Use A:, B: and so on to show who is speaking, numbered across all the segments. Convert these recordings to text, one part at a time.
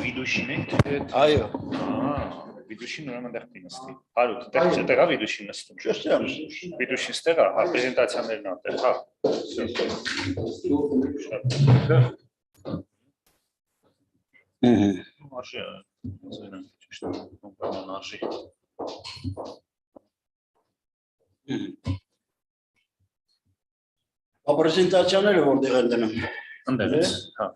A: Vidushin եք թե
B: Այո։
A: Vidushin ուրեմն դեռ դինստի։ Հարութ, տեղա Vidushin նստում։
B: Ճշտյան։
A: Vidushin ստեղա, հա, պրեզենտացիաներն ատել, հա։ Արժի, զենան, ճիշտ, կոմպանիան արժի։
B: Պրեզենտացիաները որտեղ են դնում։
A: Ընդեղից, հա։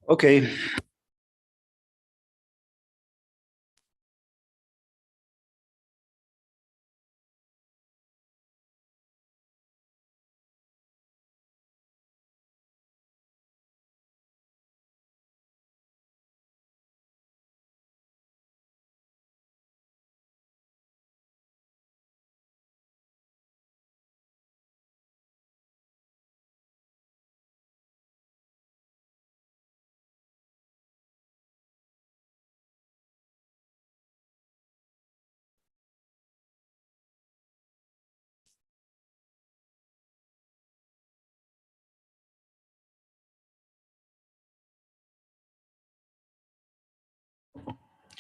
B: Okay.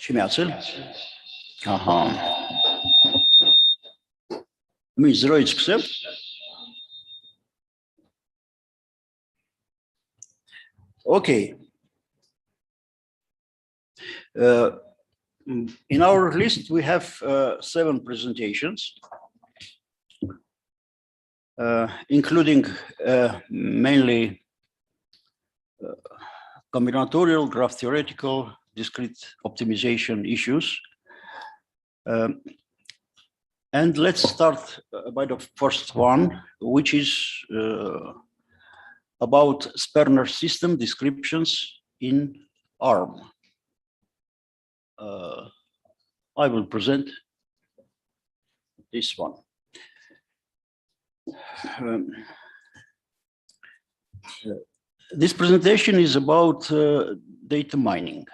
B: Şimdi açıl. Aha. Mi zrobić ksev? Okay. In our list, we have 7 presentations, including mainly combinatorial, graph theoretical, discrete optimization issues. And let's start by the first one, which is about Sperner system descriptions in ARM. I will present this one. This presentation is about data mining,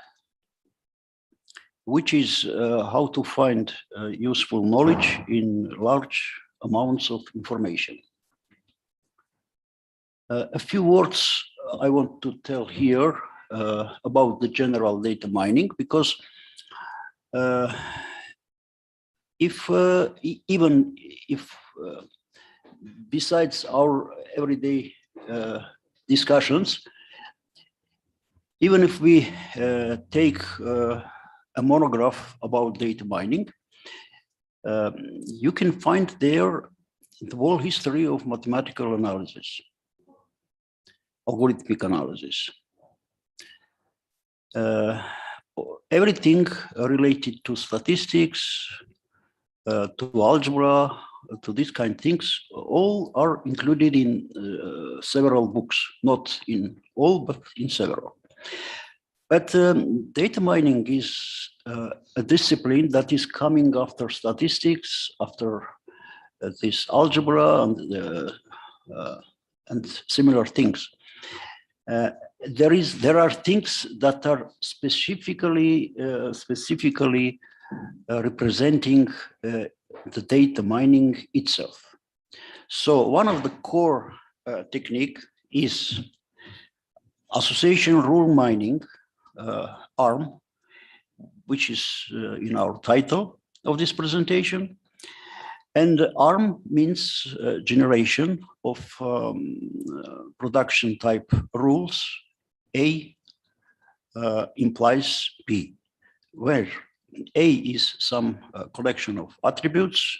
B: which is how to find useful knowledge in large amounts of information. A few words I want to tell here about the general data mining, because even if besides our everyday discussions, even if we take a monograph about data mining, you can find there the whole history of mathematical analysis, algorithmic analysis. Everything related to statistics, to algebra, to these kind of things, all are included in several books, not in all, but in several. But data mining is a discipline that is coming after statistics, after this algebra and similar things. There are things that are specifically representing the data mining itself. So one of the core technique is association rule mining, ARM, which is in our title of this presentation. And ARM means generation of production type rules. A implies B, where A is some collection of attributes,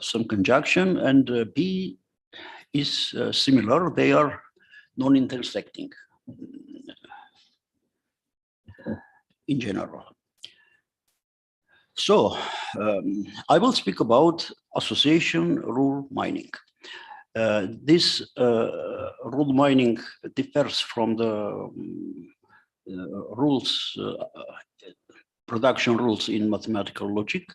B: some conjunction, and B is similar. They are non-intersecting in general. So I will speak about association rule mining. This rule mining differs from the rules, production rules in mathematical logic,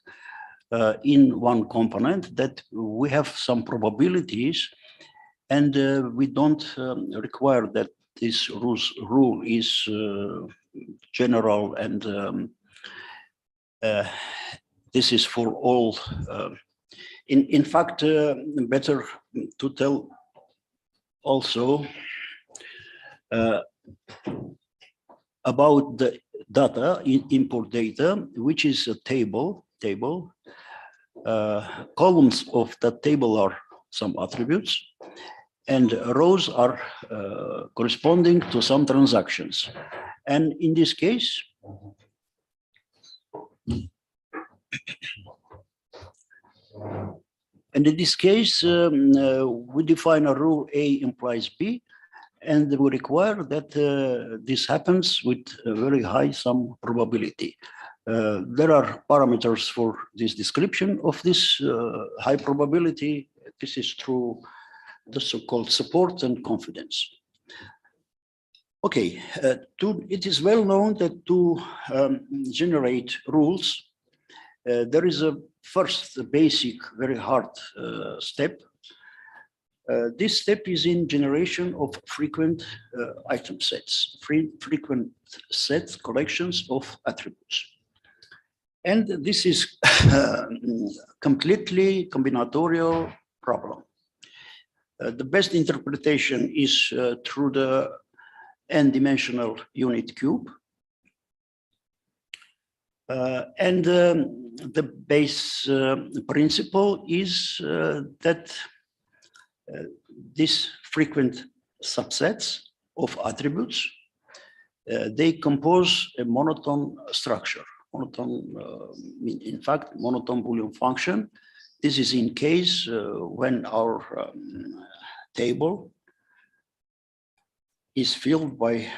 B: in one component that we have some probabilities, and we don't require that this rule is general and this is for all. In fact, better to tell also about the data, input data, which is a table. Columns of that table are some attributes, and rows are corresponding to some transactions. And in this case, And in this case, we define a rule A implies B, and we require that this happens with a very high some probability. There are parameters for this description of this high probability. This is through the so-called support and confidence. Okay, it is well known that to generate rules, there is a first basic, very hard step. This step is in generation of frequent item sets, frequent set collections of attributes. And this is completely combinatorial problem. The best interpretation is through the n-dimensional unit cube. And the base principle is that these frequent subsets of attributes, they compose a monotone structure. Monotone, in fact, monotone Boolean function. This is in case when our table is filled by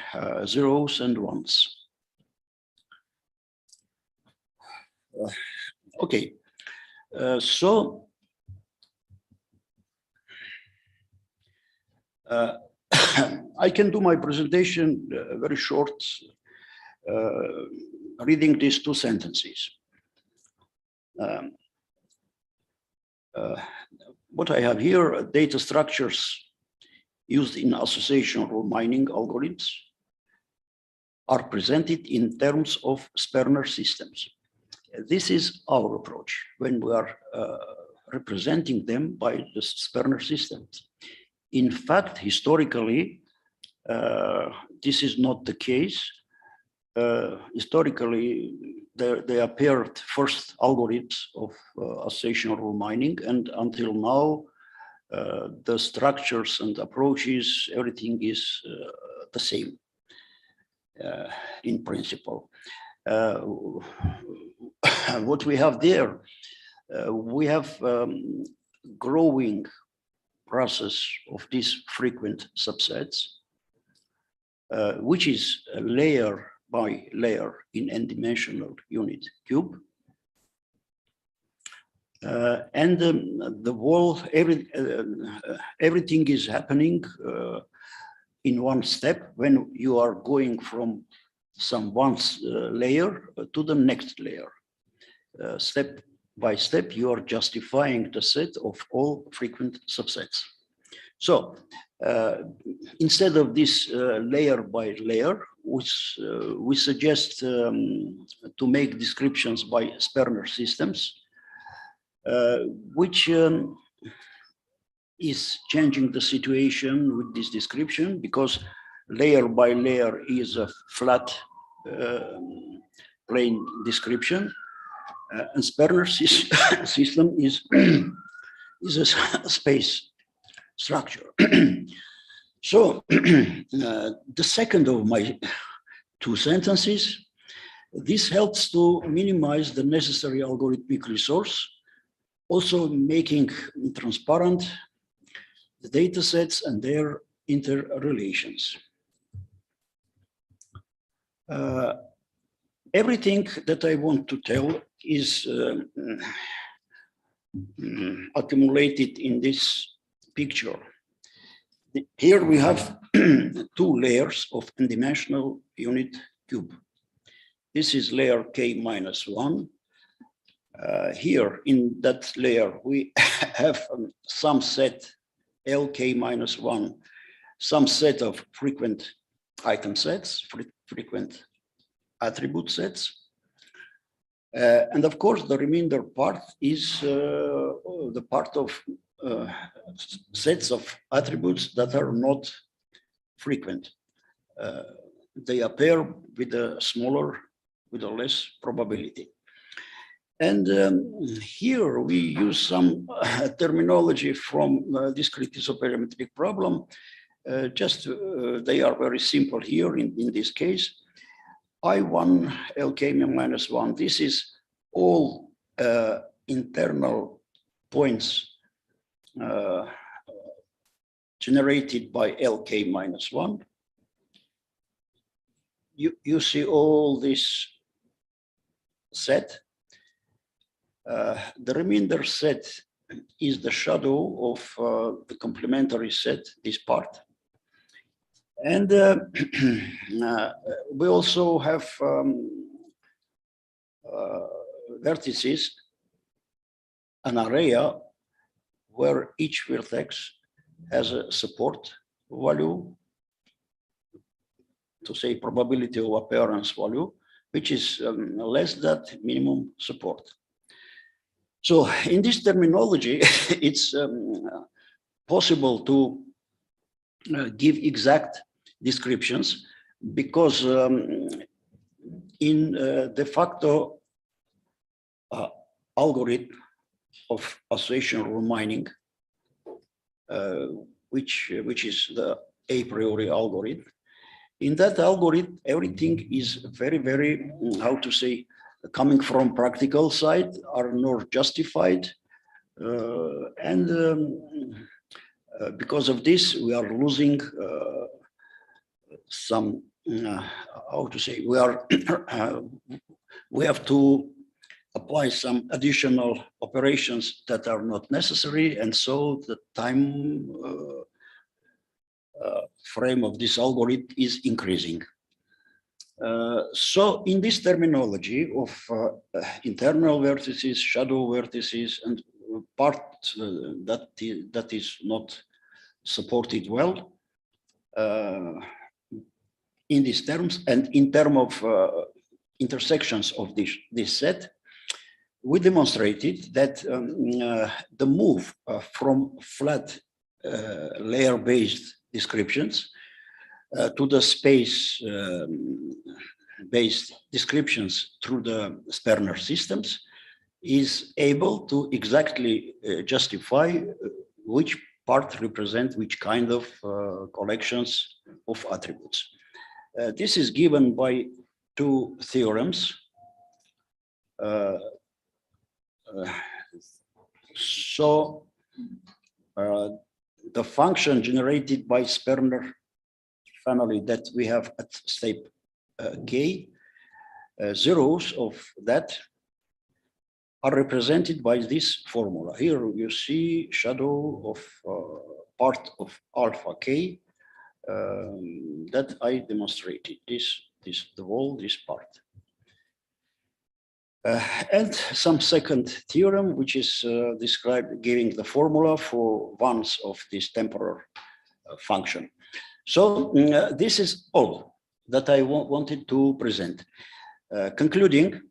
B: zeros and ones. Okay, so I can do my presentation very short, reading these two sentences. What I have here, data structures used in association rule mining algorithms are presented in terms of Sperner systems. This is our approach when we are representing them by the Sperner systems. In fact, historically, this is not the case. Historically, they appeared first algorithms of association rule mining, and until now, the structures and approaches, everything is the same in principle. What we have there, we have growing process of these frequent subsets, which is layer by layer in n-dimensional unit cube. And the whole, everything is happening in one step when you are going from some one layer to the next layer. Step by step, you are justifying the set of all frequent subsets. So instead of this layer by layer, which we suggest to make descriptions by Sperner systems, which is changing the situation with this description, because layer by layer is a flat plane description, and Sperner system is a space structure. So the second of my two sentences, this helps to minimize the necessary algorithmic resource, also making transparent the data sets and their interrelations. Everything that I want to tell is accumulated in this picture. Here we have two layers of n-dimensional unit cube. This is layer k-1. Here in that layer, we have some set lk-1, some set of frequent item sets, frequent attribute sets. And of course, the remainder part is the part of sets of attributes that are not frequent. They appear with a smaller, with a less probability. And here we use some terminology from discrete isoperimetric problem. They are very simple here in this case. I1 lk-1, this is all internal points generated by LK minus 1. You see all this set. The remainder set is the shadow of the complementary set, this part. And we also have vertices, an area where each vertex has a support value, to say probability of appearance value, which is less than minimum support. So in this terminology, it's possible to give exact descriptions because in de facto algorithm of association rule mining, which is the a priori algorithm. In that algorithm, everything is very, how to say, coming from practical side are not justified. Because of this, we are losing some, how to say, we have to apply some additional operations that are not necessary. And so the time frame of this algorithm is increasing. So in this terminology of internal vertices, shadow vertices, and part that is not supported well, in these terms and in terms of intersections of this set, we demonstrated that the move from flat layer-based descriptions to the space-based descriptions through the Sperner systems is able to exactly justify which part represent which kind of collections of attributes. This is given by two theorems. So the function generated by Sperner family that we have at step K, zeros of that are represented by this formula. Here you see shadow of part of alpha K that I demonstrated, this part. And some second theorem, which is described giving the formula for ones of this temporal function. So this is all that I wanted to present. Concluding,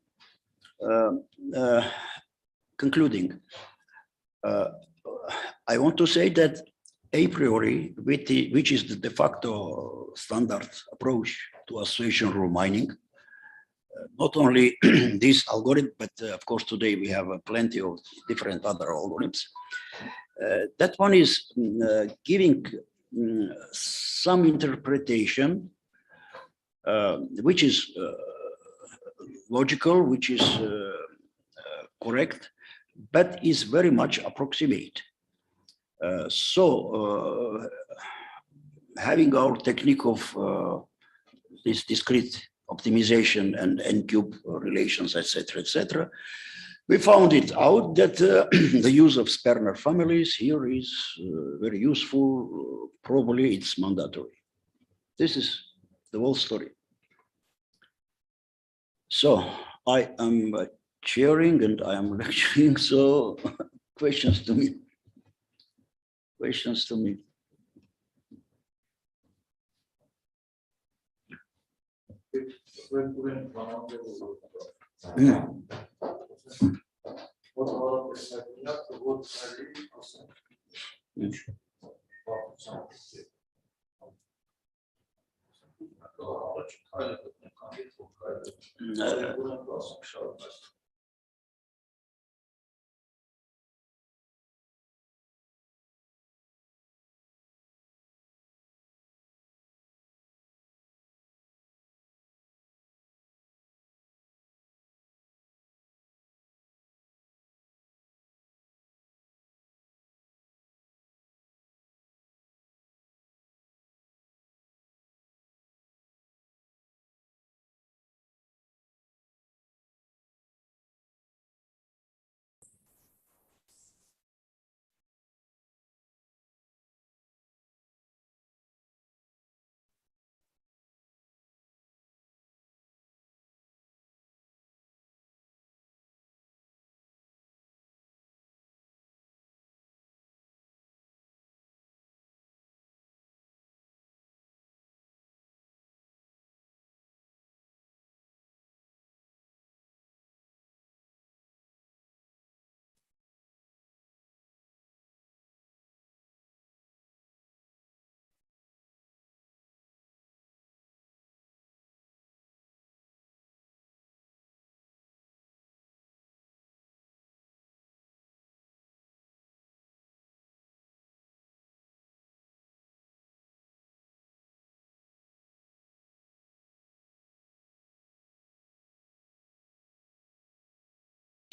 B: I want to say that a priori, which is the de facto standard approach to association rule mining, not only this algorithm, but of course today we have plenty of different other algorithms. That one is giving some interpretation, which is logical, which is correct, but is very much approximate. So having our technique of this discrete optimization and n-cube relations, etc., we found it out that the use of Sperner families here is very useful. Probably it's mandatory. This is the whole story. So I am chairing and I am lecturing. So questions to me. Questions to me.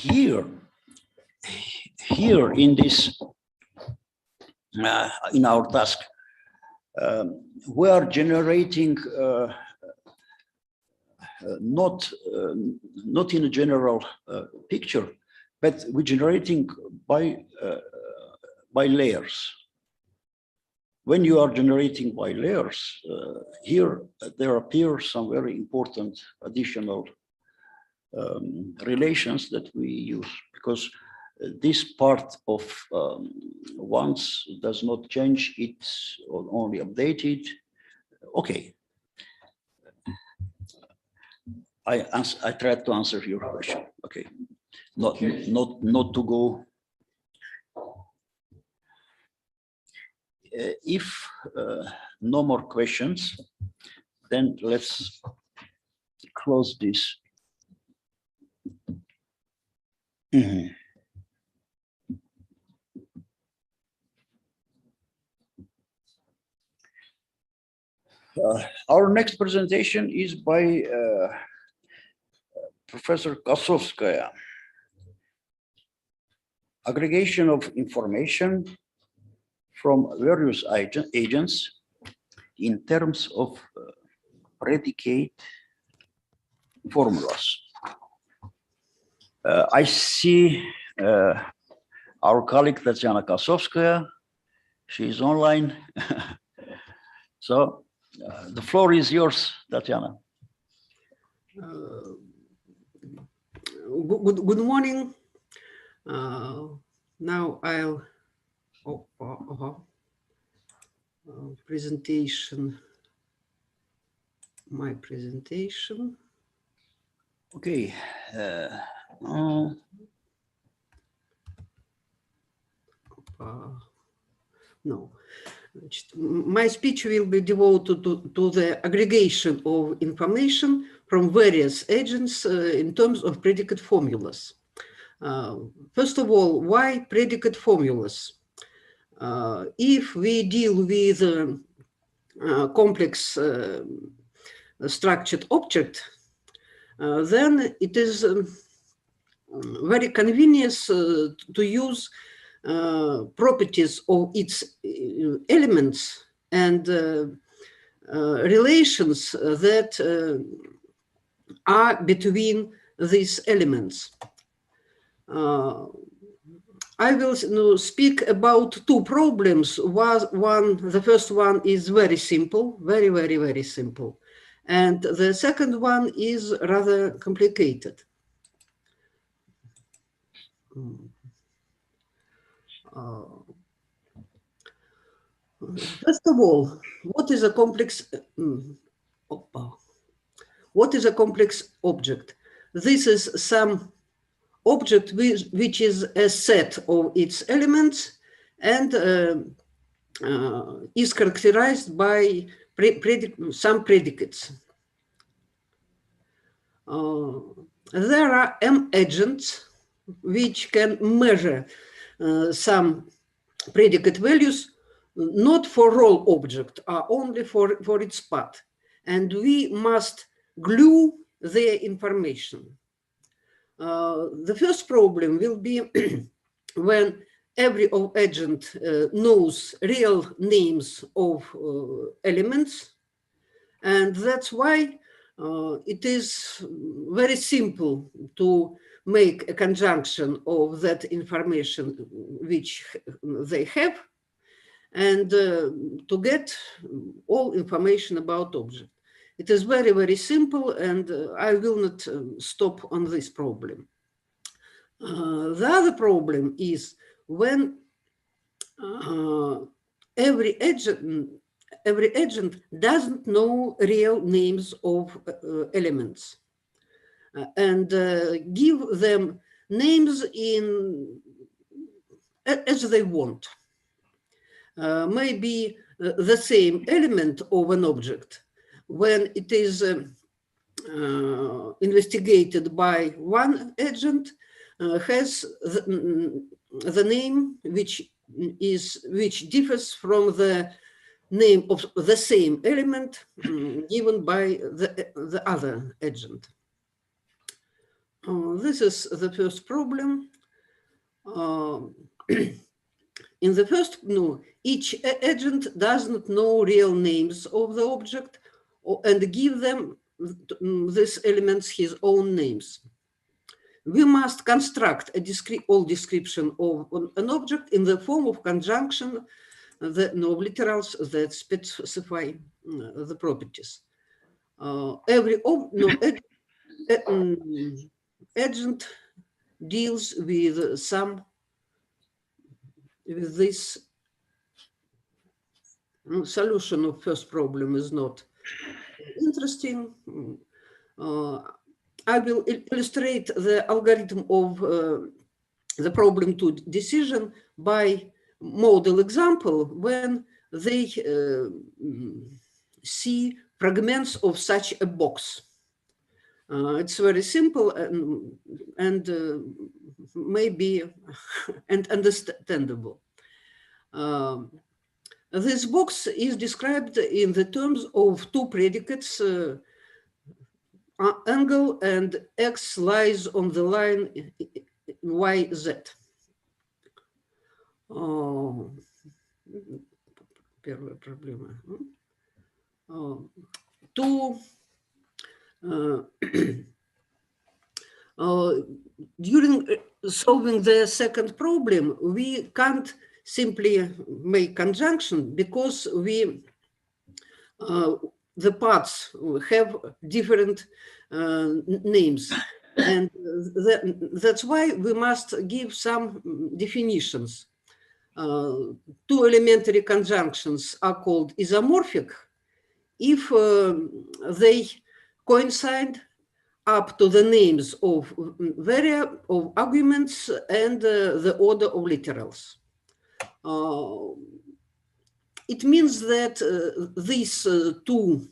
B: here in this, in our task, we are generating not in a general picture, but we're generating by layers. When you are generating by layers, here there appear some very important additional relations that we use, because this part of once does not change, it's only updated. Okay. I tried to answer your question. Okay. Not to go. If no more questions, then let's close this. Our next presentation is by Professor Kosovskaya. Aggregation of information from various agents in terms of predicate formulas. I see our colleague Tatiana Kosovskaya. She is online. So the floor is yours, Tatiana.
C: Good morning. Now I'll presentation. My presentation.
B: Okay.
C: No. My speech will be devoted to the aggregation of information from various agents in terms of predicate formulas. First of all, why predicate formulas? If we deal with complex structured object, then it is very convenient to use properties of its elements and relations that are between these elements. I will speak about two problems. The first one is very simple, very simple. And the second one is rather complicated. First of all, what is a complex object? This is some object which is a set of its elements and is characterized by some predicates. There are M agents which can measure some predicate values, not for all object, only for its part. And we must glue their information. The first problem will be when every agent knows real names of elements. And that's why it is very simple to make a conjunction of that information which they have and to get all information about object. It is very simple, and I will not stop on this problem. The other problem is when every agent doesn't know real names of elements and give them names as they want. Maybe the same element of an object, when it is investigated by one agent, has the name which differs from the name of the same element given by the other agent. This is the first problem. In the first, each agent does not know real names of the object and give them these elements his own names. We must construct a all description of an object in the form of conjunction of literals that specify the properties. Every agent deals with this solution of first problem is not interesting. I will illustrate the algorithm of the problem to decision by model example when they see fragments of such a box. It's very simple and maybe and understandable. This box is described in the terms of two predicates, angle and x lies on the line yz. Первая проблема. During solving the second problem, we can't simply make conjunction because we the parts have different names, and that's why we must give some definitions. Two elementary conjunctions are called isomorphic if they coincide up to the names of arguments and the order of literals. It means that these two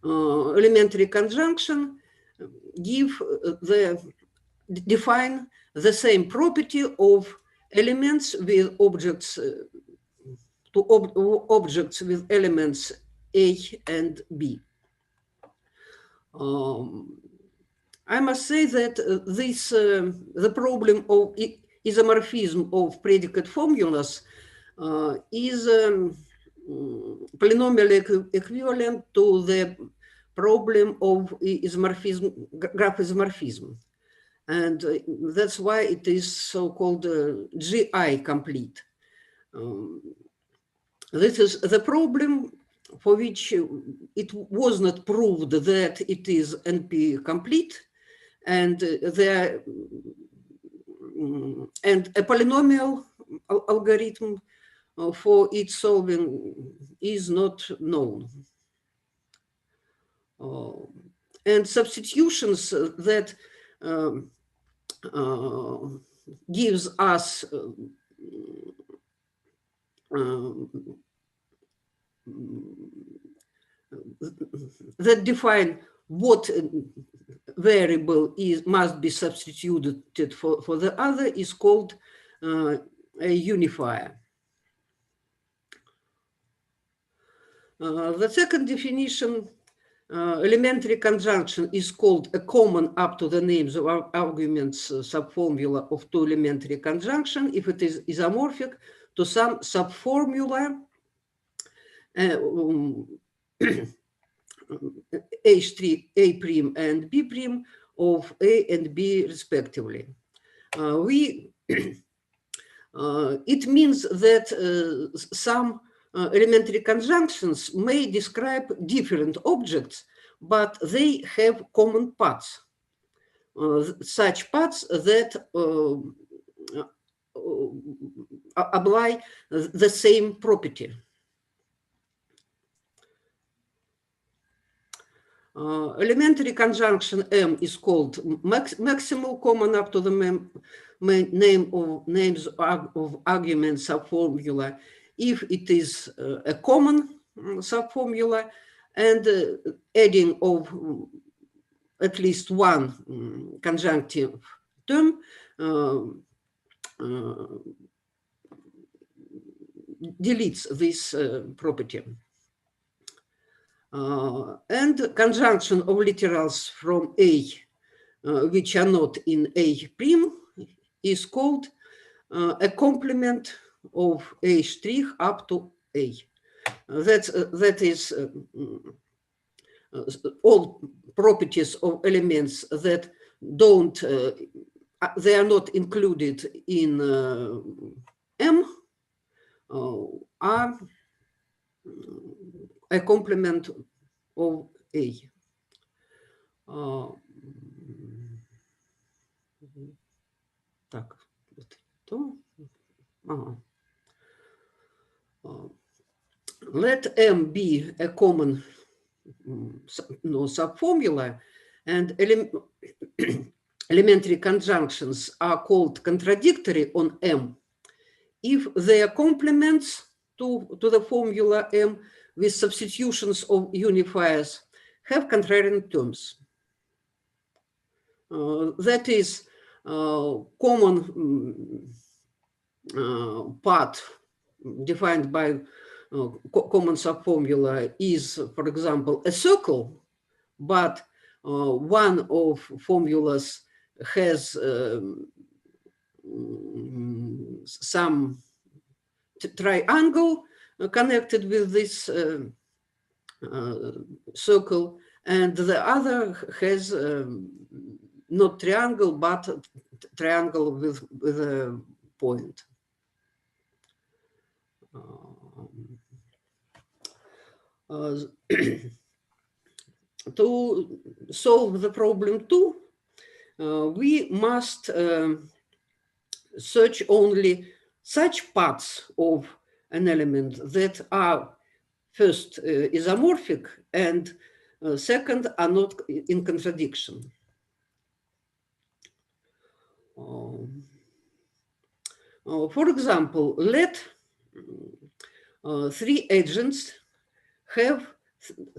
C: elementary conjunction define the same property of elements with objects objects with elements A and B. I must say that the problem of isomorphism of predicate formulas is polynomial equivalent to the problem of isomorphism, graph isomorphism. And that's why it is so-called GI complete. This is the problem for which it was not proved that it is NP complete, and a polynomial algorithm for its solving is not known. And substitutions that gives us that define what variable must be substituted for the other is called a unifier. The second definition, elementary conjunction, is called a common up to the names of arguments subformula of two elementary conjunction if it is isomorphic to some subformula H3, A' and B' of A and B respectively. It means that some elementary conjunctions may describe different objects, but they have common parts. Such parts that apply the same property. Elementary conjunction M is called maximal common up to the names of arguments subformula if it is a common subformula and adding of at least one conjunctive term deletes this property. And conjunction of literals from A which are not in A prime is called a complement of A strich up to A. That is all properties of elements that don't, they are not included in M, are a complement of A. Так, вот то. Let M be a common subformula, and elementary conjunctions are called contradictory on M if their complements to the formula M with substitutions of unifiers have contrariant terms. That is, common part defined by common subformula is, for example, a circle, but one of formulas has some triangle connected with this circle, and the other has not triangle, but triangle with a point. To solve the problem 2, we must search only such parts of an element that are first isomorphic and second are not in contradiction. For example, let 3 agents have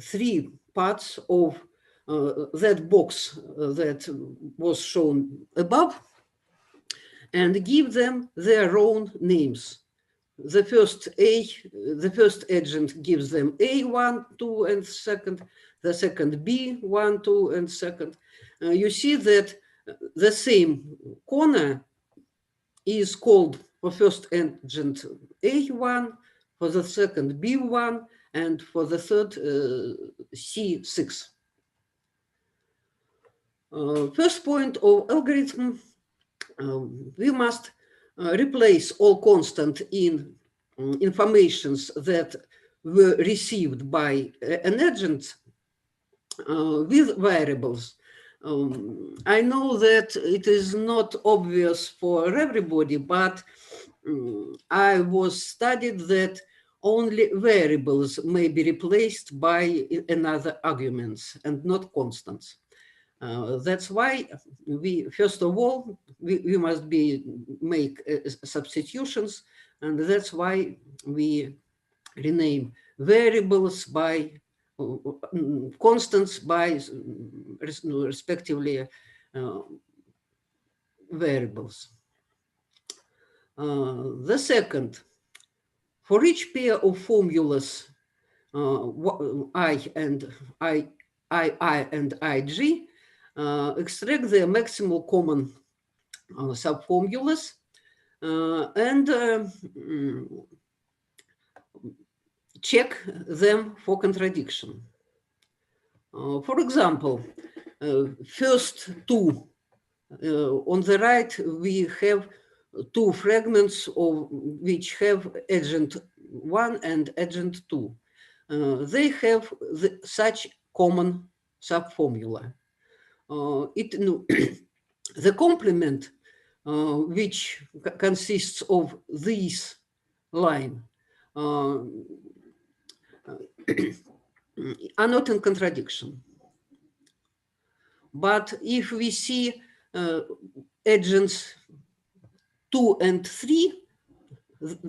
C: 3 parts of that box that was shown above and give them their own names. The first agent gives them A1, 2, and second, the second B1, 2, and second. You see that the same corner is called for first agent A1, for the second B1, and for the third C6. First point of algorithm, we must replace all constant in informations that were received by an agent with variables. I know that it is not obvious for everybody, but I was studied that only variables may be replaced by another arguments and not constants. That's why we, first of all, we must make substitutions, and that's why we rename variables by constants by respectively variables. The second, for each pair of formulas I and Ig, extract the maximal common subformulas and check them for contradiction. For example, first 2, on the right, we have 2 fragments of which have agent 1 and agent 2. They have such common subformula. The complement, which consists of this line, are not in contradiction. But if we see agents 2 and 3,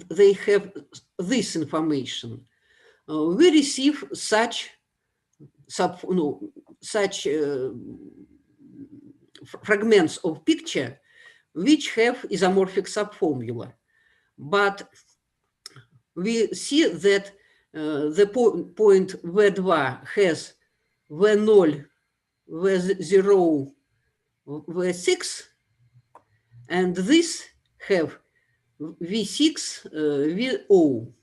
C: they have this information. We receive such fragments of picture which have isomorphic subformula. But we see that the point V2 has V0, V0, V6, and this have V6, VO.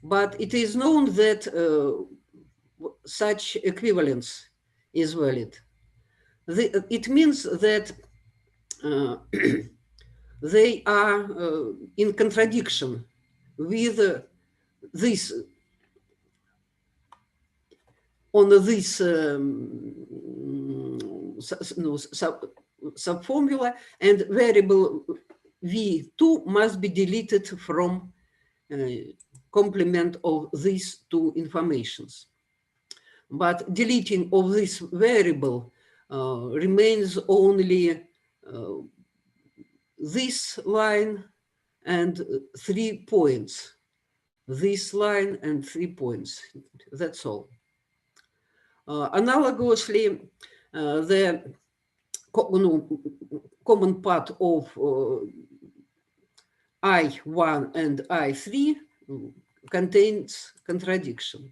C: But it is known that such equivalence is valid. It means that they are in contradiction with this, on this subformula, and variable V2 must be deleted from complement of these two informations. But deleting of this variable remains only this line and 3 points. This line and 3 points. That's all. Analogously, the common part of I1 and I3 contains contradiction.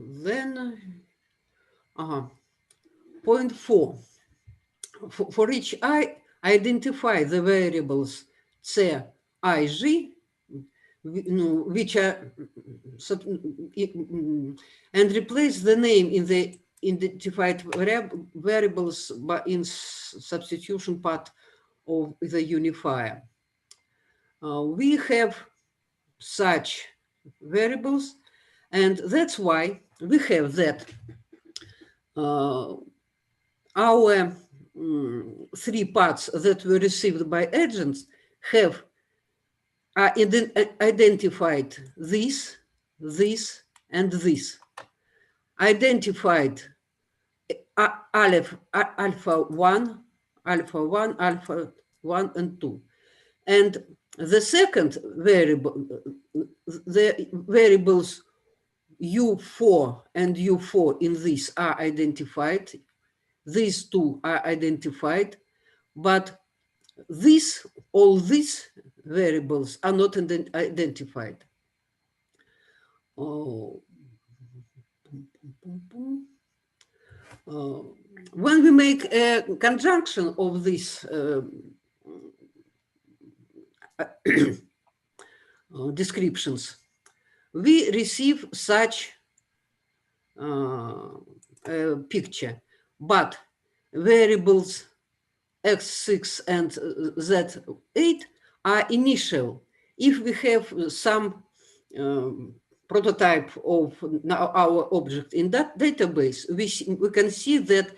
C: Then, point 4. For each I, identify the variables C, I, G, which are, and replace the name in the identified variables in substitution part of the unifier. We have such variables, and that's why we have that our 3 parts that were received by agents have identified this, and this. Identified alpha 1, alpha 1, and 2. And the second variable, the variables U4 and U4 in this are identified. These two are identified, but all these variables are not identified. When we make a conjunction of these descriptions, we receive such picture, but variables x6 and z8 are initial. If we have some prototype of our object in that database, we can see that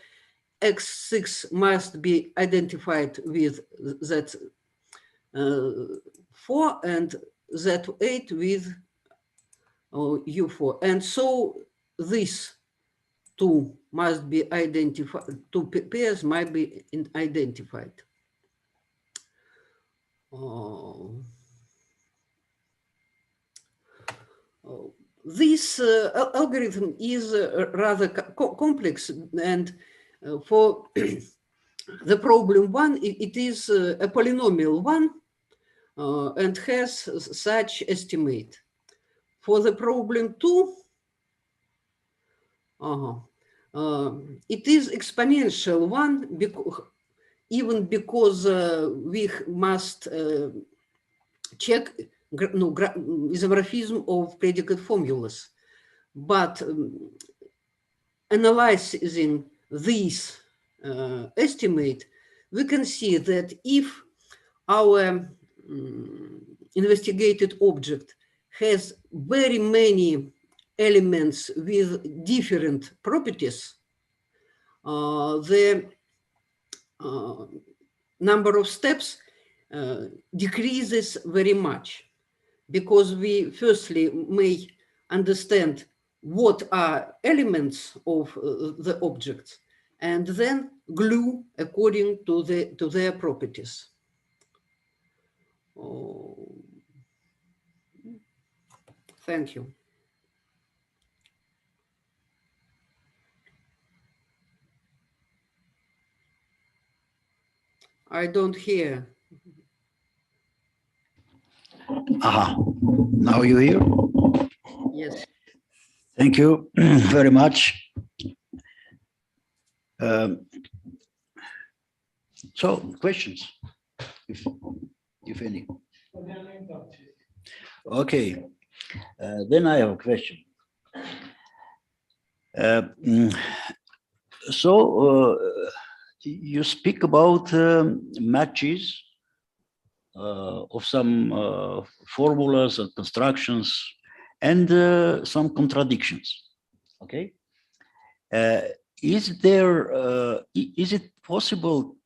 C: x6 must be identified with z4 and z8 with u4, and so these two must be identified, two pairs might be identified. This algorithm is rather complex, and for the problem 1, it is a polynomial one and has such estimate. For the problem 2, it is exponential one, even because we must check isomorphism of predicate formulas. But analyzing this estimate, we can see that if our investigated object has very many elements with different properties, the number of steps decreases very much, because we firstly may understand what are elements of the objects, and then glue according to their properties. Thank you. I don't hear.
B: Aha, now you hear?
C: Yes.
B: Thank you very much. So, questions, if any. Okay, then I have a question. You speak about matches of some formulas and constructions and some contradictions. Okay, is it possible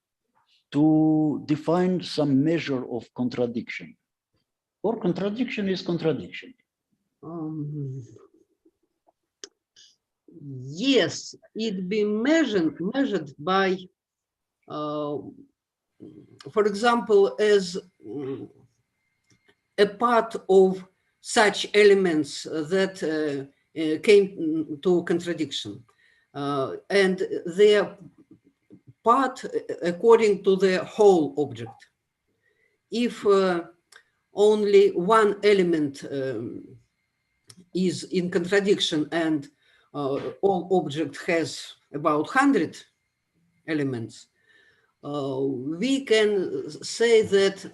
B: to define some measure of contradiction, or contradiction is contradiction?
C: Yes, it be measured by, for example, as a part of such elements that came to contradiction, and their part according to the whole object. If only one element is in contradiction and all object has about 100 elements, we can say that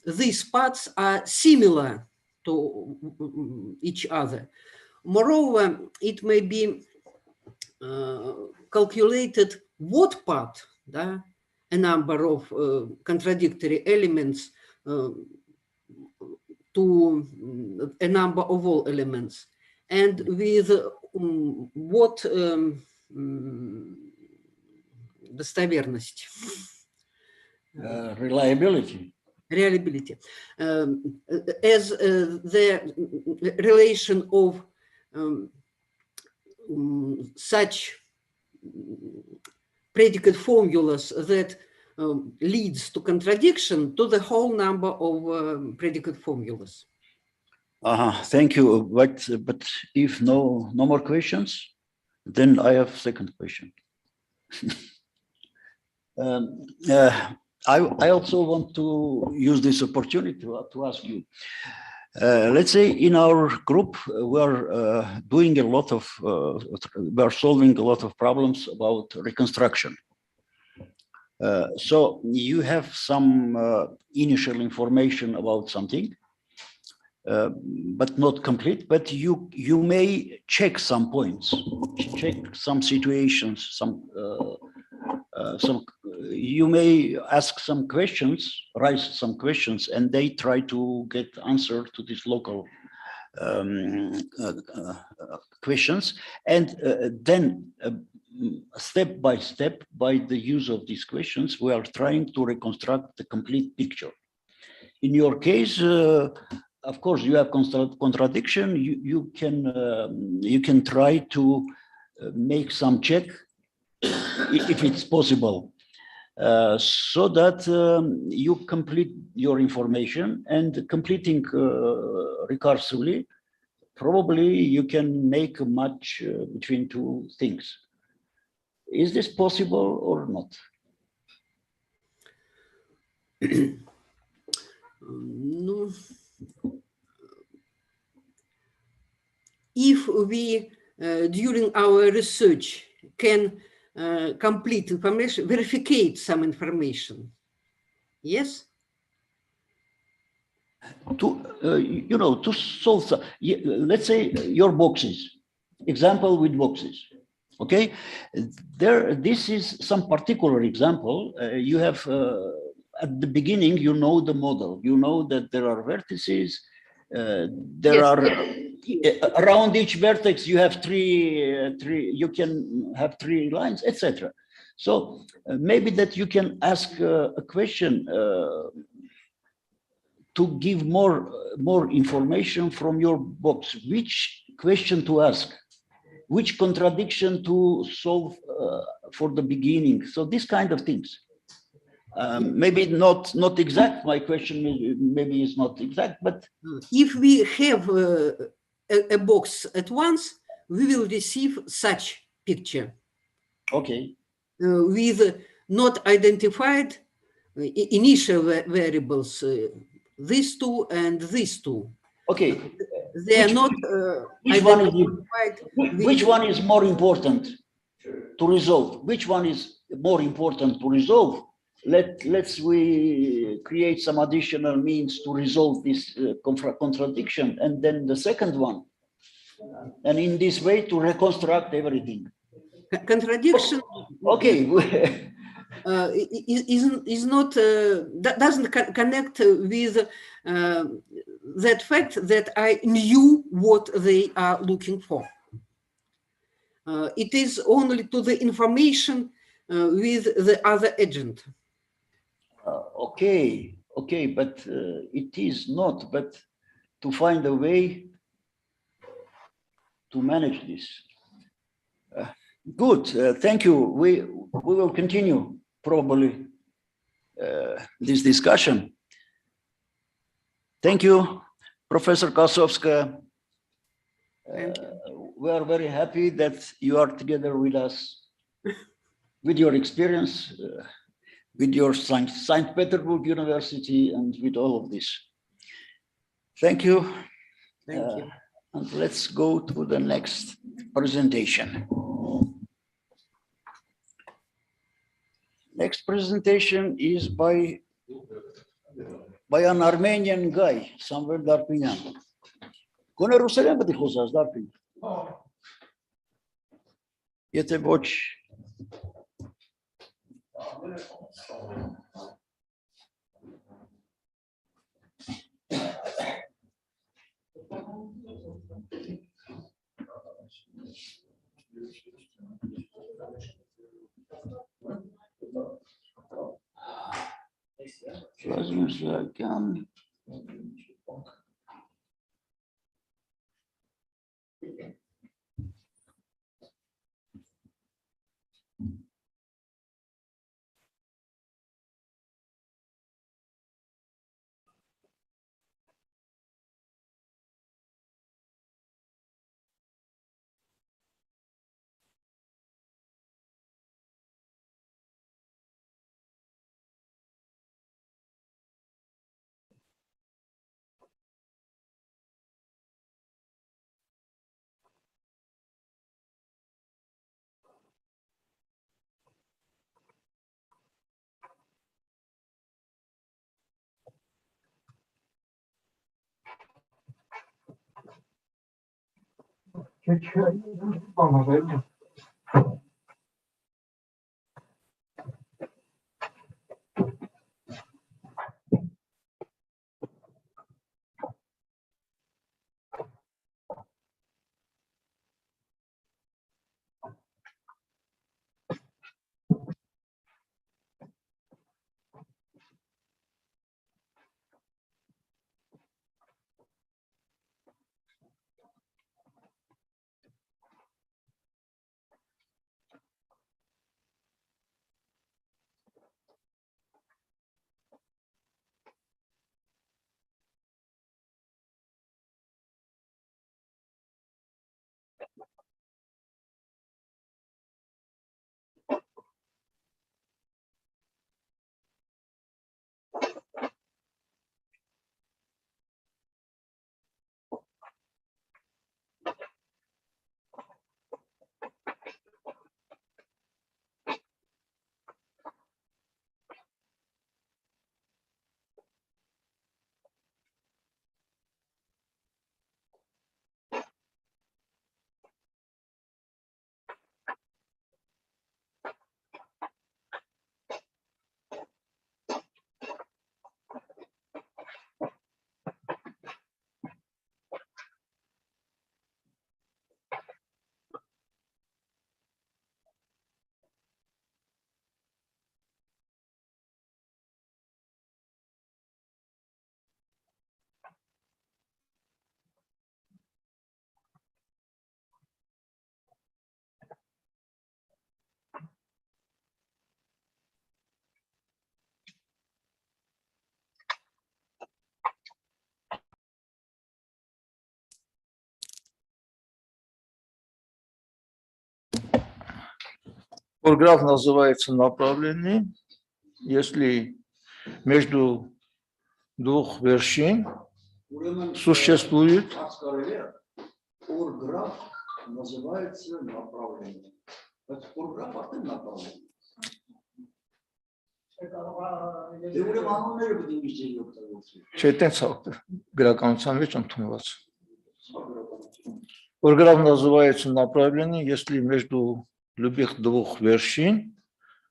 C: these parts are similar to each other. Moreover, it may be calculated what part, a number of contradictory elements to a number of all elements, and with what достоверность.
B: Reliability.
C: Reliability. As the relation of such predicate formulas that leads to contradiction to the whole number of predicate formulas.
B: Thank you. But if no more questions, then I have second question. I also want to use this opportunity to ask you. Let's say in our group, we're doing a lot of, we're solving a lot of problems about reconstruction. So you have some initial information about something, but not complete, but you may check some points, check some situations, you may ask some questions, raise some questions, and they try to get answer to these local questions. And then step by step, by the use of these questions, we are trying to reconstruct the complete picture. In your case, of course, you have contradiction. You can try to make some check, if it's possible, so that you complete your information, and completing recursively, probably you can make a match between two things. Is this possible or not?
C: No. If we, during our research, can complete information, verificate some information, yes?
B: To solve, let's say your boxes, example with boxes, okay? This is some particular example. You have, at the beginning, you know the model. You know that there are vertices, there are, around each vertex, you have you can have 3 lines, etc. So maybe that you can ask a question to give more information from your box. Which question to ask? Which contradiction to solve for the beginning? So this kind of things. Maybe not exact. My question maybe is not exact, but
C: if we have a box at once, we will receive such picture.
B: Okay.
C: With not identified initial variables, these two and these two.
B: Okay.
C: They are not
B: which one is more important to resolve? Which one is more important to resolve? Let's we create some additional means to resolve this contradiction, and then the second one, and in this way to reconstruct everything.
C: Contradiction.
B: Okay.
C: Is not doesn't connect with that fact that I knew what they are looking for. It is only to the information with the other agent.
B: Okay, but it is not. But to find a way to manage this. Good. Thank you. We will continue probably this discussion. Thank you, Professor Kasovska. We are very happy that you are together with us, with your experience, with your St. Petersburg University, and with all of this. Thank you.
C: Thank you.
B: And let's go to the next presentation. Next presentation is by an Armenian guy, Samuel Darpinyan. Կոնե ռուսերեն պետք է խոսած Դարպին։ Եթե ոչ Վլադիմիր Զոհակյան
D: Граф называется направление, если между двух вершин существует.
B: Граф называется направление. Граф это направление.
D: Չետեն գրականության մեջ ընդունված։ Граф называется направление, если между любых двух вершин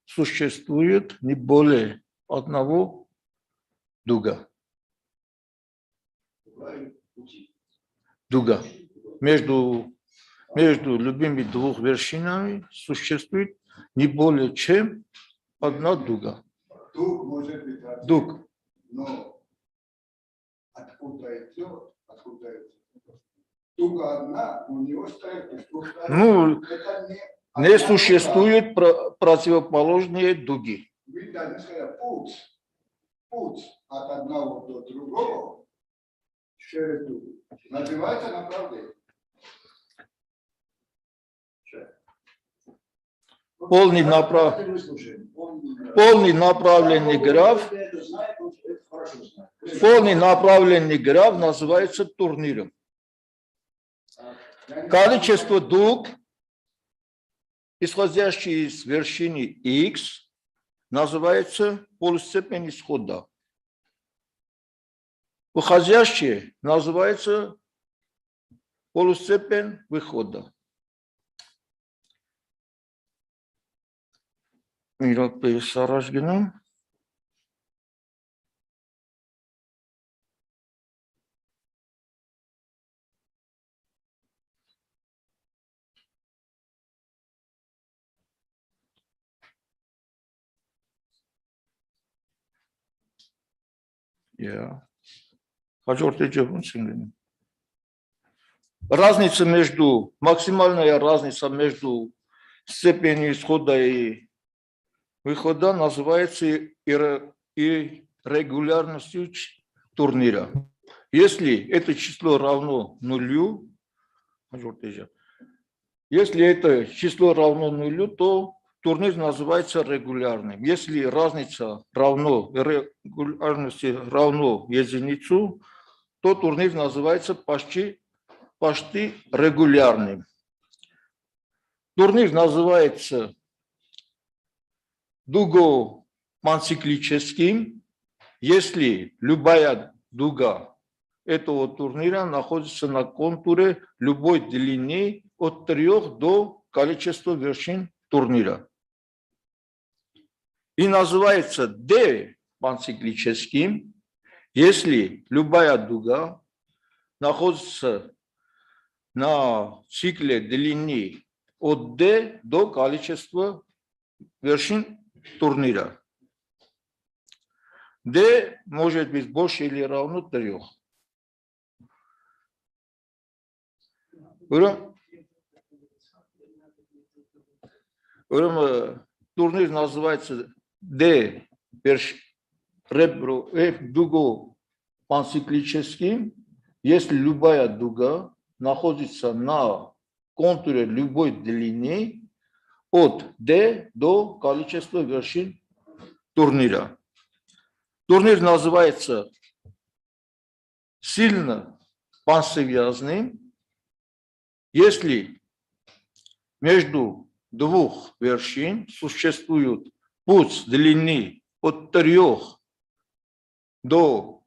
D: существует не более одного дуга. Дуга. Между любыми двух вершинами существует не более чем одна дуга.
E: Дуг может быть один,
D: Дуг.
E: но откуда идет, дуга одна, у него стоит,
D: Ну,
E: это
D: не существует противоположные дуги.
E: Вы должны сказать путь от одного до другого через дугу. Называется направление.
D: Полный направленный граф. Полный направленный граф называется турниром. Количество дуг, исходящие из вершины X, называется полустепень исхода. Выходящие называется полустепень выхода. Իրապես առաջ գնամ։ Հաջորդ էջը ոնց են լինում։ Максимальная разница между степенью исхода и выхода называется и регулярностью турнира. Если это число равно нулю, то турнир называется регулярным. Если разница регулярности равно единицу, то турнир называется почти регулярным. Турнир называется дугопанциклическим, если любая дуга этого турнира находится на контуре любой длины от 3 до количества вершин турнира. И называется депанциклическим, если любая дуга находится на цикле длины от D до количества вершин турнира. D может быть больше или равно 3. Турнир называется D дугопанциклическим, если любая дуга находится на контуре любой длины от D до количества вершин турнира. Турнир называется сильно пансовязным, если между двух вершин существует путь длины от 3 до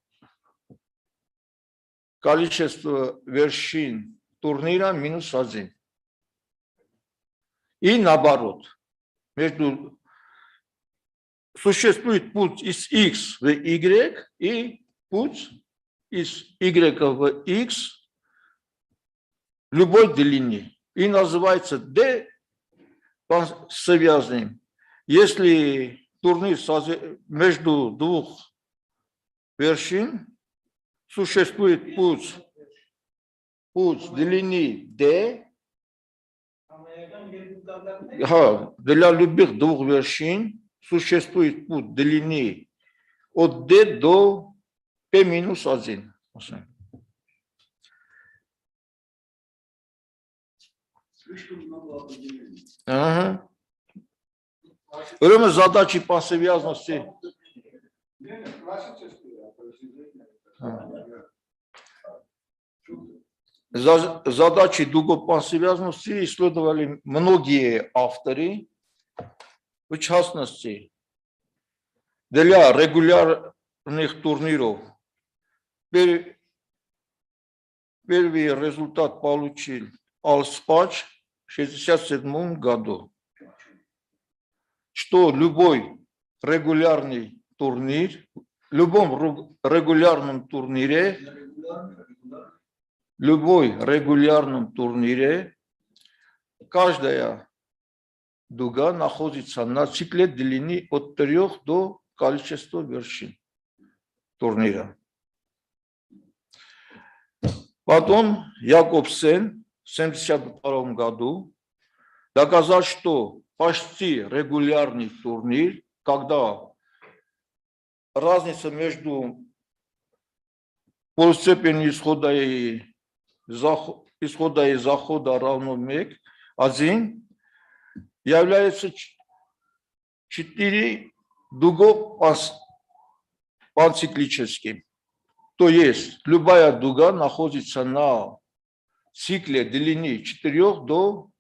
D: количества вершин турнира минус 1. И наоборот, существует путь из X в Y и путь из Y в X любой длины. И называется D связанным. Если турнир между двух вершин существует путь длины D, для любых двух вершин существует путь длины от D до P минус 1. Ага. Ուրեմն задачи по связности.
E: Нет, классические определения.
D: Задачи дугопан связности исследовали многие авторы, в частности, для регулярных турниров. Первый результат получил Алспач в 1967 году, что любой регулярный турнир, в любом регулярном турнире, каждая дуга находится на цикле длины от 3 до количества вершин турнира. Потом Якобсен в 1972 году доказал, что почти регулярный турнир, когда разница между полустепенью исхода и захода равно 1, является 4 дугов панциклическим. То есть любая дуга находится на цикле длины 4 до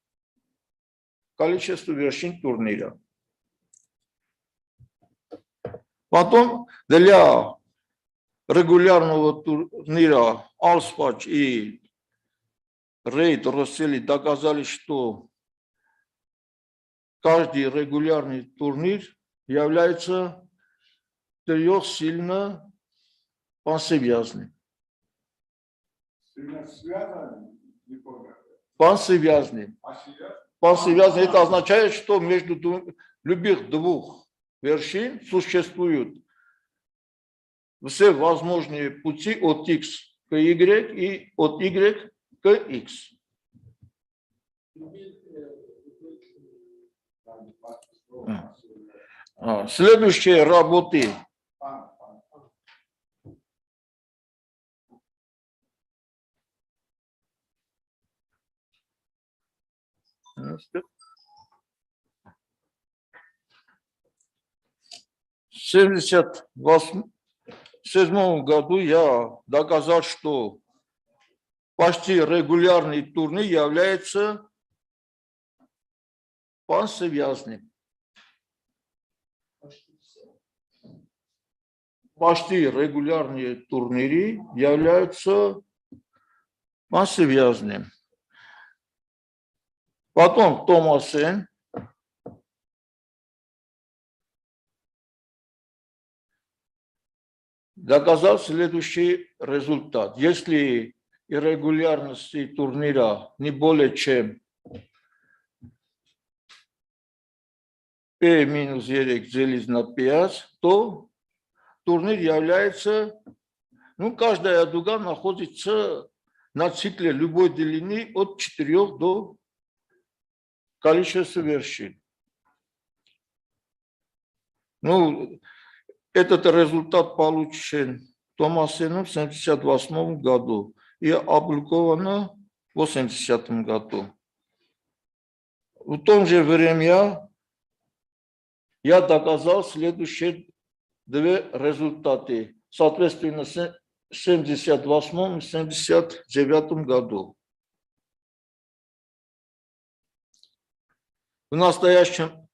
D: количества вершин турнира. Потом для регулярного турнира Алспач и Рейд Россели доказали, что каждый регулярный турнир является трехсильно пансевязным. Пансевязным. Пансевязный это означает, что между любых двух вершин существуют все возможные пути от x к y и от y к x. Следующие работы. В 1977 году я доказал, что почти регулярный турнир является пансевязным. Почти регулярные турниры являются пансевязным. Потом Томасен доказал следующий результат. Если иррегулярности турнира не более чем P минус y делить на 5, то турнир является, каждая дуга находится на цикле любой длины от 4 до количества вершин. Этот результат получен Томасеном в 1978 году и опубликовано в 1980 году. В то же время я доказал следующие две результаты, соответственно, в 1978 и 1979 году. В настоящем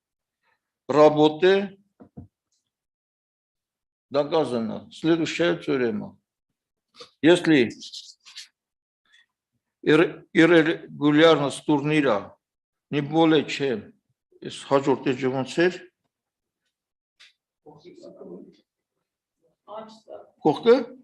D: работе доказана следующая теорема. Если иррегулярность турнира не более чем из хажортежевонцер, Кохка?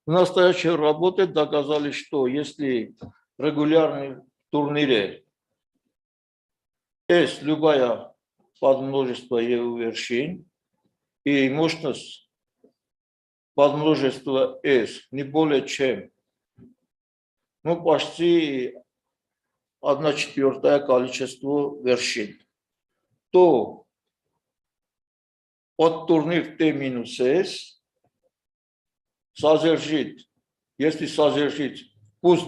D: В настоящей работе доказали, что если регулярный турнире есть любая подмножество его вершин и мощность подмножества S не более чем почти 1/4 количество вершин, то от турнир T минус S содержит, если содержит путь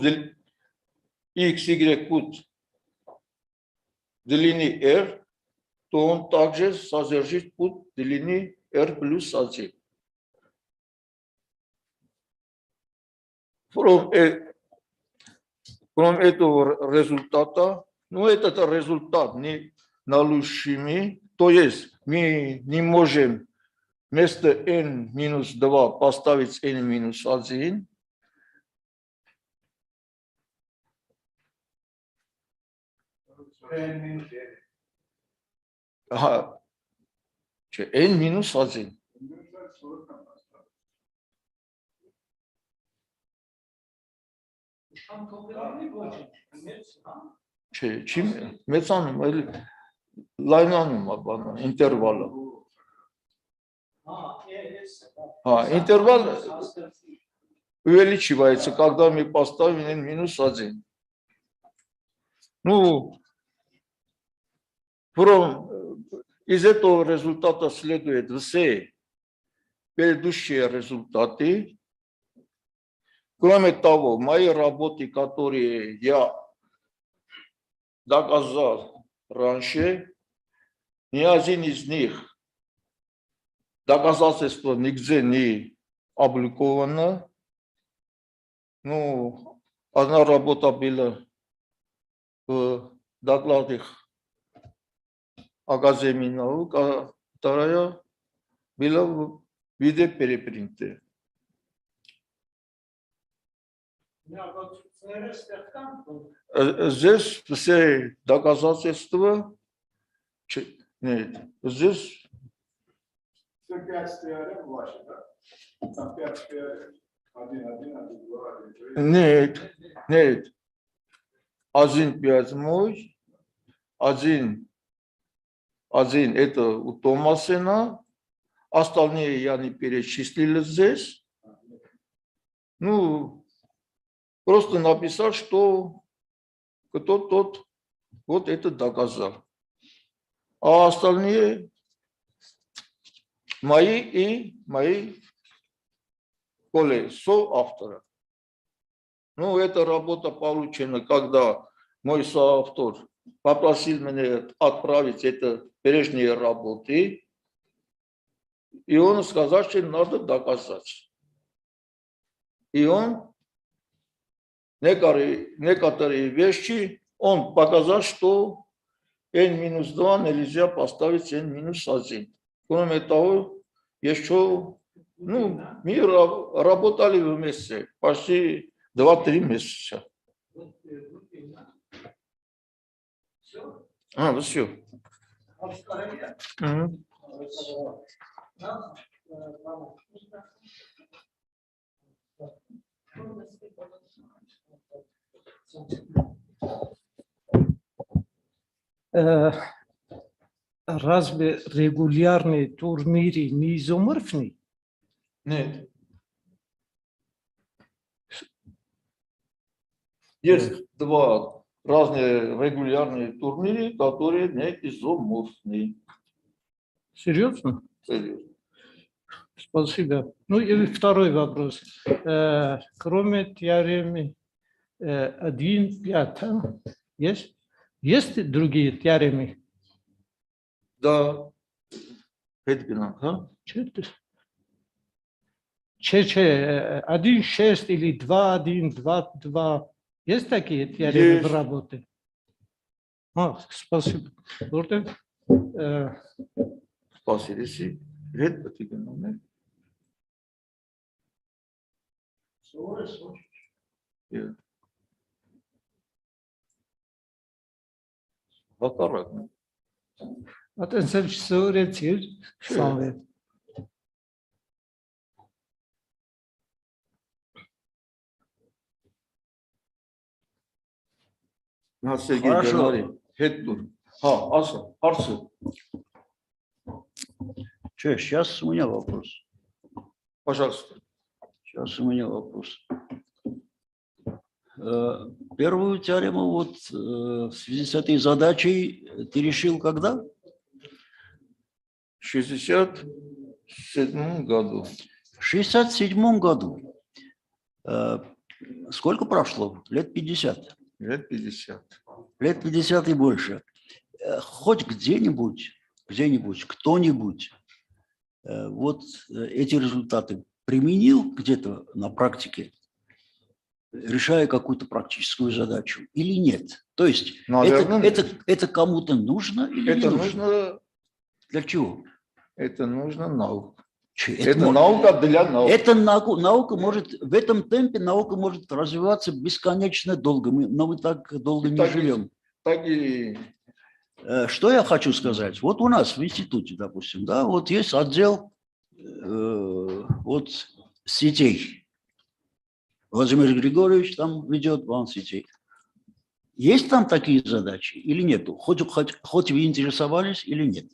D: x, y путь длины r, то он также содержит путь длины r плюс 1. Кроме этого результата, ну этот результат не нарушимый, то есть мы не можем вместо n минус 2 поставить n минус 1. Ага. n минус 1. Чем մեծանում էլի լայնանում է բանը ինտերվալը։ Интервал увеличивается, когда мы поставим n минус 1. Ну, из этого результата следует все предыдущие результаты. Кроме того, мои работы, которые я доказал раньше, ни один из них доказательство нигде не опубликовано. Ну, одна работа была в докладах Академии наук, а вторая была в видеоперепринте. Здесь все доказательства, нет, здесь
E: 5 теорем ваши, да? Там 5 теорем. 1, 1, 1, 2, 1, 3.
D: нет, нет. 1, 5 мой, 1 это у Томасена, остальные я не перечислил здесь. Ну, просто написал, что кто тот вот это доказал. А остальные мои коллеги, соавторы. Ну, эта работа получена, когда мой соавтор попросил меня отправить это прежние работы, и он сказал, что надо доказать. И он некоторые вещи, он показал, что n-2 нельзя поставить n-1. Кроме того, еще, ну, мы работали вместе почти 2-3 месяца. Все.
F: Разве регулярные турниры не изоморфны?
D: Нет. Есть два разные регулярные турниры, которые не изоморфны.
F: Серьезно?
D: Серьезно.
F: Спасибо. Ну и второй вопрос. Кроме теоремы 1, 5, есть другие теоремы?
D: Да. Это
F: 1, 6 или 2, 1, 2, 2. Есть такие теоремы в работе? Спасибо.
D: Спасибо.
F: Atenção, söyletiyor. Sanvet.
B: Хорошо.
D: Арсы.
B: Че, сейчас у меня вопрос.
D: Пожалуйста.
B: Сейчас у меня вопрос. Первую теорему вот в связи с этой задачей ты решил когда?
D: 1967 году.
B: В 1967 году. Сколько прошло? Лет 50.
D: Лет 50.
B: Лет 50 и больше. Хоть где-нибудь, кто-нибудь вот эти результаты применил где-то на практике, решая какую-то практическую задачу или нет? То есть это кому-то нужно или не нужно? Для чего?
D: Это нужно наука.
B: Это
D: наука для науки.
B: Это наука может, в этом темпе наука может развиваться бесконечно долго, но мы так долго не живем. Что я хочу сказать? Вот у нас в институте, допустим, да, вот есть отдел вот сетей. Владимир Григорьевич там ведет план сетей. Есть там такие задачи или нету? Хоть вы интересовались или нет?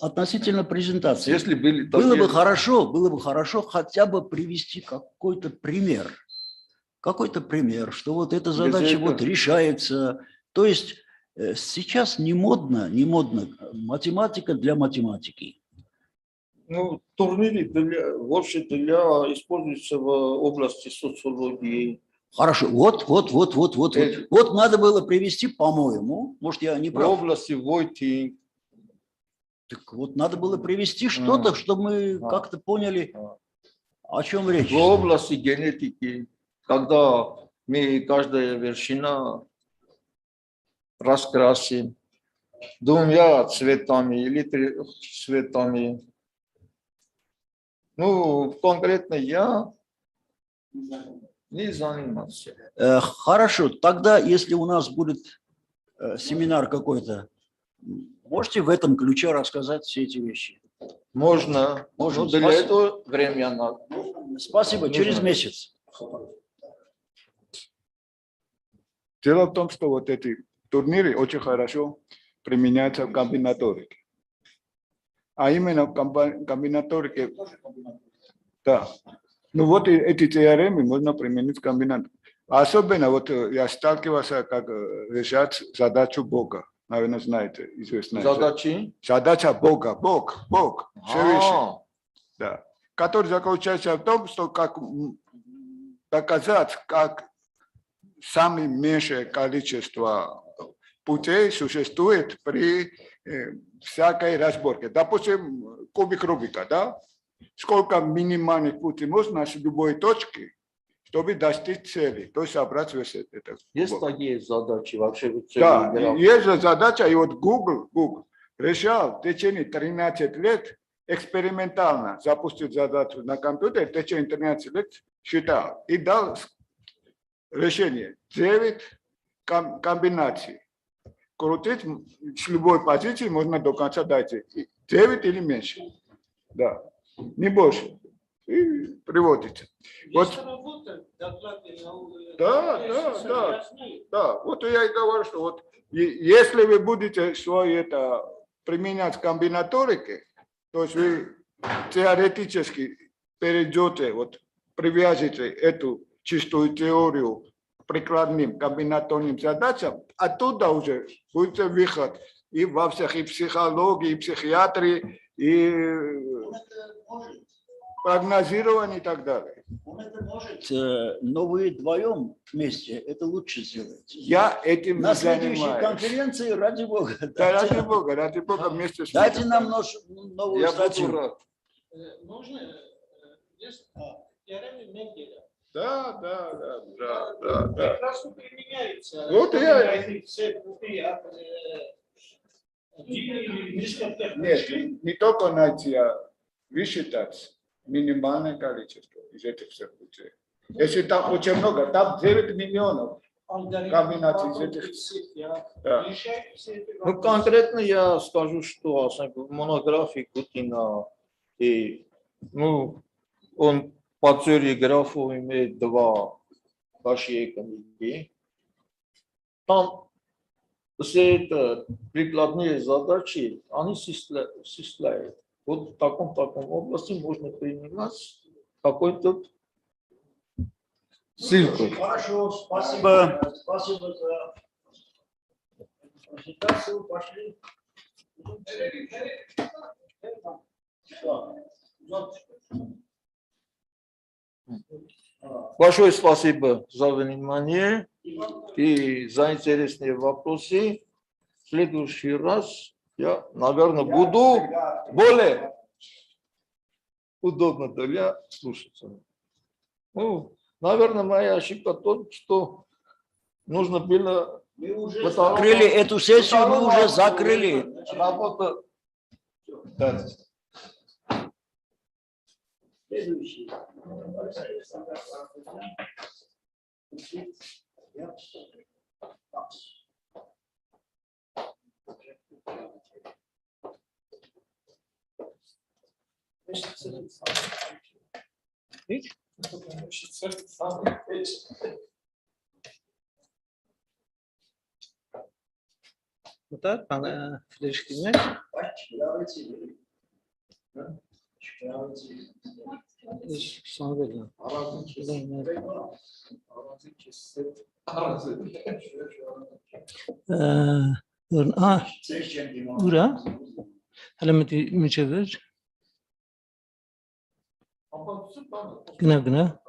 B: Относительно презентации.
D: Если
B: было бы хорошо хотя бы привести какой-то пример, что вот эта задача вот решается. То есть сейчас не модно математика для математики.
D: Ну, турниры вообще-то используются в области социологии.
B: Хорошо, вот надо было привести, по-моему, может, я не прав.
D: В области войти.
B: Так вот, надо было привести что-то, чтобы мы как-то поняли, о чем речь.
D: В области генетики, когда мы каждая вершина раскрасим двумя цветами или трех цветами. Ну, конкретно я не занимался.
B: Хорошо, тогда, если у нас будет семинар какой-то, можете в этом ключе рассказать все эти вещи?
D: Можно. Но для этого время надо.
B: Спасибо, через месяц.
E: Дело в том, что вот эти турниры очень хорошо применяются в комбинаторике. А именно в комбинаторике, да. Ну вот эти теоремы можно применить в комбинаторике. Особенно вот я сталкивался, как решать задачу Бога. Наверное, знаете, известно. Задача Бога, Бог, Всевышний. Да. Который заключается в том, что как доказать, как самое меньшее количество путей существует при всякой разборке. Допустим, кубик Рубика, да? Сколько минимальных путей можно с любой точки, чтобы достичь цели, то есть собрать весь это.
D: Есть такие задачи вообще?
E: Да, есть задача, и вот Google решал в течение 13 лет экспериментально запустить задачу на компьютере, в течение 13 лет считал и дал решение 9 комбинаций. Крутить с любой позиции можно до конца дойти. 9 или меньше. Да, не больше. И приводится. Вот. Да. Вот я и говорю, что вот если вы будете свое это применять в комбинаторике, то есть вы теоретически перейдете, вот привяжете эту чистую теорию к прикладным комбинаторным задачам, оттуда уже будет выход и во всех, и психологии, и психиатрии, и прогнозирование и так далее.
B: Он это может, но вы вдвоем вместе это лучше сделать.
E: Я этим
B: на
E: не занимаюсь.
B: следующей конференции, ради Бога.
E: Да, ради Бога вместе с ним.
B: Дайте нам новую статью.
F: Можно, есть теорема Менделя.
E: Да.
F: Прекрасно применяется.
E: Вот я... Нет, не только найти, а высчитать минимальное количество из этих всех путей. Если там очень много, там 9 миллионов комбинаций из этих. Да.
D: Ну, конкретно я скажу, что в монографии Кутина, он по теории графов имеет два большие книги. Там все это прикладные задачи, они сисляют. Вот в таком области можно применять какой-то ссылку.
B: Хорошо, спасибо. Спасибо за презентацию. Пошли.
D: Большое спасибо за внимание и за интересные вопросы. В следующий раз я, наверное, буду более удобно для слушателя. Ну, наверное, моя ошибка то, что нужно было...
B: Закрыли эту сессию, мы уже закрыли.
D: Работа. Да.
G: Следующий.
F: Da bana flaşkine. Sonra böyle. Ura. Halameti mücevher. Gına.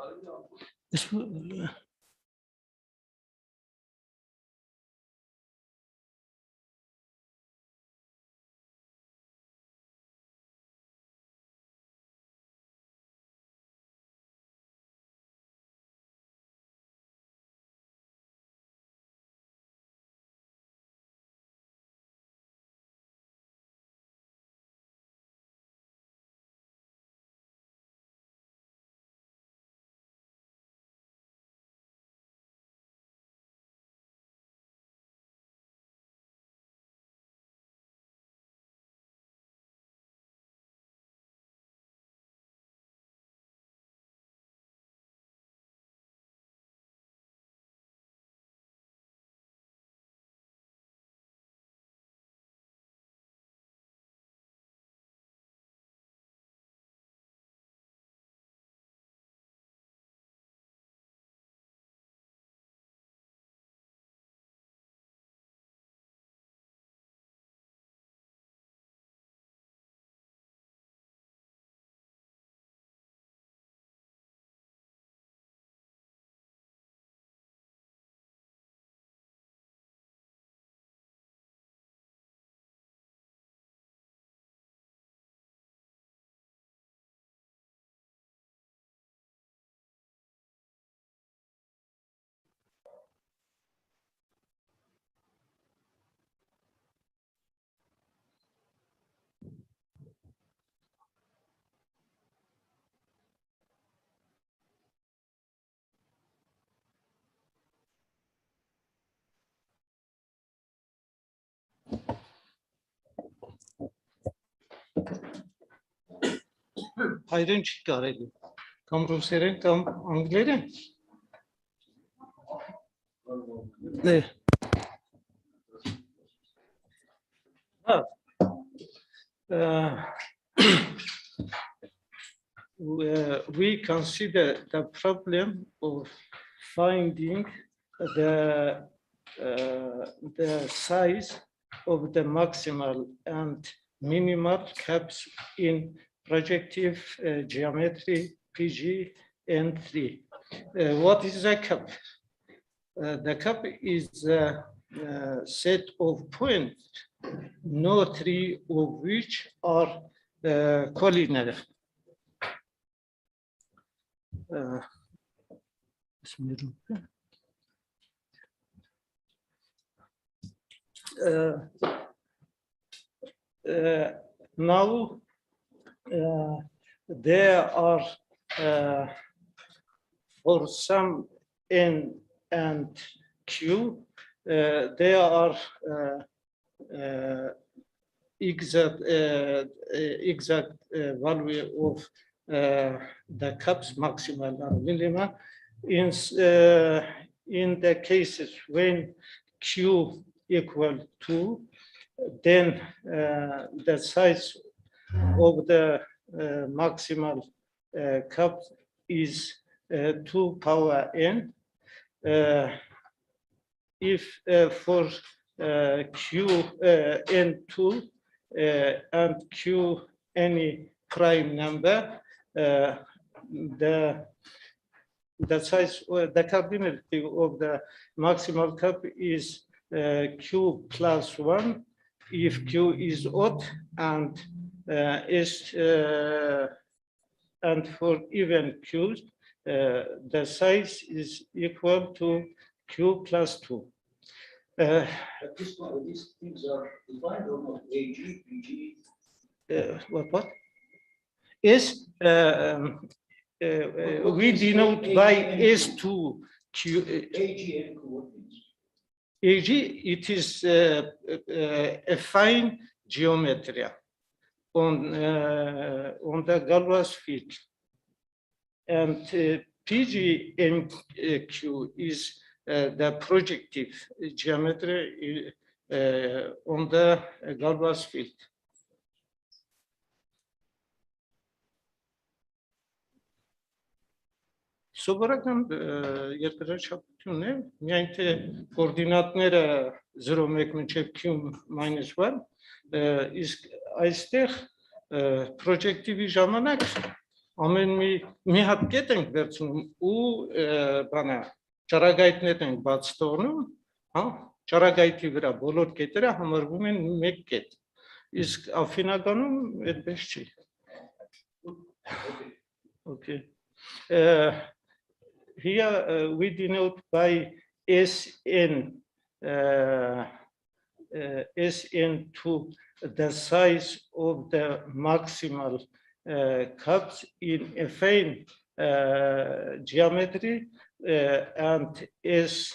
F: Հայերեն չի կարելի, կամ ռուսերեն, կամ անգլերեն։ Ναι. We consider the problem of finding the size of the maximal and minimal caps in projective geometry PG and 3. What is a cap? The cap is a set of points, no three of which are collinear. Now there are for some N and Q, there are exact value of the caps maximal and minima. In the cases when Q equal 2, then the size of the maximal cap is 2 power n. If for Q n2, and Q any prime number, the size or the cardinality of the maximal cup is Q plus 1 if Q is odd, and and for even Q's, the size is equal to Q plus 2.
B: These things are defined or not? AG, PG?
F: What? Is we denote by S2 Q.
B: AG and Q, what means?
F: AG, it is a fine geometry on the Galois field, and PG and Q is the projective geometry on the Galois field. Սովորական երկրաչափություն է, միայն թե կոորդինատները 0,1 մինչև Q-1, իսկ այստեղ պրոջեկտիվի ժամանակ ամեն մի հատ կետ ենք վերցնում ու բանը ճառագայթներ ենք բաց թողնում, հա, ճառագայթի վրա բոլոր կետերը համարվում են մեկ կետ, իսկ աֆինականում այդպես չի։ Okay. Here we denote by SN SN2 the size of the maximal cups in affine geometry, and S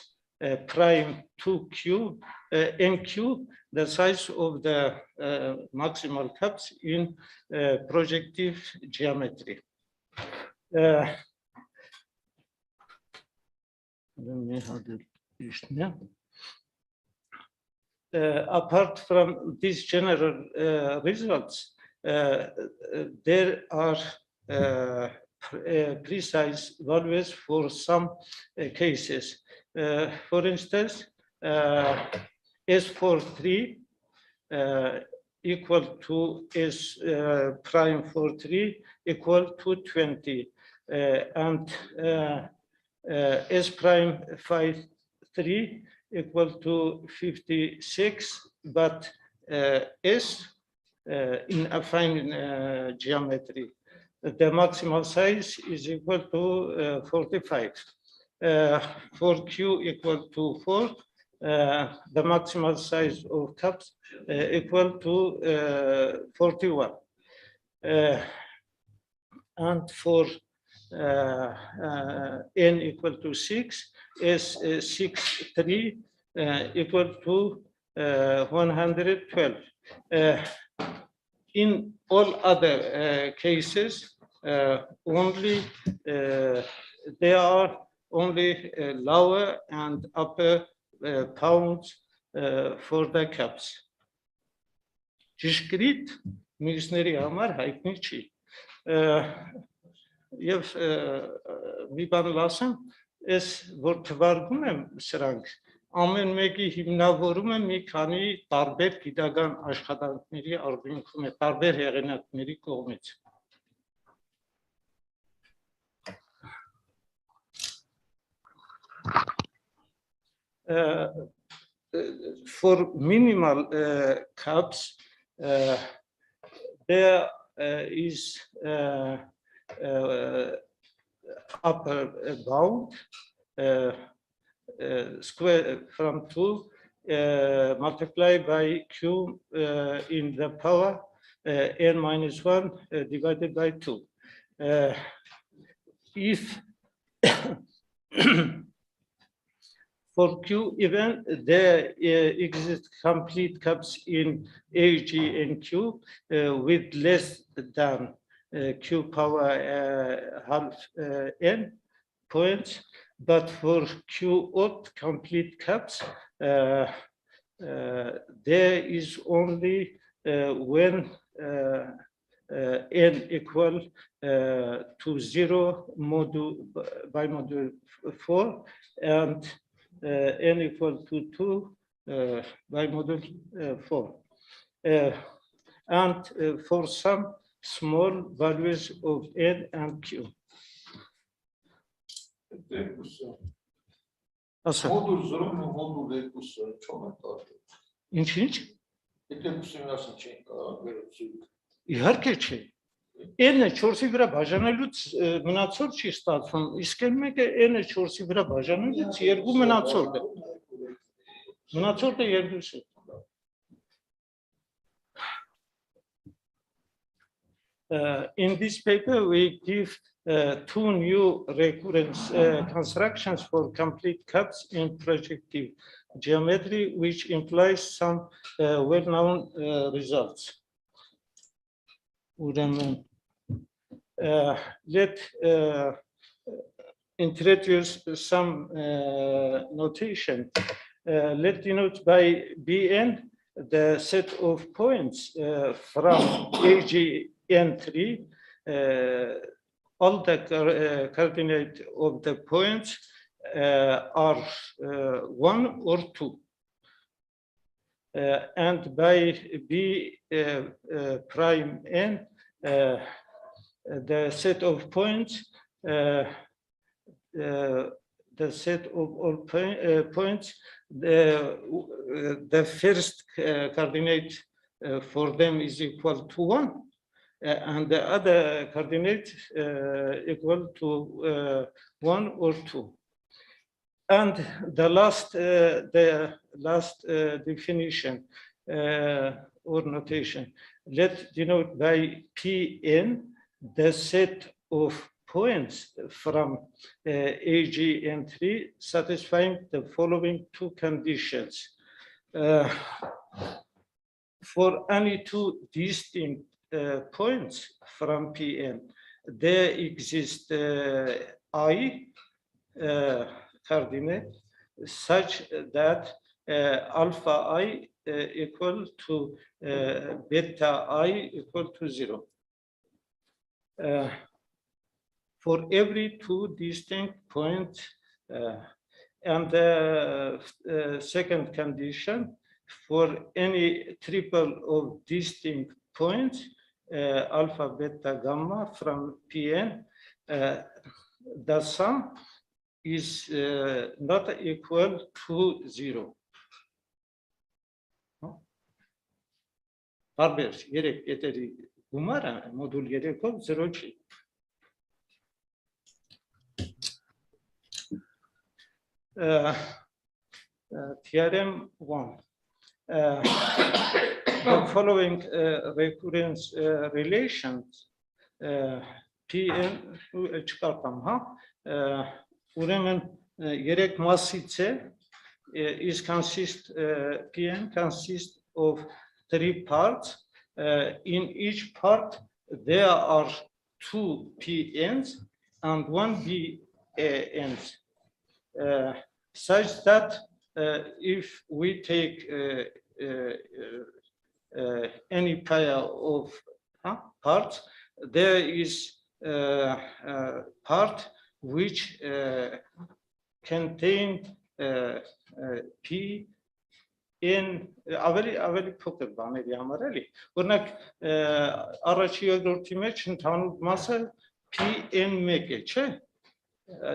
F: prime 2Q NQ the size of the maximal cups in projective geometry. Apart from these general results, there are precise values for some cases. For instance, S43 equal to S prime 43 equal to 20, and S prime 53 equal to 56, but S in affine geometry, the maximal size is equal to 45. For Q equal to 4, the maximal size of cups equal to 41. And for N equal to 6, S63 equal to 112. In all other cases, only there are only lower and upper bounds for the cups. Ճշգրիտ մյուսների համար հայտնի չի։ Եվ մի բան ասեմ, ես որ թվարկում եմ սրանք, ամեն մեկի հիմնավորում եմ մի քանի տարբեր գիտական աշխատանքների արդյունքում է, տարբեր հեղինակների կողմից։ For minimal cups, there is upper bound square from 2 multiplied by Q in the power n minus 1 divided by 2. If for Q even there exist complete cups in A, G, and Q with less than Q power half n points, but for Q odd complete cups there is only when n equal to 0 by module 4 and n equal to 2 by module 4. and for some small values of N and Q. Asıl.
D: Modul zoru mu modul rekursu çok artık.
F: İnçinç?
D: Rekursun nasıl çek verirsin?
F: Herkese. N-ը 4-ի վրա բաժանելուց մնացորդ չի ստացվում, իսկ այն մեկը N-ը 4-ի վրա բաժանելուց երկու մնացորդ է։ Մնացորդը երկուսը։ In this paper, we give two new recurrence constructions for complete cups in projective geometry, which implies some well-known results. Let's introduce some notation. Let's denote by Bn the set of points from AGN3, all the coordinates of the points are 1 or 2. And by B prime n, the set of points, the set of all points, the first coordinate for them is equal to 1, and the other coordinate equal to 1 or 2. And the last definition or notation, let's denote by Pn the set of points from AGN3 satisfying the following two conditions. For any two distinct points from Pn, there exists I coordinate such that alpha I equal to beta I equal to 0. For every two distinct points, and the second condition, for any triple of distinct points, alpha, beta, gamma from Pn, the sum is not equal to 0. Barber, gerek yeteri gumara modul gerek ol 0 չի. Theorem 1. The following recurrence relations Pn չկարդամ, հա, ուրեմն երեք մասից է, is Pn consists of 3 parts. In each part there are 2 Pn's and 1 Bn's, such that if we take any pair of parts, there is a part which contains P in ավելի փոքր բաների համար էլի, օրինակ առաջի երկրորդի մեջ ընդհանուր մասը Pn1 է, չէ,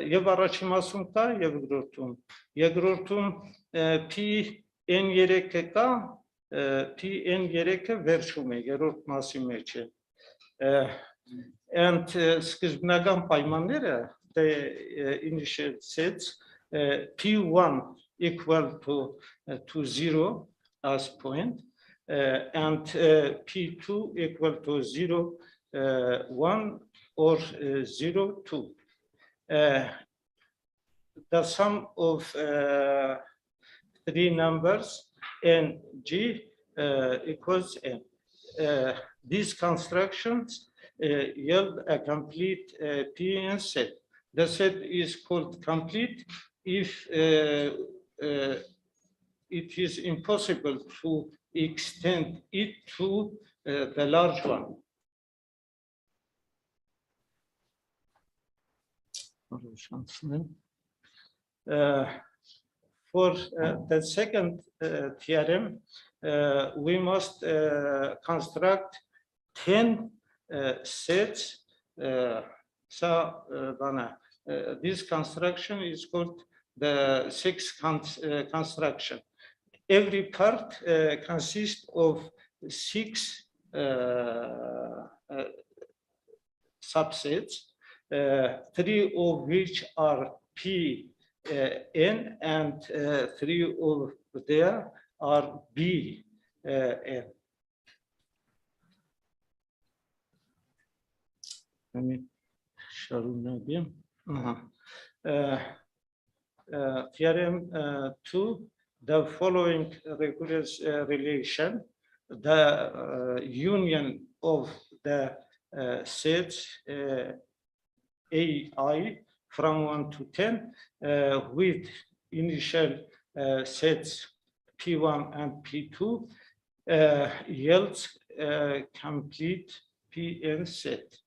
F: եւ առաջի մասում կա եւ երկրորդում Pn3-ը կա, Pn3-ը վերջում է, երրորդ մասի մեջ է, and սկզբնական պայմանները, the initial sets, P1 equal to 0 as point, and P2 equal to 0, 1 or 0, 2. The sum of 3 numbers n, g equals n. These constructions yield a complete Pn set. The set is called complete if it is impossible to extend it to the large one. For the second theorem, we must construct 10 sets. This construction is called the sixth construction. Every part consists of 6 subsets, 3 of which are P, N, and 3 of them are B, N. Let me show you again. Theorem 2, the following requires relation, the union of the sets AI from 1 to 10 with initial sets P1 and P2 yields complete PN set.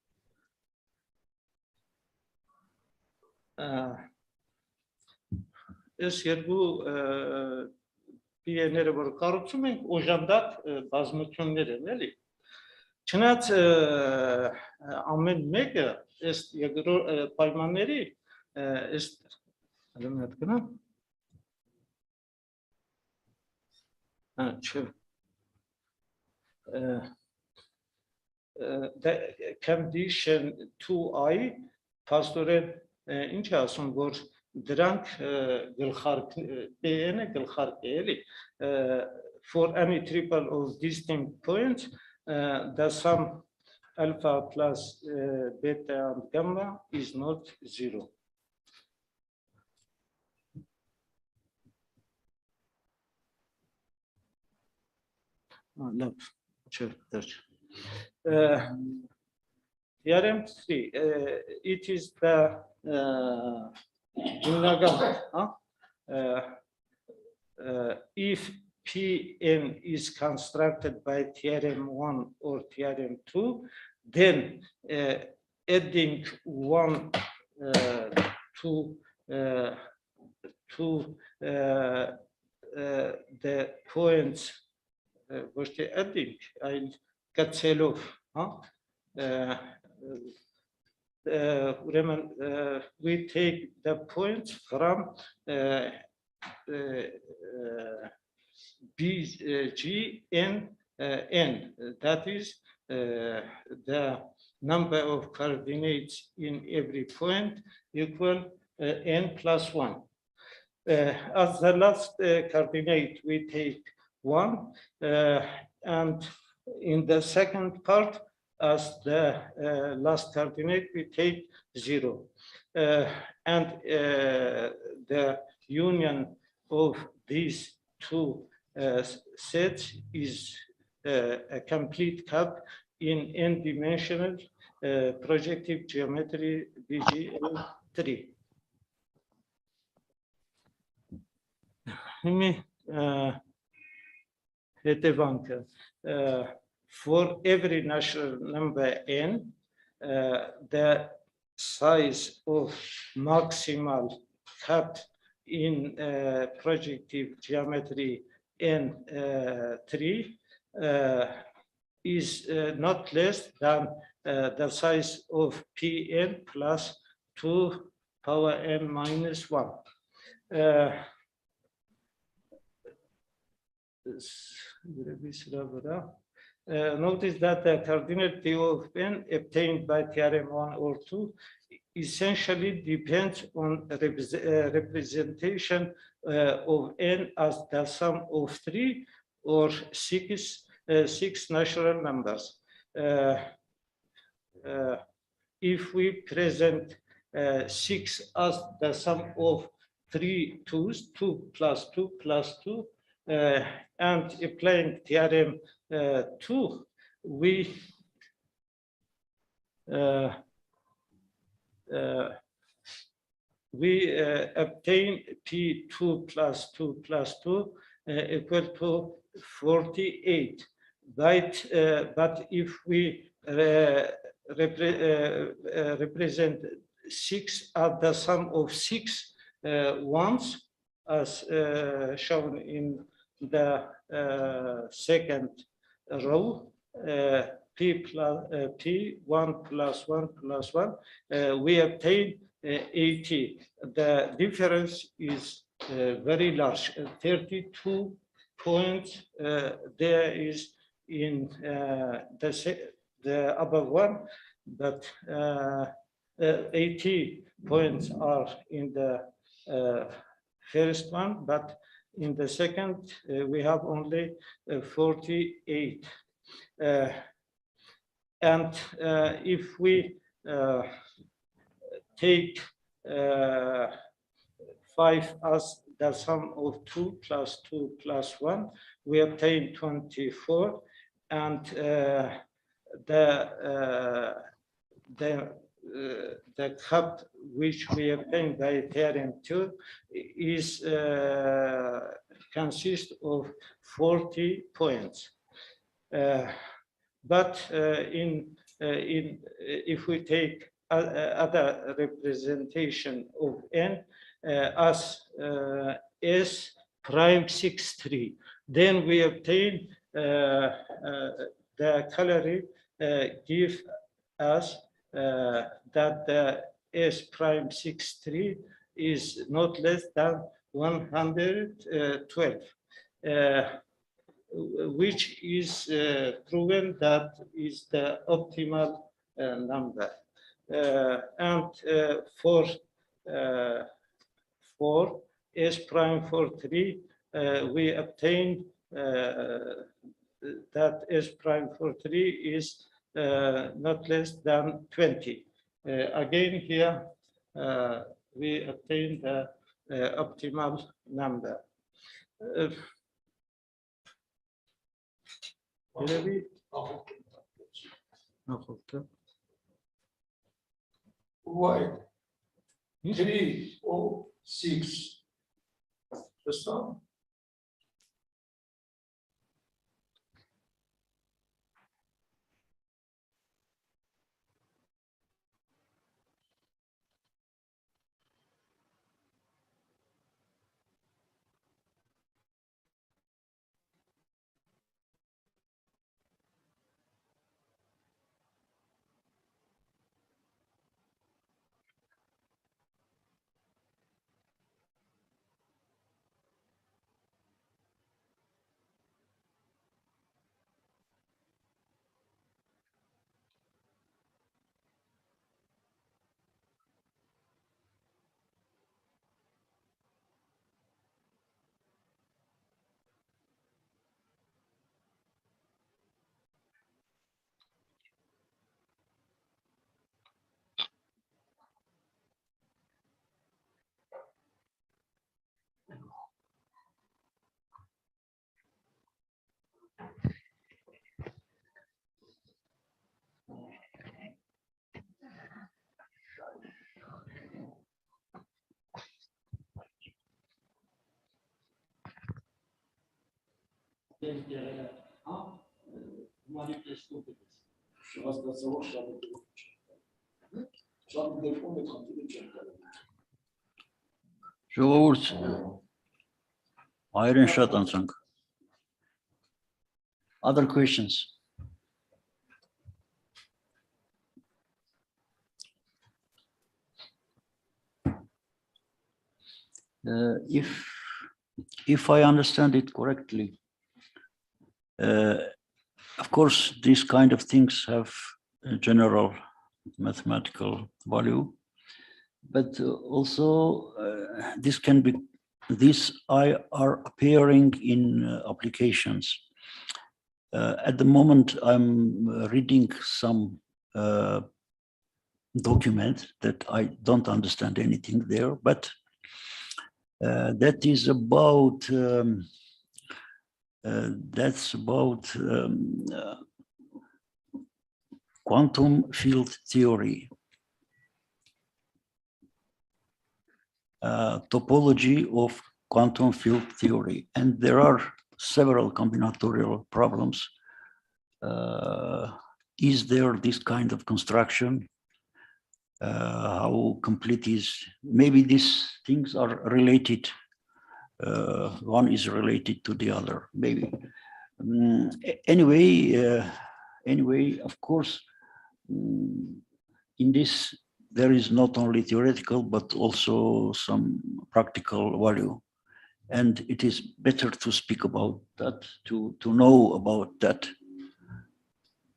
F: Այս երկու PN-ները, որ կառուցում ենք, օժանդակ բազմություններ են, էլի։ Չնայած ամեն մեկը այս երկրորդ պայմանների այս the condition 2I փաստորեն ինչ ասում, որ դրանք գլխարկ PN-ը գլխարկ է, էլի, for any triple of distinct points the sum alpha plus beta and gamma is not 0. Theorem 3, it is the if Pn is constructed by theorem 1 or theorem 2, then adding 1 to the points, which the adding, I'll cut sell off. We take the points from B, G, N, N. That is the number of coordinates in every point equal N plus 1. As the last coordinate, we take 1, and in the second part, as the last coordinate, we take 0. And the union of these two sets is a complete cup in n-dimensional projective geometry BGL3. For every natural number n, the size of maximal cut in projective geometry n3 is not less than the size of Pn plus 2 power n minus 1. Notice that the coordinate of n obtained by theorem 1 or 2 essentially depends on representation of n as the sum of 3 or 6 natural numbers. If we present 6 as the sum of 3 2's, 2 plus 2 plus 2, and applying theorem 2, we obtain P2 plus 2 plus 2 equal to 48. But if we represent 6 as the sum of 6 ones, as shown in the second row, P1 plus 1 plus 1, we obtain 80. The difference is very large, 32 points there is in the above one, but 80 points are in the first one, but in the second we have only 48. And if we take 5 as the sum of 2 plus 2 plus 1, we obtain 24, and the cup which we obtain by theorem 2 is consists of 40 points. But if we take other representation of n as S prime 63, then we obtain the calorie give us that the S prime 63 is not less than 112, which is proven that is the optimal number. And for S prime 43, we obtain that S prime 43 is not less than 20. Again here, we obtain the optimal number.
D: Why? 3 or 6. The sum.
B: George, iron shot ansang. Other questions? If I understand it correctly, of course, these kind of things have a general mathematical value, but also these are appearing in applications. At the moment, I'm reading some document that I don't understand anything there, but that is about quantum field theory, topology of quantum field theory, and there are several combinatorial problems. Is there this kind of construction? How complete is? Maybe these things are related one is related to the other, maybe. Anyway, of course, in this, there is not only theoretical, but also some practical value. And it is better to speak about that, to know about that.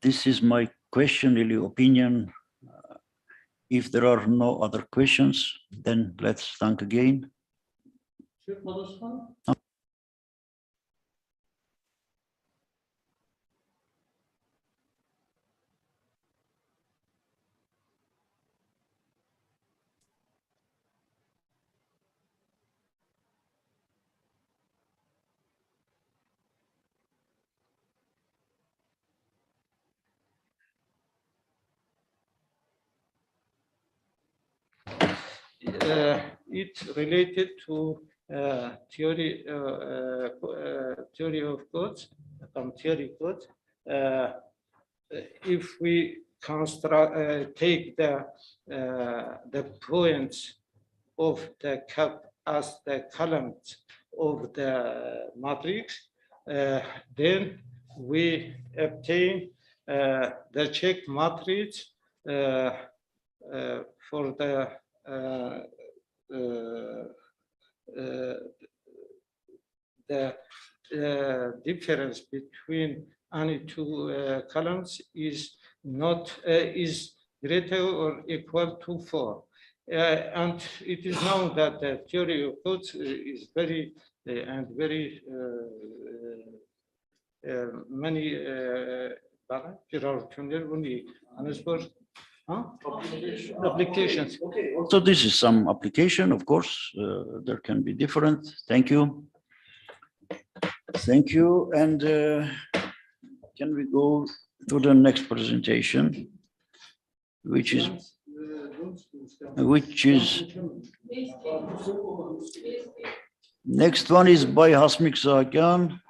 B: This is my question, really, opinion. If there are no other questions, then let's thank again.
F: It's related to theory of codes, theory code. If we construct, take the points of the cap as the columns of the matrix, then we obtain the check matrix for the difference between any two columns is not is greater or equal to 4. And it is known that the theory of codes is very and very many applications.
B: Okay. So this is some application, of course, there can be different. Thank you. Thank you. And can we go to the next presentation, which is next one is by Hasmik Sagan.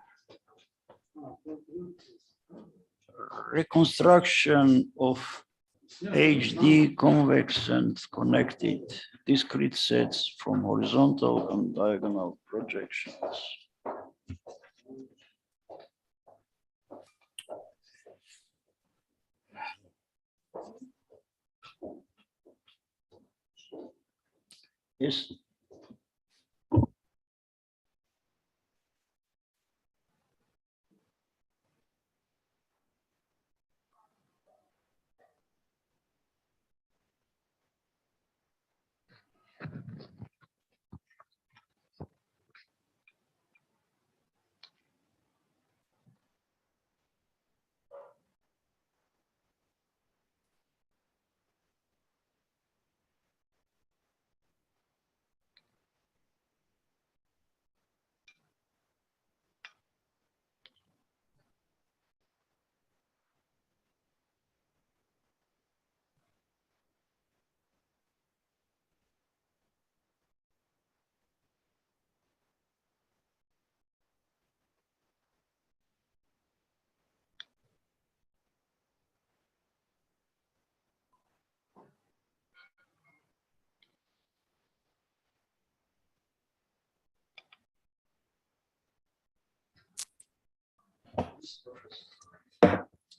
B: Reconstruction of HD convex and connected discrete sets from horizontal and diagonal projections. Yes.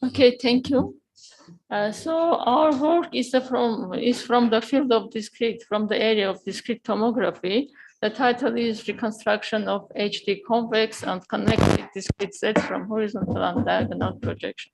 G: Okay, thank you. So our work is from the field of discrete, from the area of discrete tomography. The title is Reconstruction of HD Convex and Connected Discrete Sets from Horizontal and Diagonal Projection.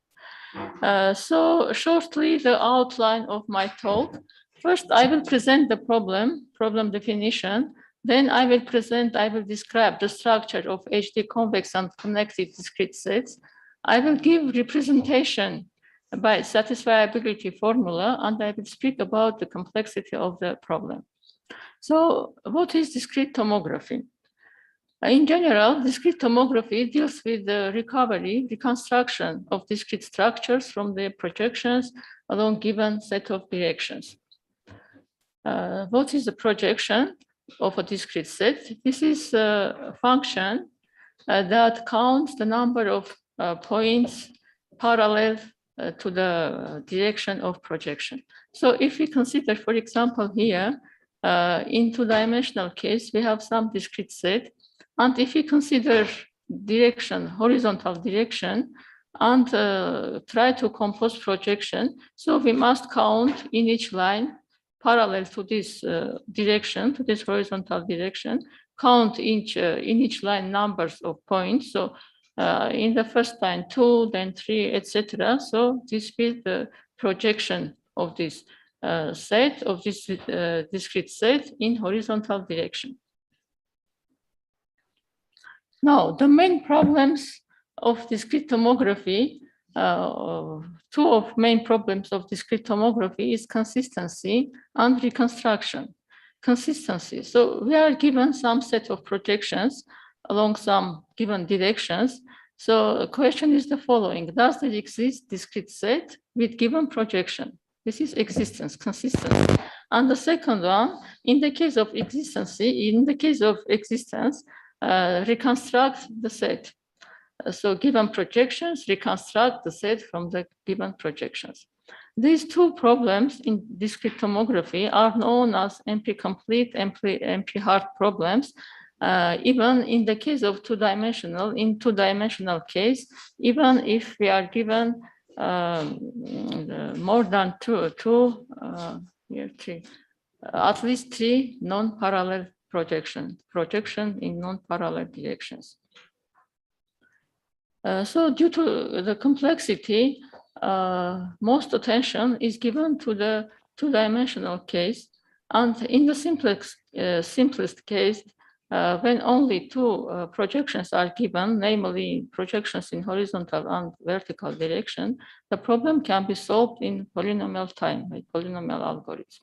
G: So shortly, the outline of my talk. First, I will present the problem definition. Then I will describe the structure of HD convex and connected discrete sets. I will give representation by satisfiability formula, and I will speak about the complexity of the problem. So what is discrete tomography? In general, discrete tomography deals with the reconstruction of discrete structures from their projections along given set of directions. What is the projection of a discrete set? This is a function that counts the number of points parallel to the direction of projection. So if we consider, for example, here, in two-dimensional case, we have some discrete set, And if we consider direction, horizontal direction, and try to compose projection, so we must count in each line parallel to this direction, to this horizontal direction, count in each line numbers of points. So in the first line, 2, then 3, etc. So this is the projection of this set, of this discrete set in horizontal direction. Now, the main problems of discrete tomography, two of main problems of discrete tomography is consistency and reconstruction. Consistency. So we are given some set of projections along some given directions. So the question is the following: does there exist discrete set with given projection? This is existence, consistency. And the second one, in the case of existence, reconstruct the set. So given projections, reconstruct the set from the given projections. These two problems in discrete tomography are known as NP-complete, NP-hard problems. Even in the case of two-dimensional case, even if we are given more than at least three non-parallel projection in non-parallel directions. So due to the complexity, most attention is given to the two-dimensional case. And in the simplest case, when only two projections are given, namely projections in horizontal and vertical direction, the problem can be solved in polynomial time, by polynomial algorithm.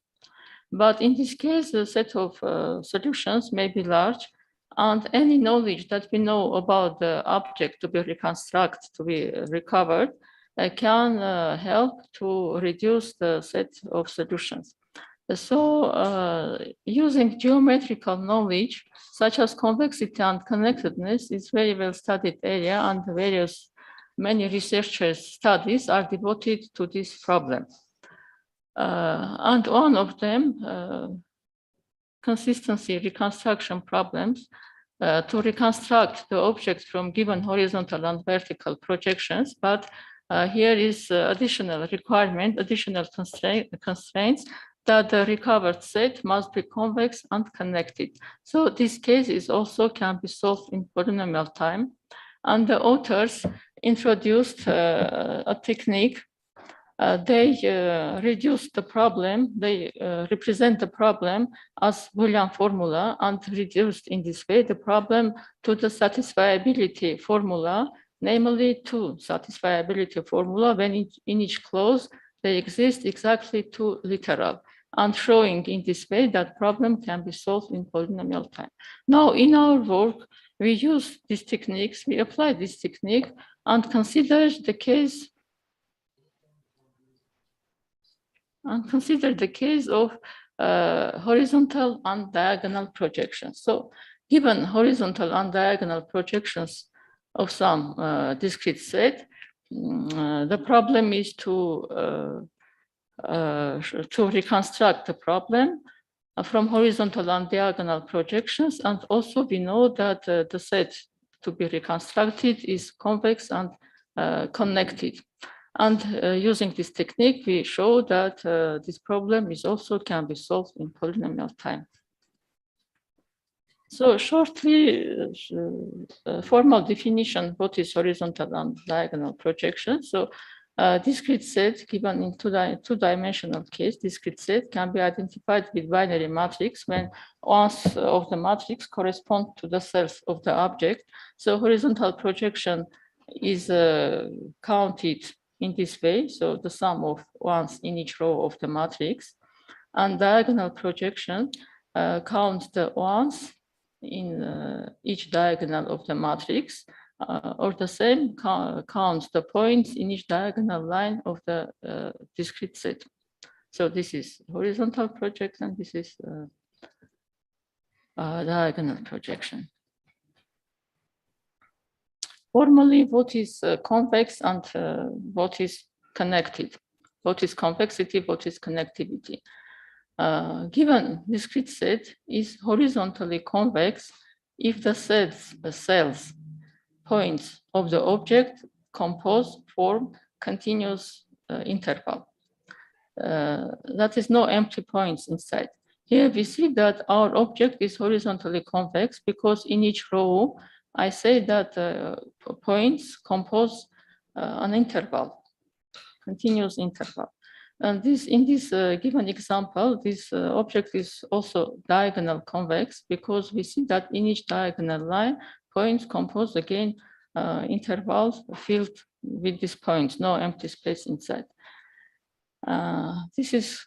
G: But in this case, the set of solutions may be large, and any knowledge that we know about the object to be reconstructed, to be recovered, can help to reduce the set of solutions. So using geometrical knowledge, such as convexity and connectedness, is very well studied area, and many researchers' studies are devoted to this problem. And one of them, consistency reconstruction problems, to reconstruct the object from given horizontal and vertical projections. But here is additional requirement, additional constraints, that the recovered set must be convex and connected. So this case is also can be solved in polynomial time. And the authors introduced a technique. They reduce the problem, they represent the problem as Boolean formula, and reduced in this way the problem to the satisfiability formula, namely two satisfiability formula when in each clause they exist exactly two literal, and showing in this way that problem can be solved in polynomial time. Now in our work, we use these techniques, we apply this technique and consider the case of horizontal and diagonal projections. So given horizontal and diagonal projections of some discrete set, the problem is to reconstruct the problem from horizontal and diagonal projections. And also we know that the set to be reconstructed is convex and connected. And using this technique, we show that this problem is also can be solved in polynomial time. So shortly, formal definition, what is horizontal and diagonal projection. So discrete set given in two-dimensional case, discrete set can be identified with binary matrix when ones of the matrix correspond to the cells of the object. So horizontal projection is counted in this way, so the sum of ones in each row of the matrix, and diagonal projection counts the ones in each diagonal of the matrix, or the same counts the points in each diagonal line of the discrete set. So this is horizontal projection, this is diagonal projection. Formally, what is convex and what is connected? What is convexity, what is connectivity? Given discrete set is horizontally convex if the cells points of the object compose form continuous interval. That is no empty points inside. Here we see that our object is horizontally convex because in each row, I say that points compose an interval, continuous interval. And in this given example, this object is also diagonal convex because we see that in each diagonal line, points compose again intervals filled with these points, no empty space inside. This is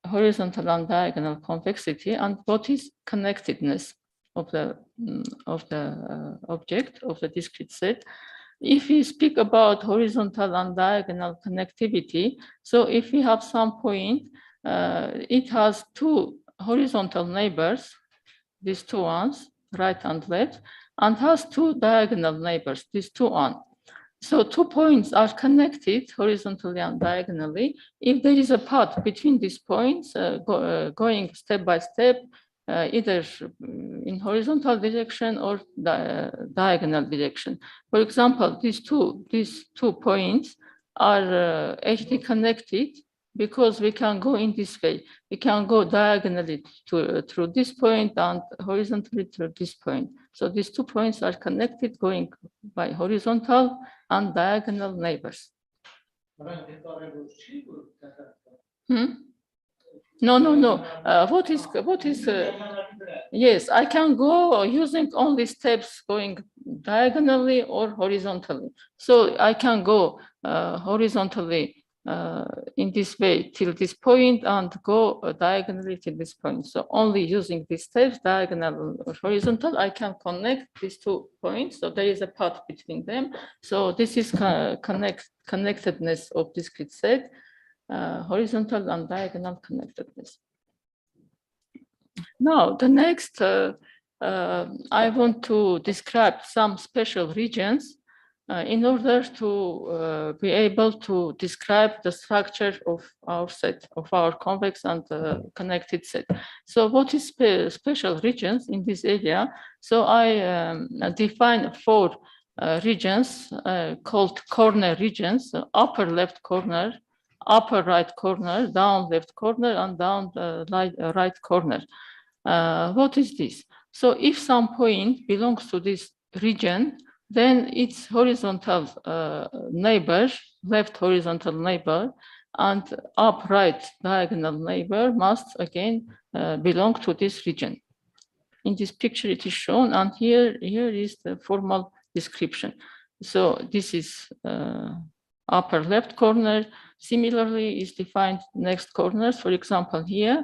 G: horizontal and diagonal convexity, and what is connectedness of the object of the discrete set. If we speak about horizontal and diagonal connectivity, so if we have some point, it has two horizontal neighbors, these two ones, right and left, and has two diagonal neighbors, these two ones. So 2 points are connected horizontally and diagonally if there is a path between these points going step by step, either in horizontal direction or diagonal direction. For example, these two points are HD connected because we can go in this way. We can go diagonally through this point and horizontally through this point. So these 2 points are connected going by horizontal and diagonal neighbors. No. What is? Yes, I can go using only steps going diagonally or horizontally. So I can go horizontally in this way till this point and go diagonally till this point. So only using these steps, diagonal or horizontal, I can connect these 2 points. So there is a path between them. So this is connectedness of discrete set, horizontal and diagonal connectedness. Now, the next, I want to describe some special regions in order to be able to describe the structure of our set, of our convex and connected set. So what is special regions in this area? So I define 4 regions called corner regions: upper left corner, upper right corner, down left corner, and down right corner. What is this? So if some point belongs to this region, then its horizontal neighbor, left horizontal neighbor, and upright diagonal neighbor must again belong to this region. In this picture it is shown, and here is the formal description. So this is upper left corner. Similarly is defined next corners. For example, here,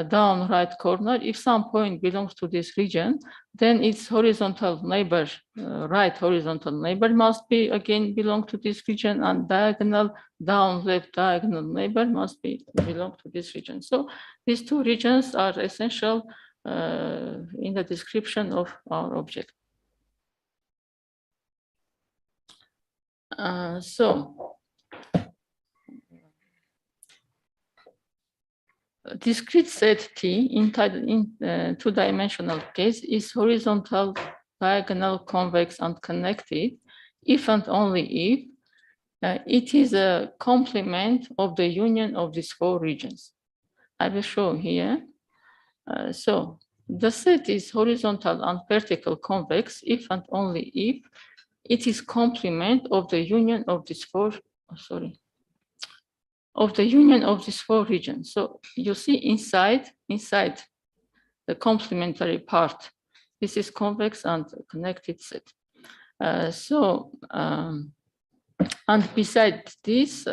G: down right corner, if some point belongs to this region, then its horizontal neighbor, right horizontal neighbor must be again belong to this region, and diagonal down left diagonal neighbor must belong to this region. So these 2 regions are essential in the description of our object. Discrete set T in 2-dimensional case is horizontal, diagonal, convex, and connected if and only if it is a complement of the union of these 4 regions. I will show here. So the set is horizontal and vertical convex if and only if it is complement of the union of these 4. Of the union of these 4 regions. So you see inside the complementary part, this is convex and connected set. And besides this,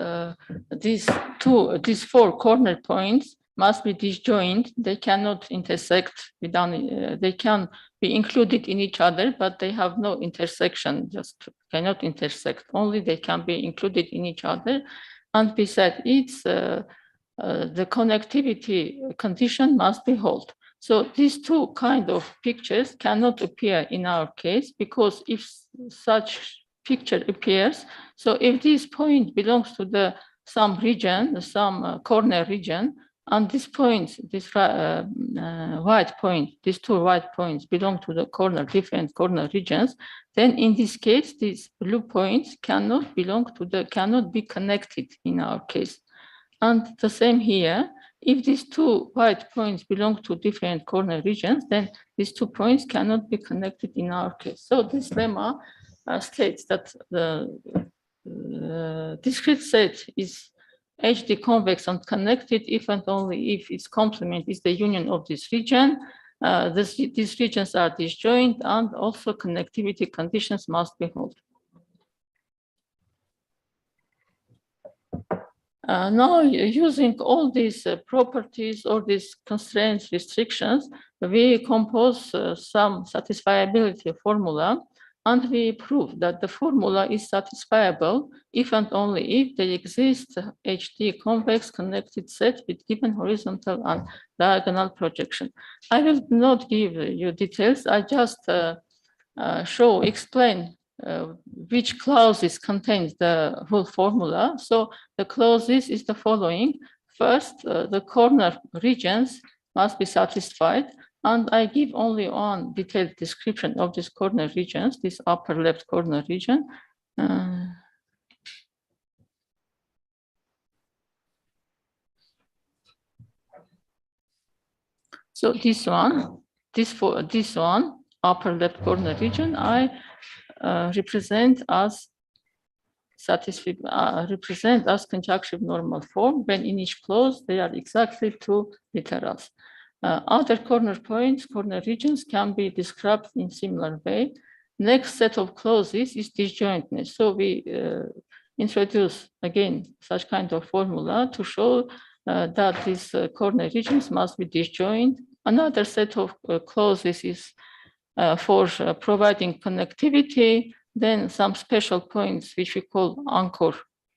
G: these 4 corner points must be disjoint. They cannot intersect without, they can be included in each other, but they have no intersection, just cannot intersect. Only they can be included in each other. And besides it, the connectivity condition must be held. So these 2 kind of pictures cannot appear in our case, because if such picture appears, so if this point belongs to some region, some corner region, and this point, this white point, these two white points belong to the different corner regions, then in this case, these blue points cannot be connected in our case. And the same here, if these two white points belong to different corner regions, then these 2 points cannot be connected in our case. So this lemma states that the discrete set is HD convex and connected if and only if its complement is the union of this region. These regions are disjoint, and also connectivity conditions must be held. Now, using all these properties or these constraints, restrictions, we compose some satisfiability formula, and we prove that the formula is satisfiable if and only if there exists HD convex connected set with given horizontal and diagonal projection. I will not give you details. I just explain which clauses contains the whole formula. So the clauses is the following. First, the corner regions must be satisfied, and I give only one detailed description of these corner regions, this upper left corner region. So this one, upper left corner region, I represent as conjunctive normal form when in each clause they are exactly 2 literals. Other corner regions can be described in similar way. Next set of clauses is disjointness. So we introduce again such kind of formula to show that these corner regions must be disjoint. Another set of clauses is for providing connectivity, then some special points which we call anchor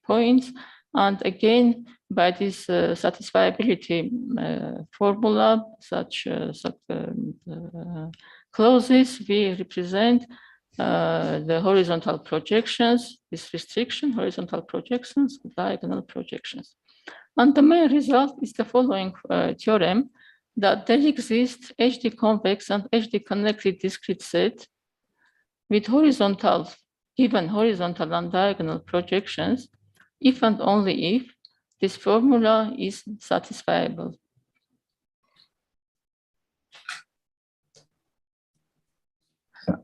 G: points. And again, by this satisfiability formula, such clauses, we represent the horizontal projections, this restriction, horizontal projections, diagonal projections. And the main result is the following theorem, that there exists HD convex and HD connected discrete set with given horizontal and diagonal projections, if and only if this formula is satisfiable.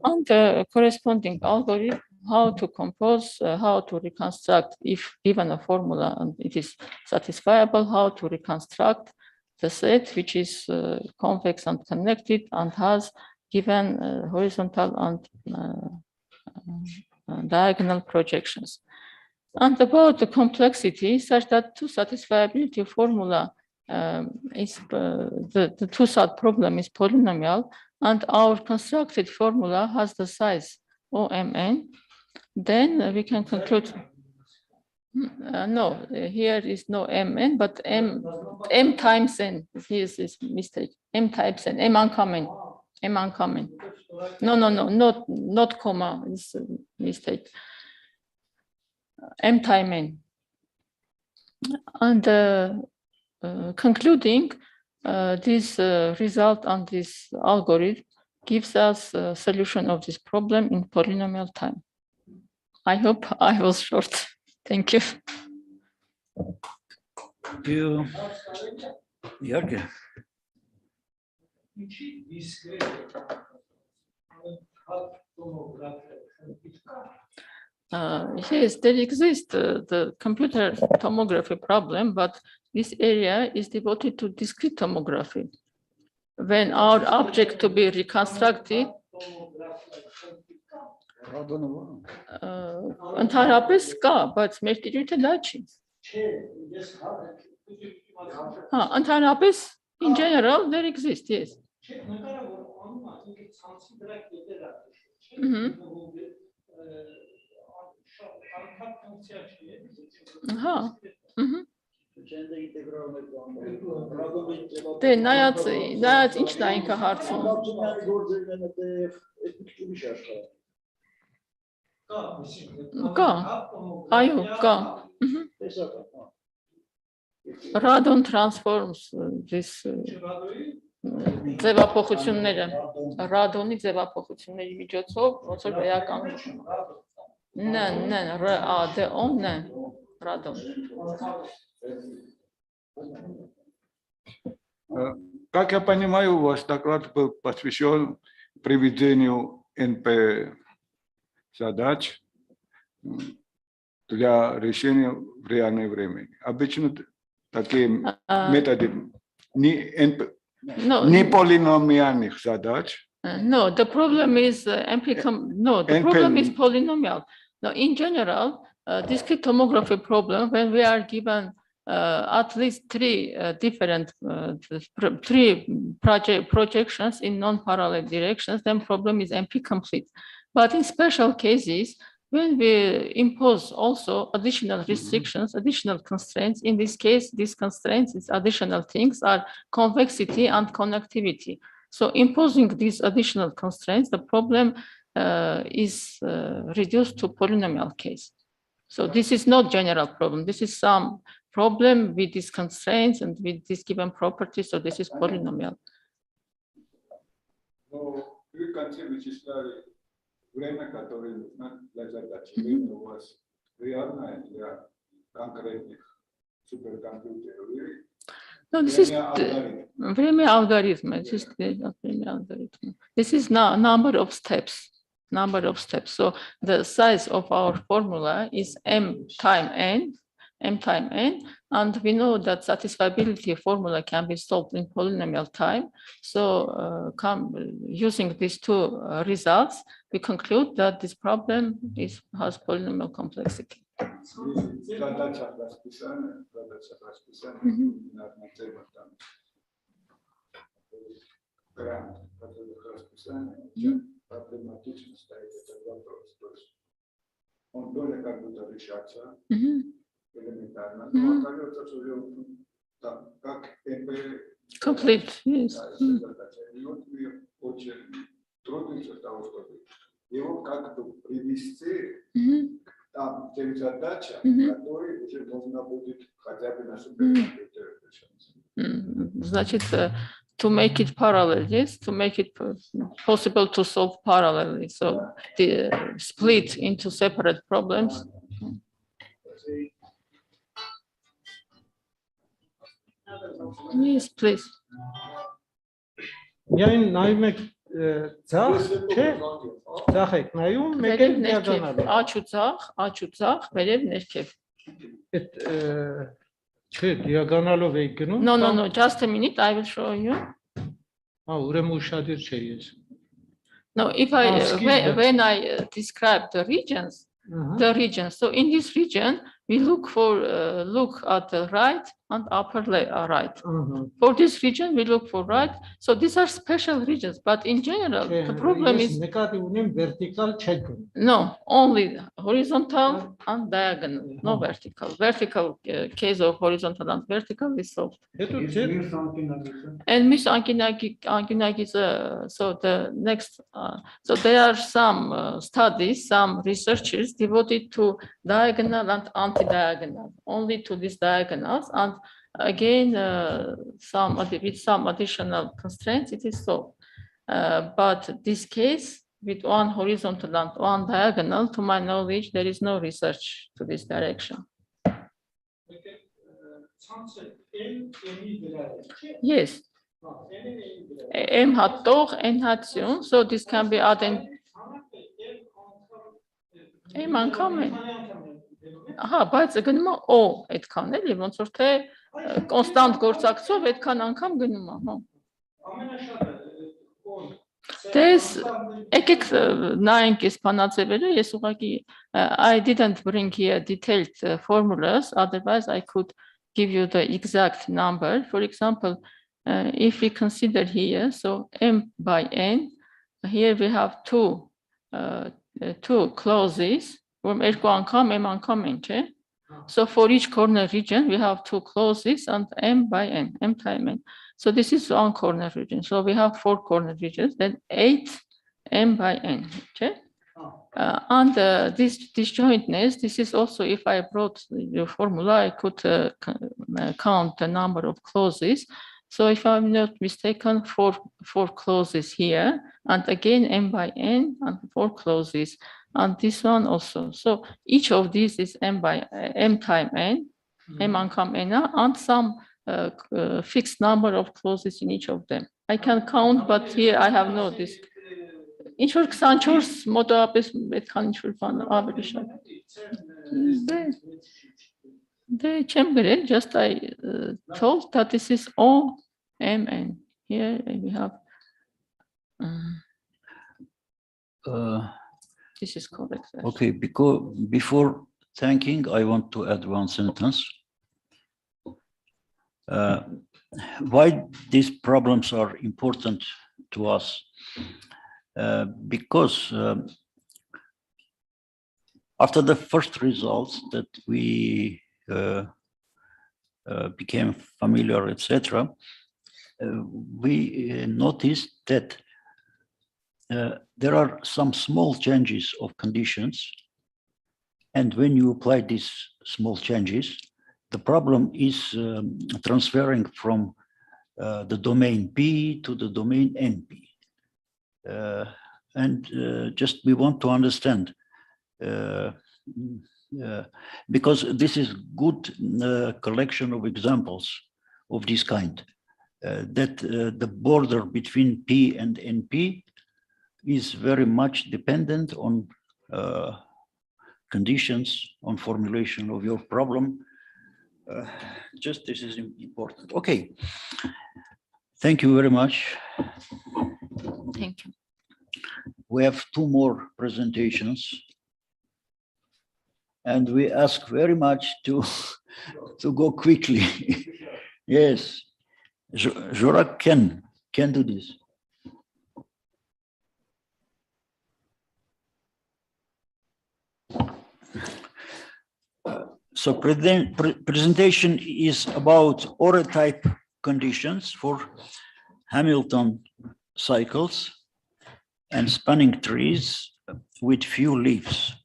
G: And the corresponding algorithm, how to compose, how to reconstruct, if given a formula and it is satisfiable, how to reconstruct the set which is convex and connected and has given horizontal and diagonal projections. And about the complexity, such that two-satisfiability formula the two-side problem is polynomial, and our constructed formula has the size OMN, then we can conclude. No, here is no MN, but M times N. Here's this mistake. M times N. M uncommon. M uncommon. No, not comma. It's a mistake. M times N. And concluding, this result on this algorithm gives us a solution of this problem in polynomial time. I hope I was short. Thank you.
B: Thank you. Jorge.
G: Yes, there exists the computer tomography problem, but this area is devoted to discrete tomography. When our object to be reconstructed, într-adevăr, but mești utilități. Într-adevăr, in general, there exists, yes. Te najad inčná inka harcu. Ka. Aju, ka. Radon transforms this ձևափոխությունները, ռադոնի ձևափոխությունների միջոցով ոնց որ վերականգնում։ RADON, radon.
E: Как я понимаю, у вас доклад был посвящен приведению НП задач для решения в реальное время. Обычно такие методы не полиномиальных задач.
G: No, the problem is problem is polynomial. Now, in general, discrete tomography problem, when we are given at least three different projections in non-parallel directions, then problem is NP complete. But in special cases, when we impose also additional restrictions, additional constraints, in this case, these constraints, these additional things are convexity and connectivity. So imposing these additional constraints, the problem is reduced to polynomial case. So this is not general problem. This is some problem with these constraints and with this given property. So this is polynomial.
E: Время, которое нужно для задачи. Время у вас реальное для конкретных суперкомпьютеров.
G: No, this is время algorithm. This is number of steps. So the size of our formula is m time n, and we know that satisfiability formula can be solved in polynomial time. So using these two results, we conclude that this problem has polynomial complexity.
E: Проблематично стоит этот вопрос. То есть он доля как будто решаться элементарно, но остается, что там, как НП
G: Complete, yes.
E: И вот мне очень трудно с того, чтобы его как-то привести к тем задачам, которые уже можно будет хотя бы на суперкомпьютере решаться.
G: Значит, to make it parallel, yes, to make it possible to solve parallelly. So the split into separate problems. Yes, please.
F: Միայն նայում եք ցախ, չէ՞, ցախ եք նայում, մեկ էլ դիագոնալ։
G: Աչ ու ցախ, վերև ներքև։
F: Այդ չէ, դիագոնալով եք գնում։
G: No, just a minute, I will show you.
F: Ուրեմն ուշադիր չէ ես։
G: No, when I describe the regions, so in this region, we look at the right and upper right. For this region, we look for right. So these are special regions, but in general, the problem is
F: vertical check.
G: No, only horizontal and diagonal, no vertical. Vertical case of horizontal and vertical is solved. And Miss Ankinag is so the next. So there are some studies, some researchers devoted to diagonal and anti-diagonal, only to these diagonals, and again with some additional constraints it is solved. But this case with one horizontal and one diagonal, to my knowledge, there is no research to this direction. Yes. M hat doch, N hat sion, so this can be added. M uncommon. Բայց գնում է O այդքան էլի ոնց որ թե կոնստանտ գործակցով այդքան անգամ գնում է, Դες եկեք նայենք իսպանացիները, ես ուղղակի I didn't bring here detailed formulas, otherwise I could give you the exact number. For example, if we consider here, so M by N, here we have two clauses. From երկու անգամ M անգամ N, չէ? So for each corner region, we have two clauses and M by N, M time N. So this is one corner region. So we have 4 corner regions, then 8 M by N, okay? And this disjointness, this is also, if I brought the formula, I could count the number of clauses. So if I'm not mistaken, four clauses here, and again n by n and 4 clauses, and this one also. So each of these is m time n, m uncome n, and some fixed number of clauses in each of them. I can count, but here I have no this. İnşur kısançors moda abes metkan inşur fan averişan. The chamber just I told that this is O M and here we have this is correct.
B: Okay, because before thanking, I want to add one sentence. Why these problems are important to us? Because after the first results that we became familiar, etc., we noticed that there are some small changes of conditions, and when you apply these small changes, the problem is transferring from the domain P to the domain NP. Just we want to understand, because this is good collection of examples of this kind, that the border between P and NP is very much dependent on conditions, on formulation of your problem. Just this is important. Okay. Thank you very much.
G: Thank you.
B: We have 2 more presentations, and we ask very much to go quickly. Yes, Jorak can do this. So presentation is about order type conditions for Hamilton cycles and spanning trees with few leaves.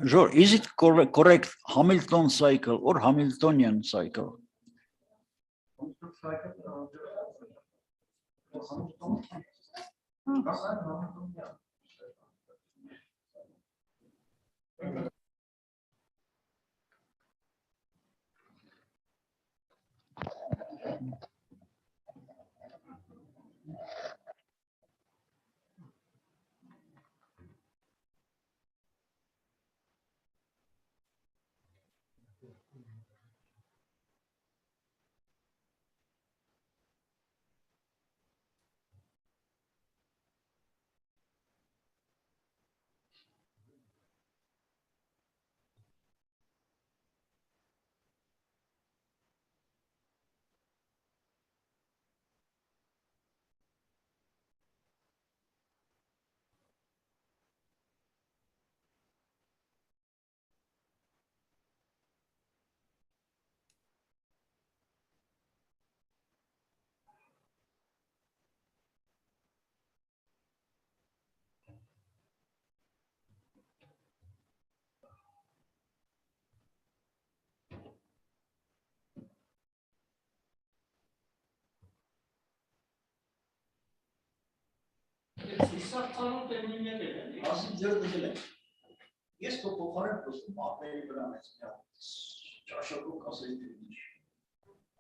B: George, is it correct Hamilton cycle or Hamiltonian cycle?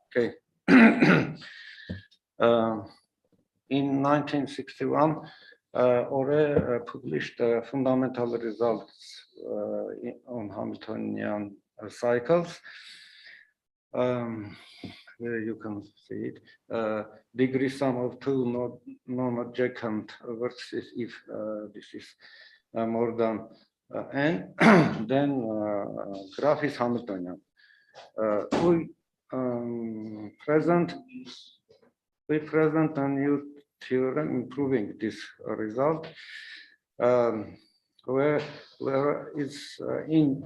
F: Okay. In 1961, Ore published fundamental results on Hamiltonian cycles. Here you can see it. Degree sum of 2 non-adjacent vertices if this is more than n, then graph is Hamiltonian. We present a new theorem improving this result. where it's in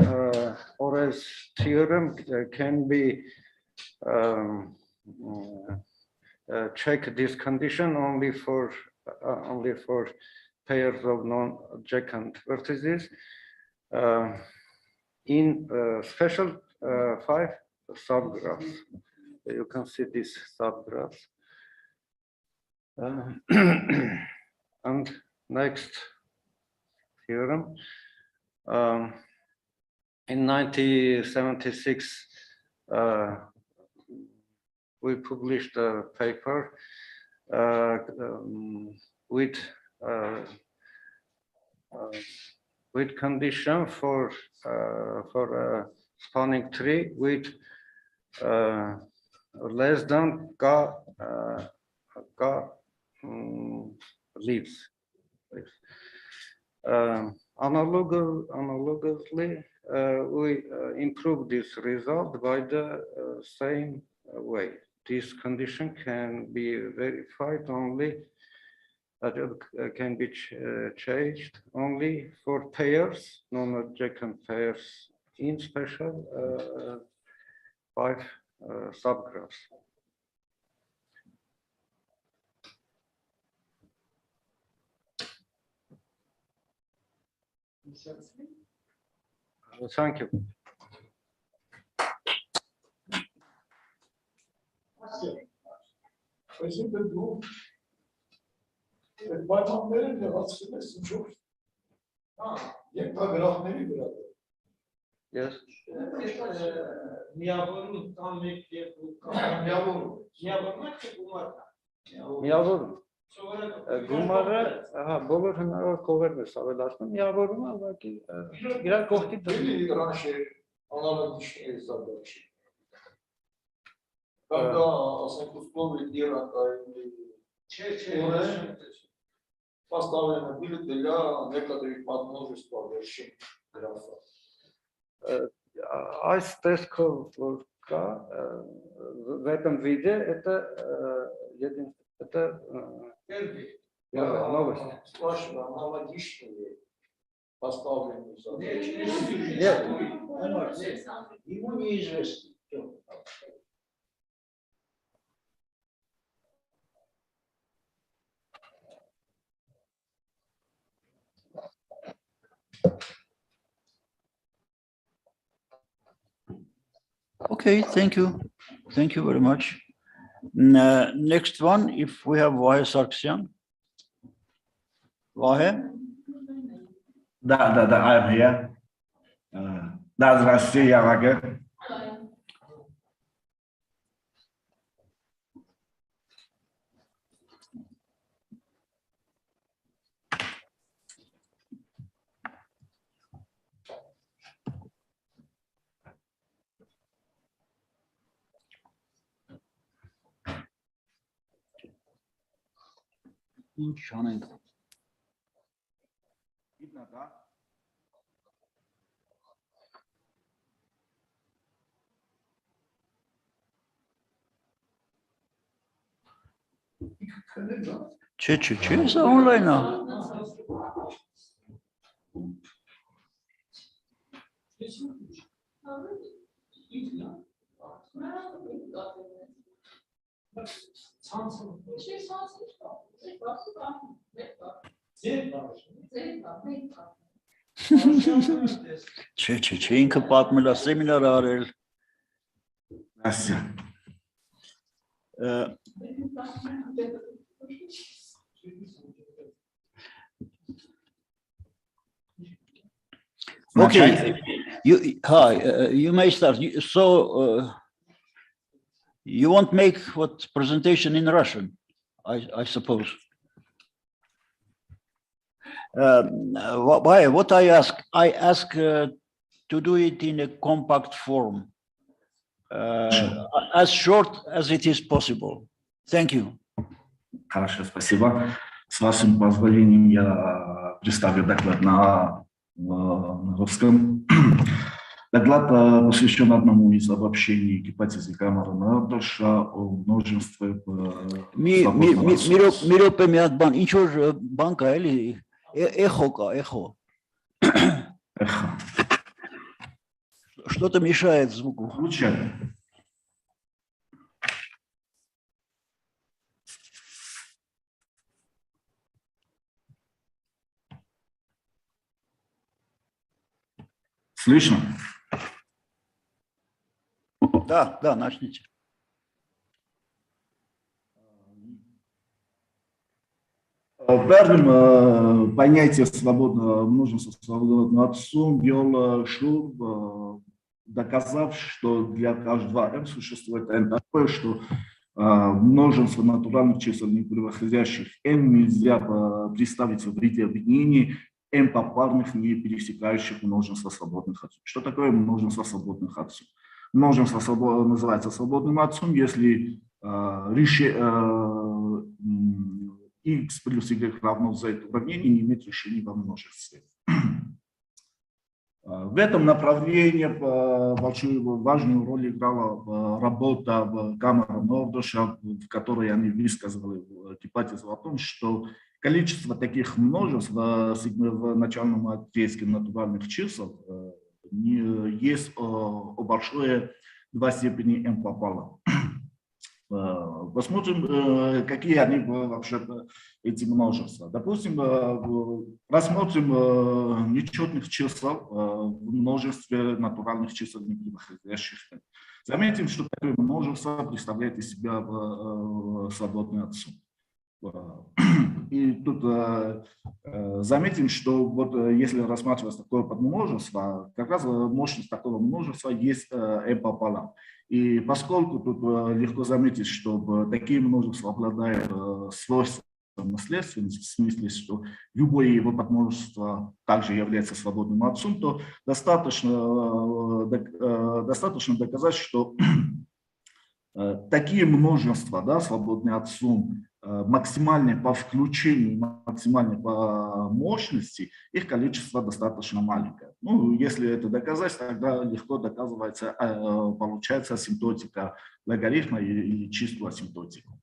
F: Orez theorem can be check this condition only for pairs of non-adjacent vertices. In special 5 subgraphs, you can see these subgraphs. And next theorem. In 1976, we published a paper with condition for a spanning tree with less than Ga leaves. Analogously, we improve this result by the same way. This condition can be verified only, can be changed only for pairs, non-adjacent pairs in special 5 subgraphs. Thank you. Yes. Գումարը բոլոր հնարավոր կողերն է ավելացնում, միավորում է ուղղակի իրար կողքի
D: Когда ասենք условия поставлены были для некоторых подмножества вершин графа.
F: Այս տեսքով որ կա в этом виде это новость.
D: Спрашиваю, аналогичные поставленные задачи.
F: Нет.
B: Ему неизвестно. Okay, thank you. Thank you very much. Next one, if we have Vahe Sargsyan. Vahe?
H: Да, I'm here. Да, здравствуйте, я Ваге. Видно, да?
B: Че, за онлайн? Че, ինքը պատմել է սեմինար արել։
H: Здравствуйте.
B: Okay, you may start. So you won't make what presentation in Russian, I suppose. What I ask to do it in a compact form, as short as it is possible. Thank you.
H: Хорошо, спасибо. С вашим позволением я представлю доклад на русском. Доклад посвящен одному из обобщений гипотезы Камара-Нардоша о множестве...
B: Միրոպե մի հատ բան, ինչ որ բան կա էլի, էխո կա, էխո։
H: Эхо.
B: Что-то мешает звуку.
H: Лучше. Слышно?
B: Да, да, начните.
H: Первым понятие свободного множества свободным отцом вел Шур, доказав, что для каждого m существует n такое, что множество натуральных чисел, не превосходящих n, нельзя представить в виде объединений m попарных, не пересекающих множество свободных отцов. Что такое множество свободных отцов? Множество называется свободным отцом, если x плюс y равно z уравнение не имеет решений во множестве. В этом направлении большую важную роль играла работа в Камера Нордоша, в которой они высказывали гипотезу о том, что количество таких множеств в начальном отрезке натуральных чисел есть большое 2 степени m пополам. Посмотрим, какие они вообще эти множества. Допустим, рассмотрим нечетных чисел в множестве натуральных чисел, не превосходящих. Заметим, что такое множество представляет из себя свободный отцом. И тут заметим, что вот если рассматривать такое подмножество, как раз мощность такого множества есть m пополам. И поскольку тут легко заметить, что такие множества обладают свойством наследственности, в смысле, что любое его подмножество также является свободным отцом, то достаточно доказать, что такие множества, да, свободные отцом, максимальные по включению, максимальные по мощности, их количество достаточно маленькое. Ну, если это доказать, тогда легко доказывается, получается асимптотика логарифма или чистую асимптотику.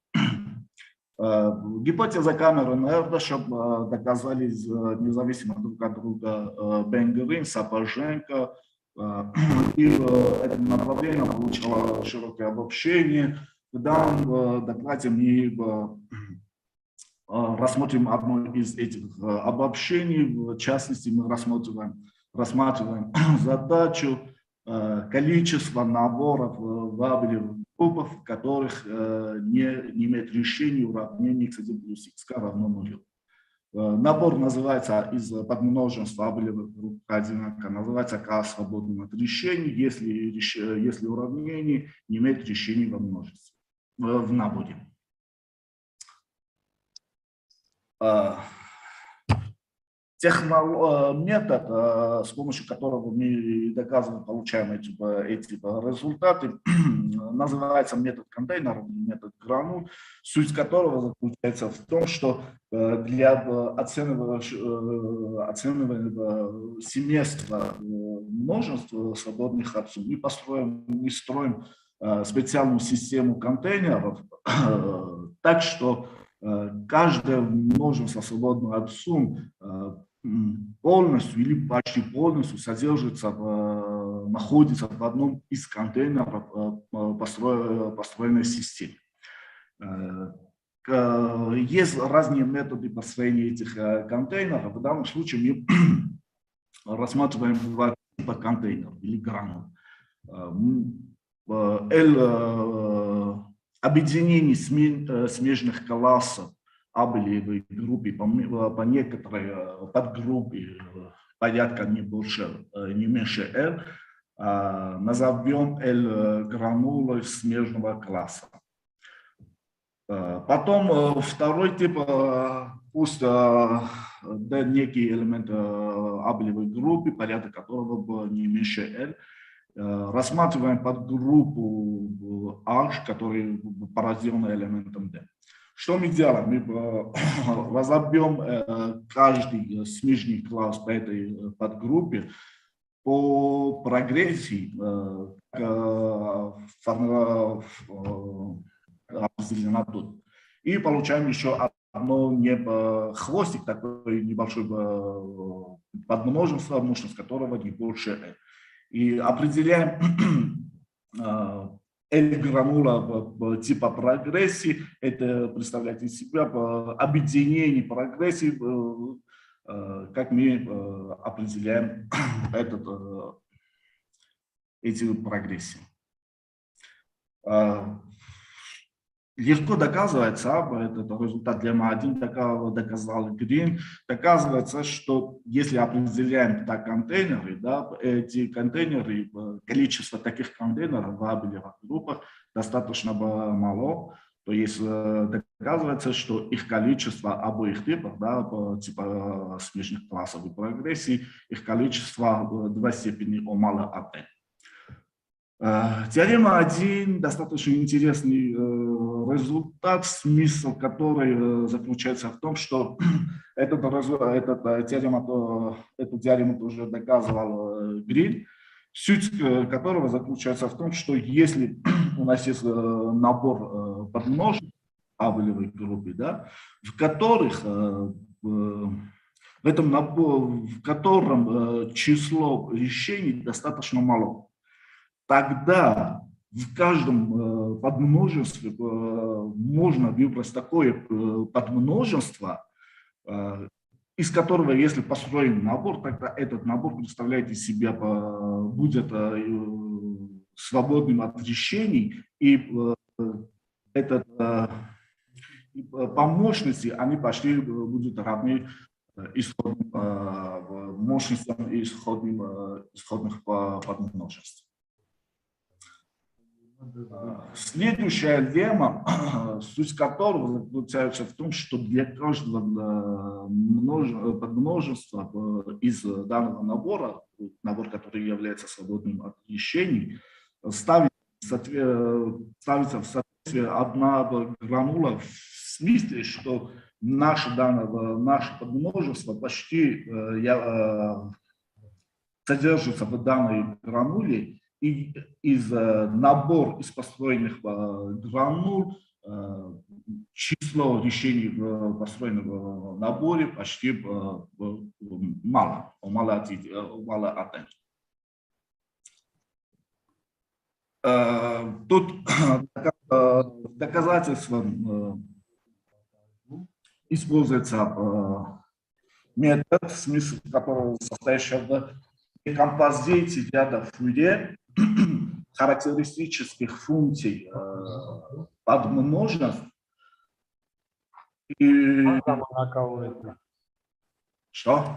H: Гипотеза Камера Нордоша доказали независимо друг от друга Бенгерин, Сапоженко, и это направление получило широкое обобщение. В данном докладе мы рассмотрим одно из этих обобщений. В частности, мы рассматриваем задачу количества наборов вабелевых группов, в которых не имеет решения уравнения x1 плюс x равно 0. Набор называется из подмножества вабелевых групп одинаково, называется К свободным от решений, если уравнение не имеет решений во множестве, в наборе. Метод, с помощью которого мы доказываем, получаем эти результаты, называется метод контейнера, метод гранул, суть которого заключается в том, что для оценивания семейства множества свободных отцов мы строим специальную систему контейнеров, так что каждое множество свободных отцов полностью или почти полностью находится в одном из контейнеров построенной системы. Есть разные методы построения этих контейнеров. В данном случае мы рассматриваем два типа контейнеров или гранул. Объединение смежных классов абелевой группы по некоторой подгруппе порядка не меньше L, назовем L гранулой смежного класса. Потом второй тип, пусть некий элемент абелевой группы, порядок которого не меньше L, рассматриваем подгруппу H, который порожденный элементом D. Что мы делаем? Мы разобьем каждый смежный класс по этой подгруппе по прогрессии, определена тут. И получаем еще но не хвостик такой небольшой подмножество, мощность которого не больше. И определяем L-гранула типа прогрессии. Это представляет из себя объединение прогрессии, как мы определяем эти прогрессии. Легко доказывается, этот результат лемма-1 доказал Грин, доказывается, что если определяем так контейнеры, да, эти контейнеры, количество таких контейнеров в абелевых группах достаточно мало, то есть доказывается, что их количество обоих типов, да, типа смежных классовой прогрессии, их количество в 2 степени мало от n. Теорема 1 достаточно интересный результат, смысл которой заключается в том, что эту теорему тоже доказывал Грин, суть которого заключается в том, что если у нас есть набор подмножек абелевой группы, да, в котором число решений достаточно мало, тогда в каждом подмножестве можно выбрать такое подмножество, из которого, если построен набор, тогда этот набор представляет из себя, будет свободным от решений, и по мощности они почти будут равны исходным мощностям исходных подмножеств. Следующая лемма, суть которого заключается в том, что для каждого подмножества из данного набора, набор, который является свободным от решений, ставится в соответствие одна гранула в смысле, что наше подмножество почти содержится в данной грануле, и набор из построенных гранул, число решений в построенном наборе почти мало от n. Тут доказательством используется метод, смысл которого состоящий в декомпозиции ряда функций, характеристических функций подмножеств. Что?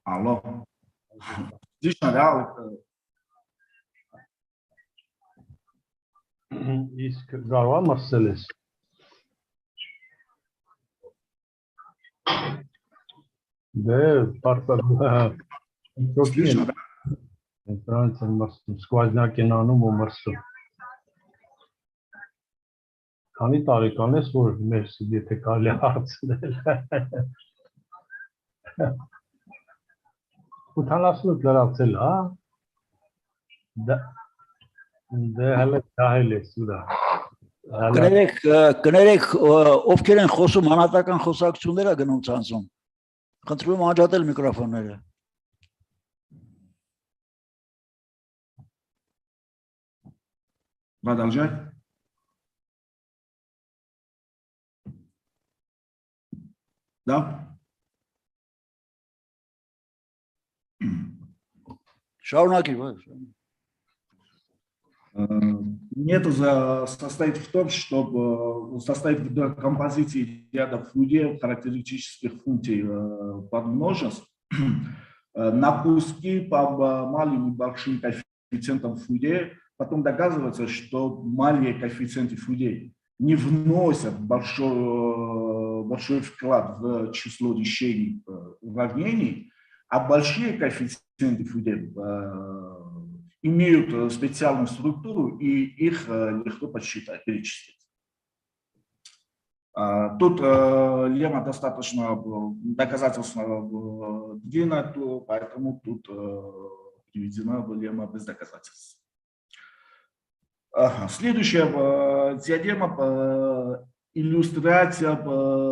H: Алло. Отлично, да?
I: Garva meselesi. Да, парта.
H: Отлично, да?
I: Сквозняки на անում ու մրսում։ Քանի տարեկան ես, որ մերսի, եթե կարելի հարցնել։ 88 լրացել, հա։ Դե հələ դահել ես ուրա։
B: Կներեք, ովքեր են խոսում, հանրատական խոսակցություններ է գնում ցանցում։ Խնդրում եմ անջատել միկրոֆոնները։
H: Продолжать. Да?
B: Շարունակի,
H: Метод состоит в том, чтобы состоит в композиции рядов функций, характеристических функций подмножеств на куски по малым и большим коэффициентам функций. Потом доказывается, что маленькие коэффициенты функций не вносят большой вклад в число решений уравнений, а большие коэффициенты функций имеют специальную структуру, и их легко подсчитать, перечислить. Тут лемма достаточно доказательственно длинная, поэтому тут приведена лемма без доказательств. Следующая теорема иллюстрация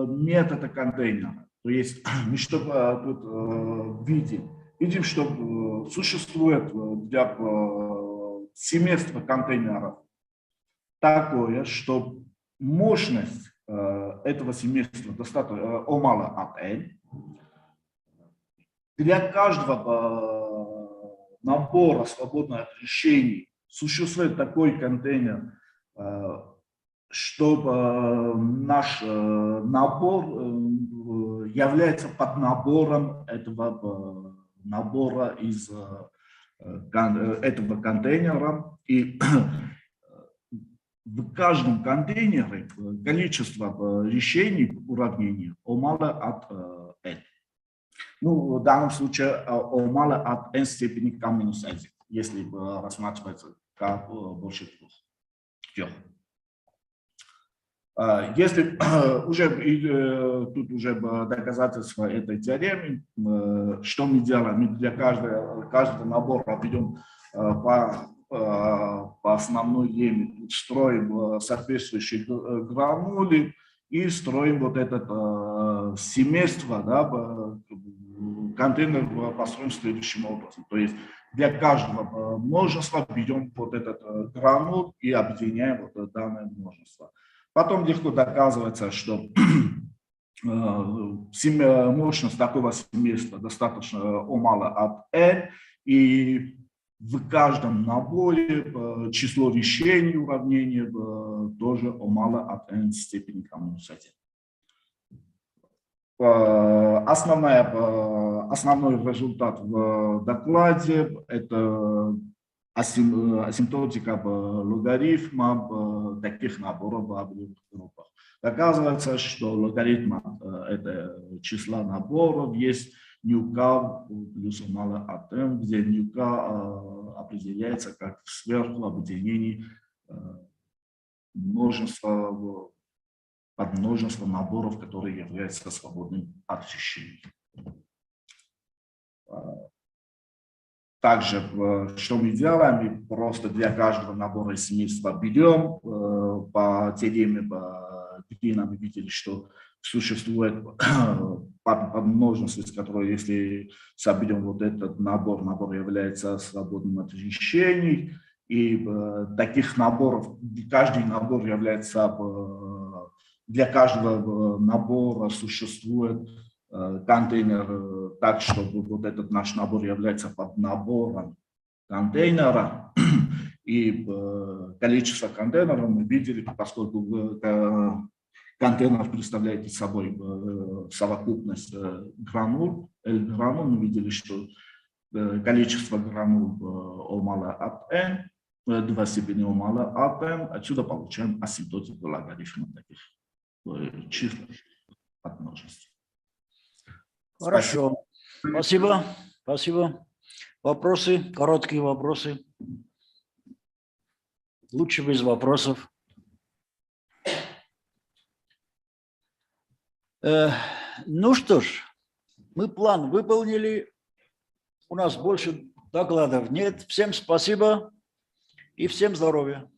H: метода контейнера. То есть мы что тут видим, что существует для семейства контейнеров такое, что мощность этого семейства достаточно мало от n. Для каждого набора свободных решений существует такой контейнер, чтобы наш набор является поднабором этого набора из этого контейнера. И в каждом контейнере количество решений уравнения мало от n. Ну, в данном случае мало от n степени k минус 1, если рассматривается как больше трех. Если уже тут уже доказательство этой теоремы, что мы делаем? Мы для каждого набора ведем по основной теме, строим соответствующие гранулы и строим вот это семейство, да, контейнер построим следующим образом. То есть для каждого множества берем вот этот гранул и объединяем вот данное множество. Потом легко доказывается, что мощность такого семейства достаточно мало от n, и в каждом наборе число решений уравнения тоже мало от n степени k минус 1. Основной результат в докладе – это асимптотика логарифма таких наборов в объемных группах. Оказывается, что логарифм это числа наборов есть нюка плюс мало от n, где нюка определяется как сверху объединение множества подмножества наборов, которые являются свободным от решений. Также, что мы делаем, мы просто для каждого набора семейства берем по теореме Бикина, мы видели, что существует подмножество, из которого, если соберем вот этот набор является свободным от решений, и таких наборов, каждый набор является, для каждого набора существует контейнер так, чтобы вот этот наш набор является поднабором контейнера, и количество контейнеров мы видели, поскольку контейнер представляет собой совокупность гранул, L-гранул, мы видели, что количество гранул мало от n, 2 степени мало от n, отсюда получаем асимптотику логарифма таких чисел от множеств.
B: Хорошо. Спасибо. Спасибо. Вопросы? Короткие вопросы. Лучше без вопросов. Ну что ж, мы план выполнили. У нас больше докладов нет. Всем спасибо и всем здоровья.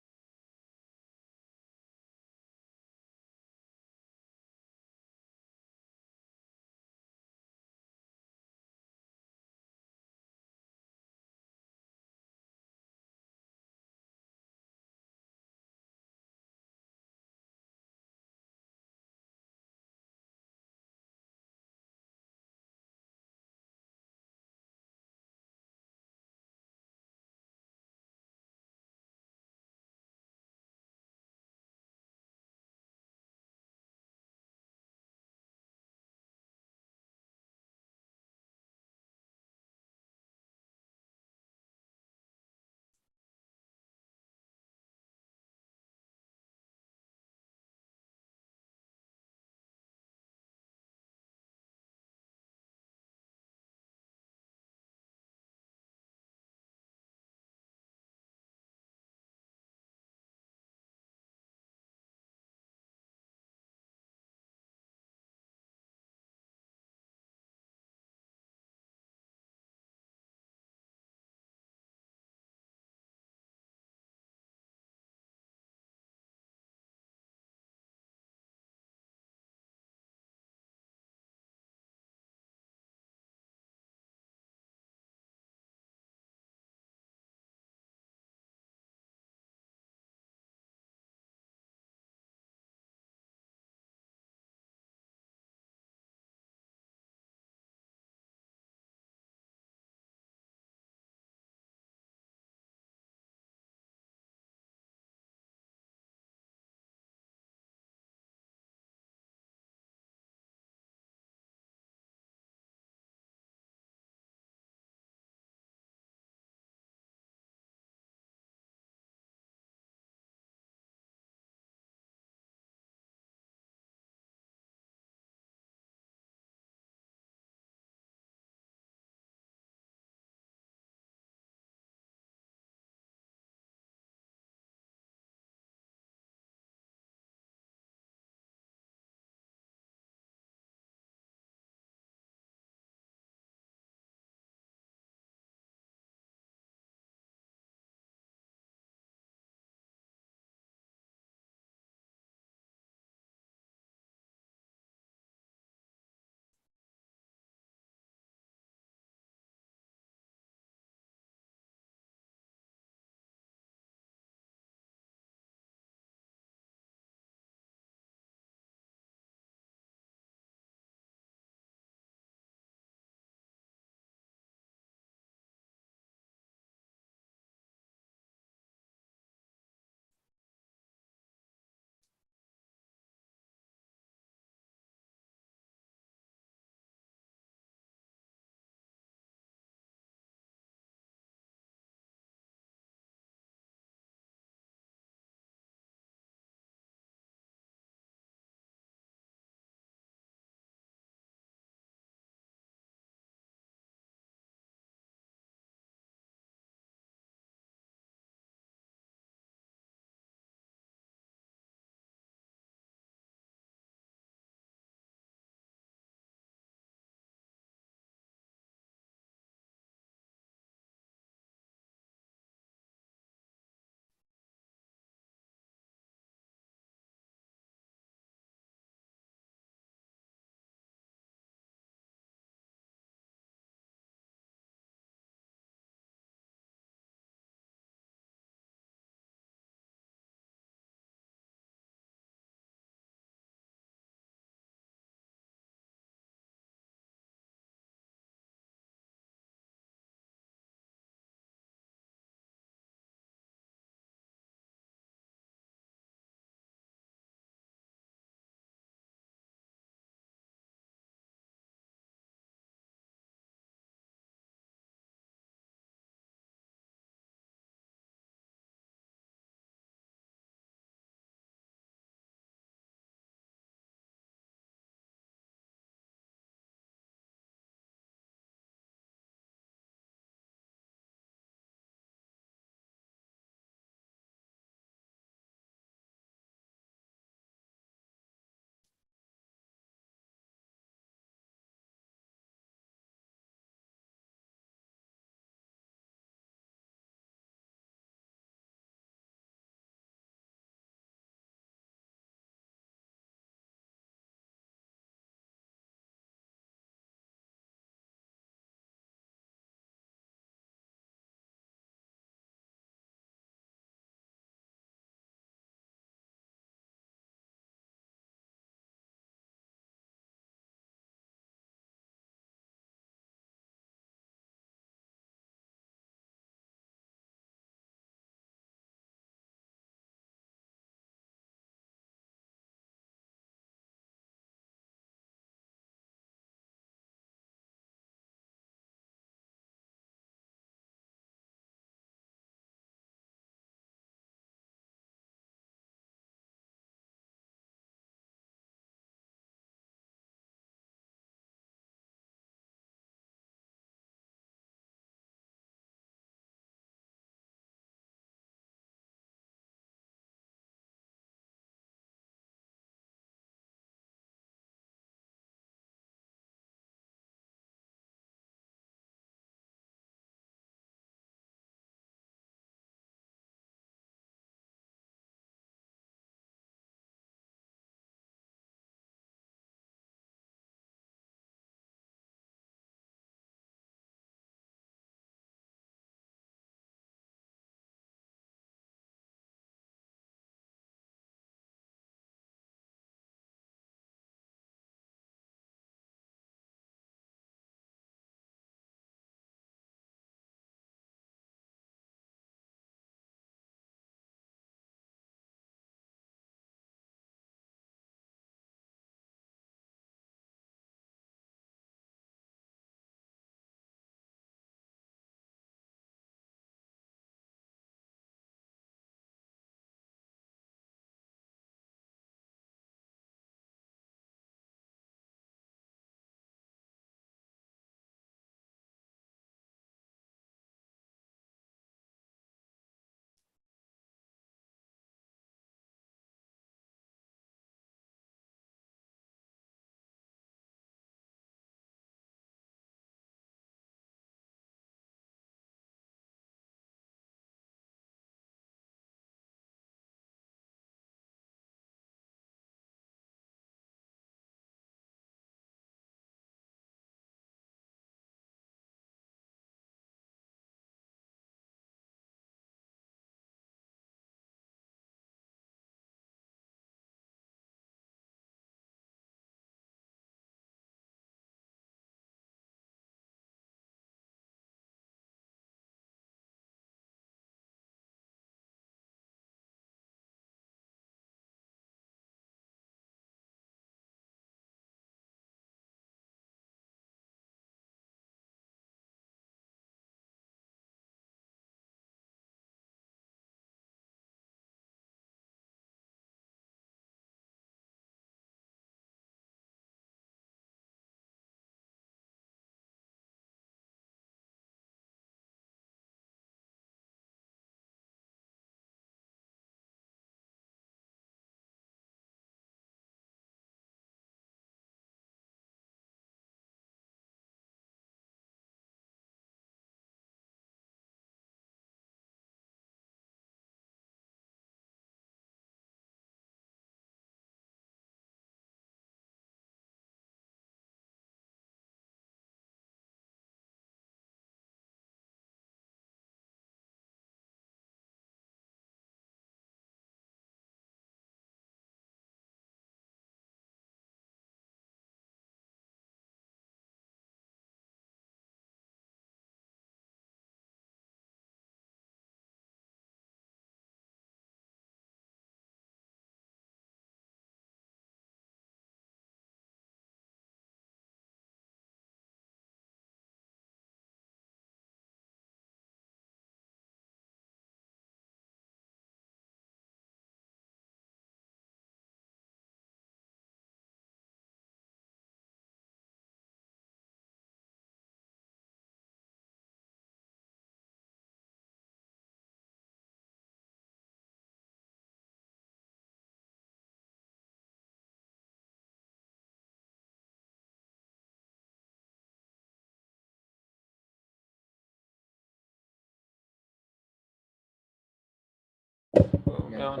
J: Ja.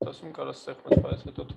J: Das im Kalas Sechmat Paisa dort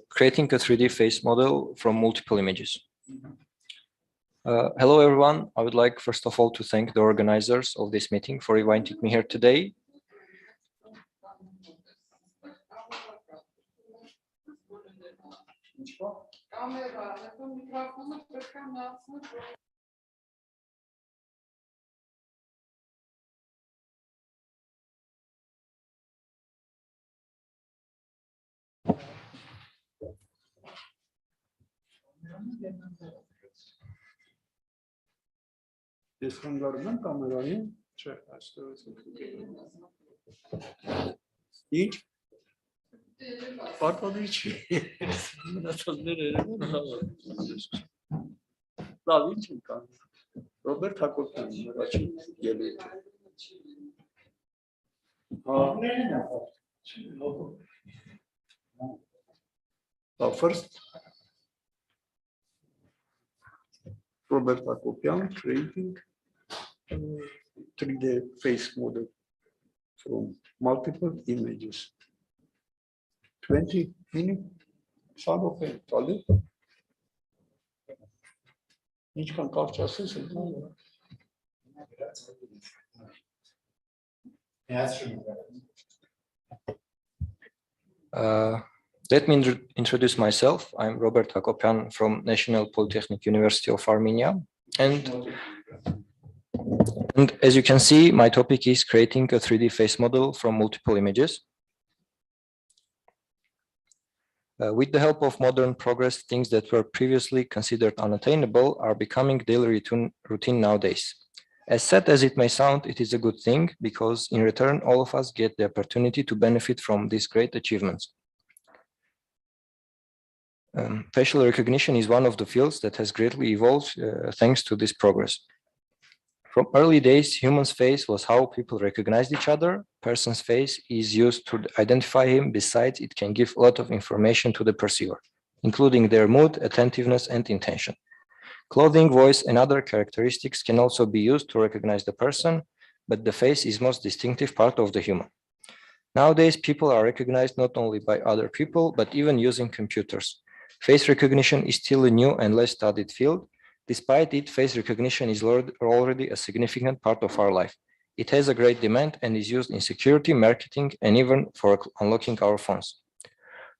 K: creating a 3D face model from multiple images. Hello, everyone. I would like, first of all, to thank the organizers of this meeting for inviting me here today.
E: First, Robert Akopian creating 3D face model from multiple images. 20 minutes. Some of it, solid. Nici că încarci asă, nu.
K: Let me introduce myself. I'm Robert Akopian from National Polytechnic University of Armenia. And as you can see, my topic is creating a 3D face model from multiple images. With the help of modern progress, things that were previously considered unattainable are becoming daily routine nowadays. As sad as it may sound, it is a good thing because in return, all of us get the opportunity to benefit from these great achievements. Facial recognition is one of the fields that has greatly evolved thanks to this progress. From early days, human's face was how people recognized each other. Person's face is used to identify him. Besides, it can give a lot of information to the perceiver, including their mood, attentiveness, and intention. Clothing, voice, and other characteristics can also be used to recognize the person, but the face is the most distinctive part of the human. Nowadays, people are recognized not only by other people, but even using computers. Face recognition is still a new and less studied field. Despite it, face recognition is already a significant part of our life. It has a great demand and is used in security, marketing, and even for unlocking our phones.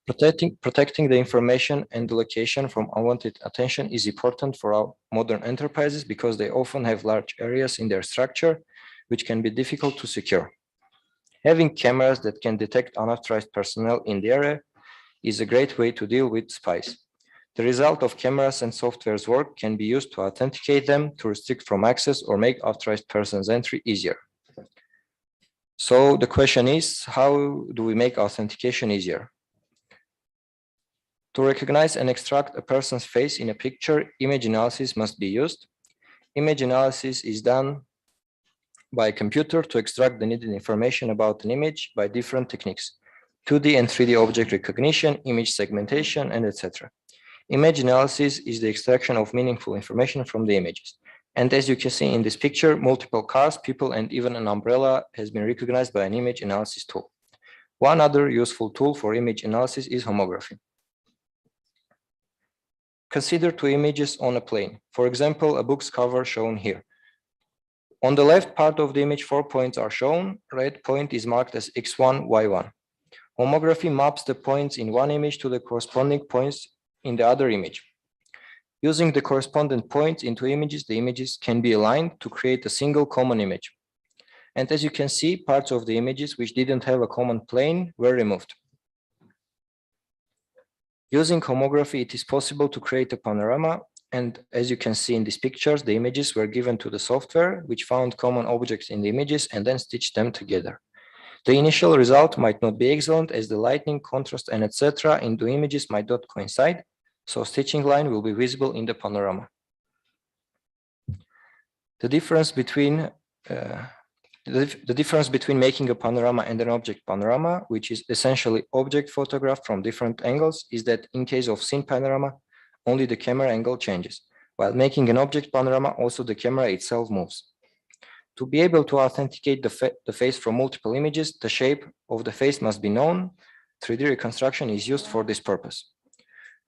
K: Protecting the information and the location from unwanted attention is important for our modern enterprises because they often have large areas in their structure, which can be difficult to secure. Having cameras that can detect unauthorized personnel in the area is a great way to deal with spies. The result of cameras and software's work can be used to authenticate them, to restrict from access, or make authorized persons' entry easier. So the question is, how do we make authentication easier? To recognize and extract a person's face in a picture, image analysis must be used. Image analysis is done by a computer to extract the needed information about an image by different techniques: 2D and 3D object recognition, image segmentation, and etc. Image analysis is the extraction of meaningful information from the images. And as you can see in this picture, multiple cars, people, and even an umbrella has been recognized by an image analysis tool. One other useful tool for image analysis is homography. Consider two images on a plane. For example, a book's cover shown here. On the left part of the image, 4 points are shown. Red point is marked as X1, Y1. Homography maps the points in one image to the corresponding points in the other image. Using the correspondent points into images, the images can be aligned to create a single common image. And as you can see, parts of the images which didn't have a common plane were removed. Using homography, it is possible to create a panorama. And as you can see in these pictures, the images were given to the software, which found common objects in the images and then stitched them together. The initial result might not be excellent as the lighting, contrast, and etc. in the images might not coincide, so stitching line will be visible in the panorama. The difference between making a panorama and an object panorama, which is essentially object photographed from different angles, is that in case of scene panorama, only the camera angle changes, while making an object panorama, also the camera itself moves. To be able to authenticate the face from multiple images, the shape of the face must be known. 3D reconstruction is used for this purpose.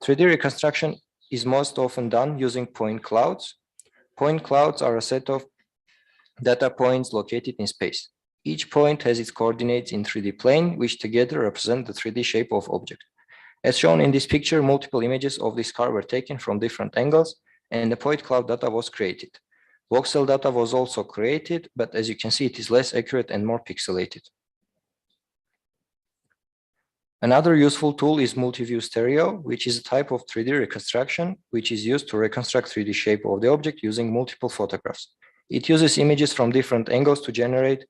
K: 3D reconstruction is most often done using point clouds. Point clouds are a set of data points located in space. Each point has its coordinates in 3D plane, which together represent the 3D shape of object. As shown in this picture, multiple images of this car were taken from different angles, and the point cloud data was created. Voxel data was also created, but as you can see, it is less accurate and more pixelated. Another useful tool is multi-view stereo, which is a type of 3D reconstruction, which is used to reconstruct 3D shape of the object using multiple photographs. It uses images from different angles to generate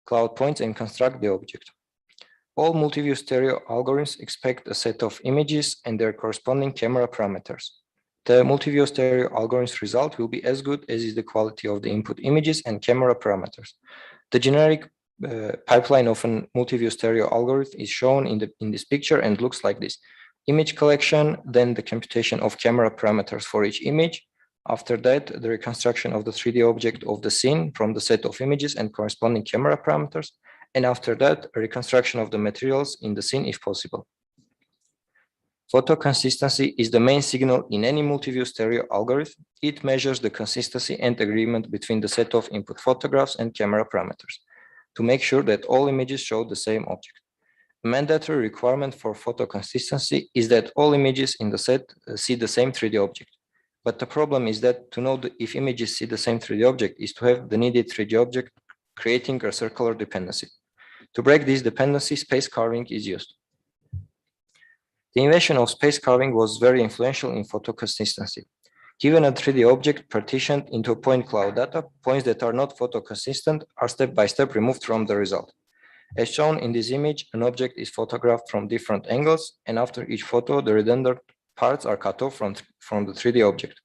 K: cloud points and construct the object. All multi-view stereo algorithms expect a set of images and their corresponding camera parameters. The multi-view stereo algorithm's result will be as good as is the quality of the input images and camera parameters. The generic pipeline of a multi-view stereo algorithm is shown in this picture and looks like this. Image collection, then the computation of camera parameters for each image. After that, the reconstruction of the 3D object of the scene from the set of images and corresponding camera parameters. And after that, a reconstruction of the materials in the scene if possible. Photo consistency is the main signal in any multi-view stereo algorithm. It measures the consistency and agreement between the set of input photographs and camera parameters to make sure that all images show the same object. A mandatory requirement for photo consistency is that all images in the set see the same 3D object. But the problem is that to know if images see the same 3D object is to have the needed 3D object creating a circular dependency. To break this dependency, space carving is used. The invention of space carving was very influential in photo consistency. Given a 3D object partitioned into point cloud data, points that are not photo consistent are step by step removed from the result. As shown in this image, an object is photographed from different angles, and after each photo, the redundant parts are cut off from the 3D object.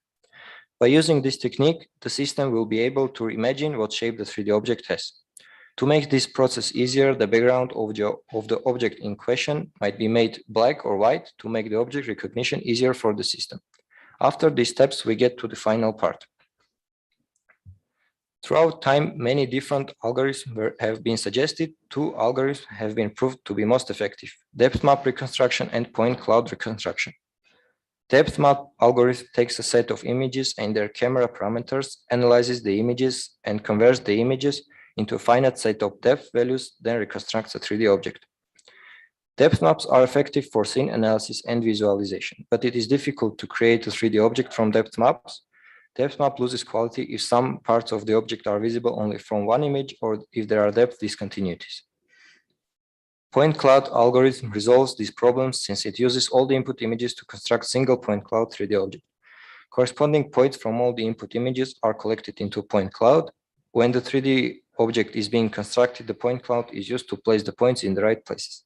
K: By using this technique, the system will be able to imagine what shape the 3D object has. To make this process easier, the background of the object in question might be made black or white to make the object recognition easier for the system. After these steps, we get to the final part. Throughout time, many different algorithms have been suggested. Two algorithms have been proved to be most effective: depth map reconstruction and point cloud reconstruction. Depth map algorithm takes a set of images and their camera parameters, analyzes the images, and converts the images into a finite set of depth values, then reconstructs a 3D object. Depth maps are effective for scene analysis and visualization, but it is difficult to create a 3D object from depth maps. Depth map loses quality if some parts of the object are visible only from one image or if there are depth discontinuities. Point cloud algorithm resolves these problems since it uses all the input images to construct single point cloud 3D object. Corresponding points from all the input images are collected into point cloud. When the 3D object is being constructed, the point cloud is used to place the points in the right places.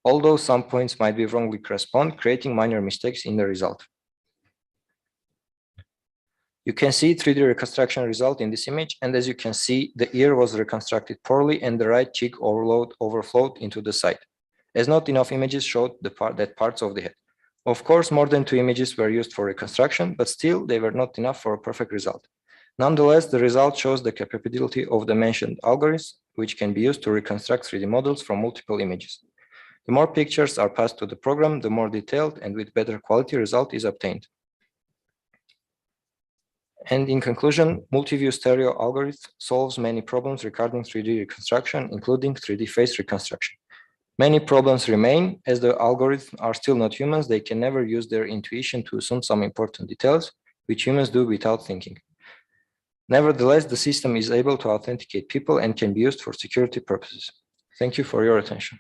K: Although some points might be wrongly correspond, creating minor mistakes in the result. You can see 3D reconstruction result in this image, and as you can see, the ear was reconstructed poorly and the right cheek overflowed into the side, as not enough images showed that parts of the head. Of course, more than 2 images were used for reconstruction, but still they were not enough for a perfect result. Nonetheless, the result shows the capability of the mentioned algorithms, which can be used to reconstruct 3D models from multiple images. The more pictures are passed to the program, the more detailed and with better quality result is obtained. And in conclusion, multi-view stereo algorithm solves many problems regarding 3D reconstruction, including 3D face reconstruction. Many problems remain, as the algorithms are still not humans. They can never use their intuition to assume some important details, which humans do without thinking. Nevertheless, the system is able to authenticate people and can be used for security purposes. Thank you for your attention.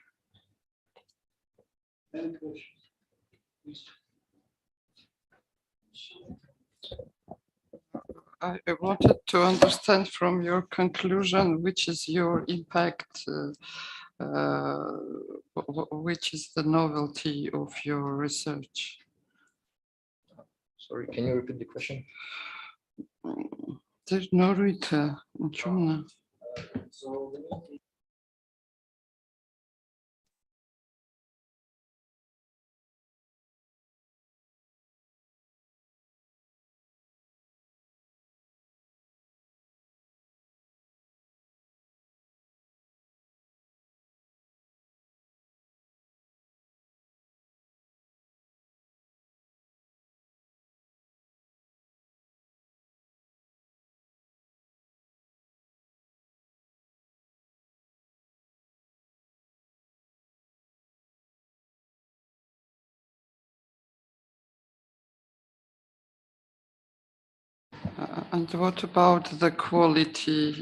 B: Any questions? Please.
L: I wanted to understand from your conclusion, which is your impact, which is the novelty of your research.
K: Sorry, can you repeat the question?
L: There's no return. And what about the quality?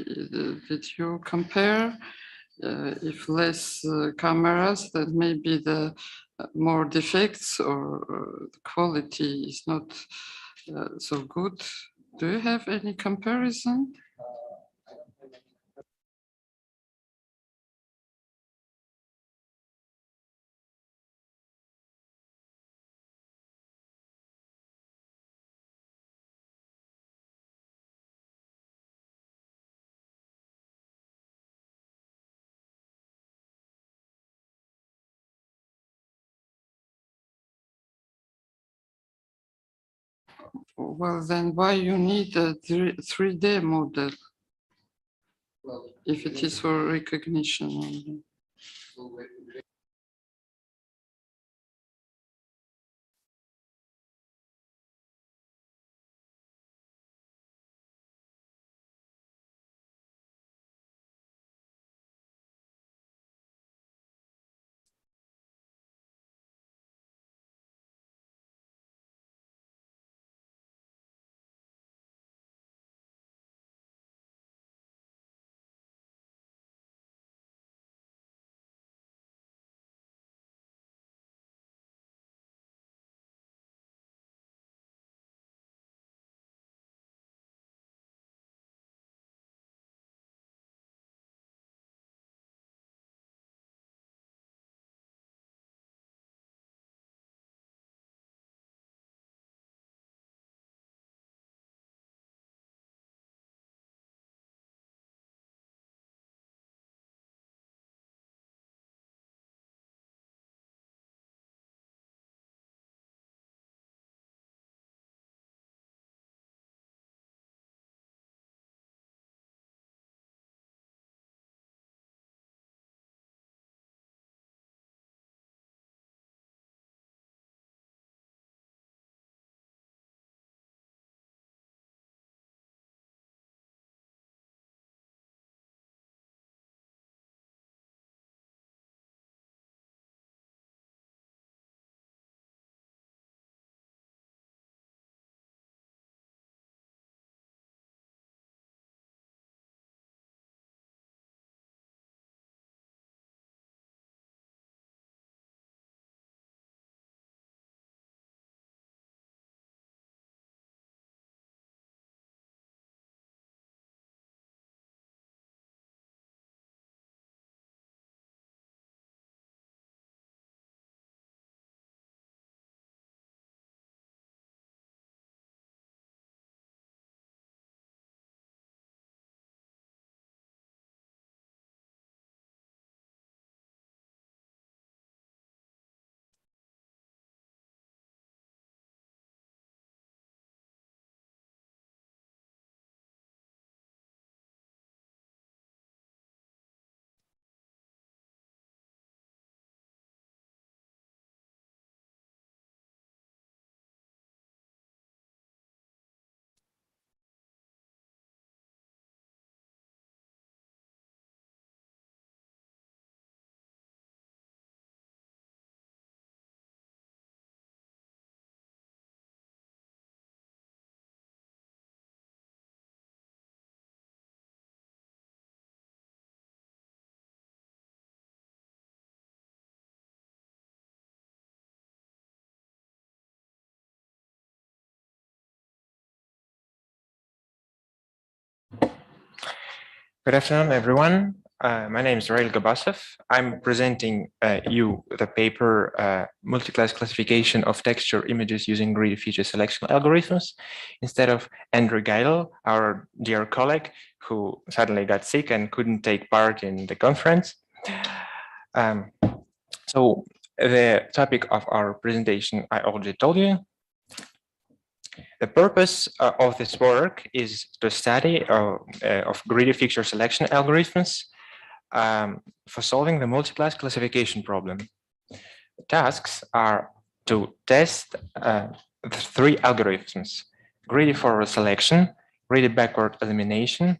L: Did you compare? If less cameras, then maybe the more defects or the quality is not so good. Do you have any comparison? Well, then why you need a 3D model if it is for recognition only?
M: Good afternoon, everyone. My name is Rail Gabasov. I'm presenting you the paper Multi-Class Classification of Texture Images Using Greedy Feature Selection Algorithms, instead of Andrew Geidel, our dear colleague, who suddenly got sick and couldn't take part in the conference. So the topic of our presentation, I already told you. The purpose of this work is to study of greedy feature selection algorithms for solving the multi-class classification problem. The tasks are to test the three algorithms: greedy forward selection, greedy backward elimination,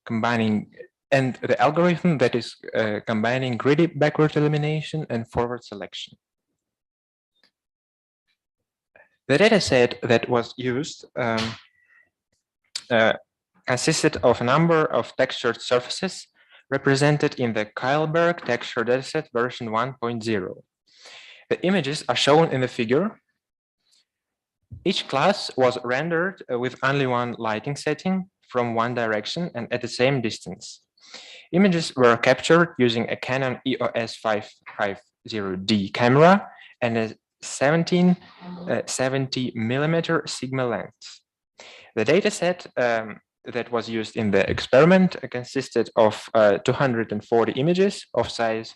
M: and the algorithm that is combining greedy backward elimination and forward selection. The data set that was used consisted of a number of textured surfaces represented in the Keilberg texture dataset version 1.0. The images are shown in the figure. Each class was rendered with only one lighting setting from one direction and at the same distance. Images were captured using a Canon EOS 550D camera and a 1770mm Sigma lens. The dataset that was used in the experiment consisted of 240 images of size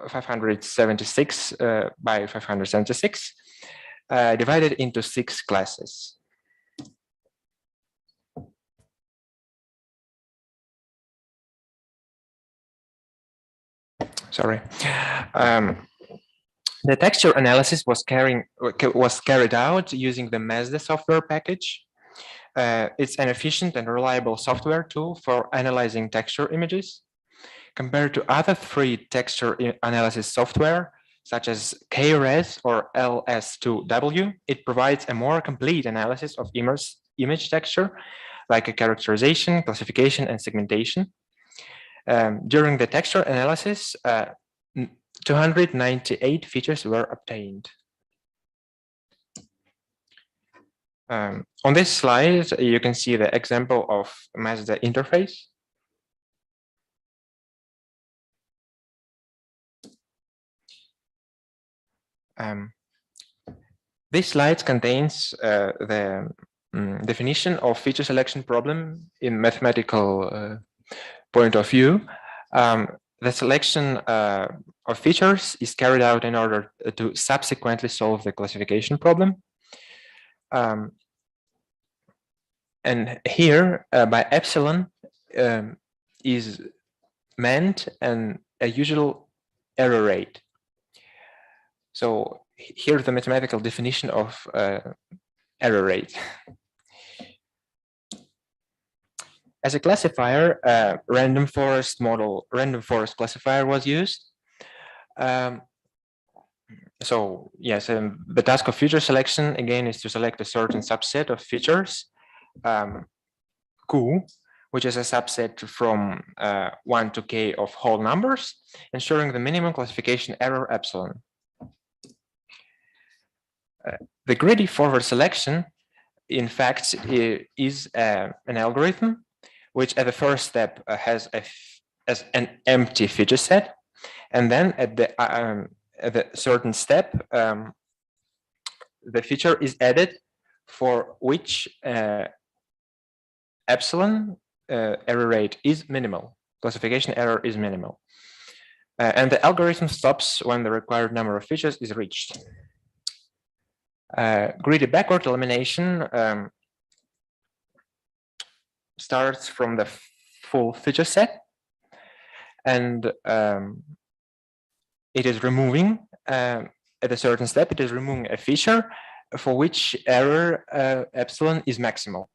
M: 576 by 576, divided into 6 classes. Sorry. The texture analysis was carried out using the Mazda software package. It's an efficient and reliable software tool for analyzing texture images. Compared to other free texture analysis software, such as KRES or LS2W, it provides a more complete analysis of image texture, like a characterization, classification, and segmentation. During the texture analysis, 298 features were obtained. On this slide, you can see the example of Mazda interface. This slide contains the definition of feature selection problem in mathematical point of view. The selection of features is carried out in order to subsequently solve the classification problem. And here, by epsilon is meant a usual error rate. So here's the mathematical definition of error rate. As a classifier, random forest classifier was used. So yes, the task of feature selection again is to select a certain subset of features, Q, which is a subset from 1 to k of whole numbers, ensuring the minimum classification error epsilon. The greedy forward selection, in fact, is an algorithm which at the first step has an empty feature set, and then at the certain step, the feature is added for which epsilon error rate is minimal, classification error is minimal. And the algorithm stops when the required number of features is reached. Greedy backward elimination starts from the full feature set, and it is removing, at a certain step, it is removing a feature for which error epsilon is maximal.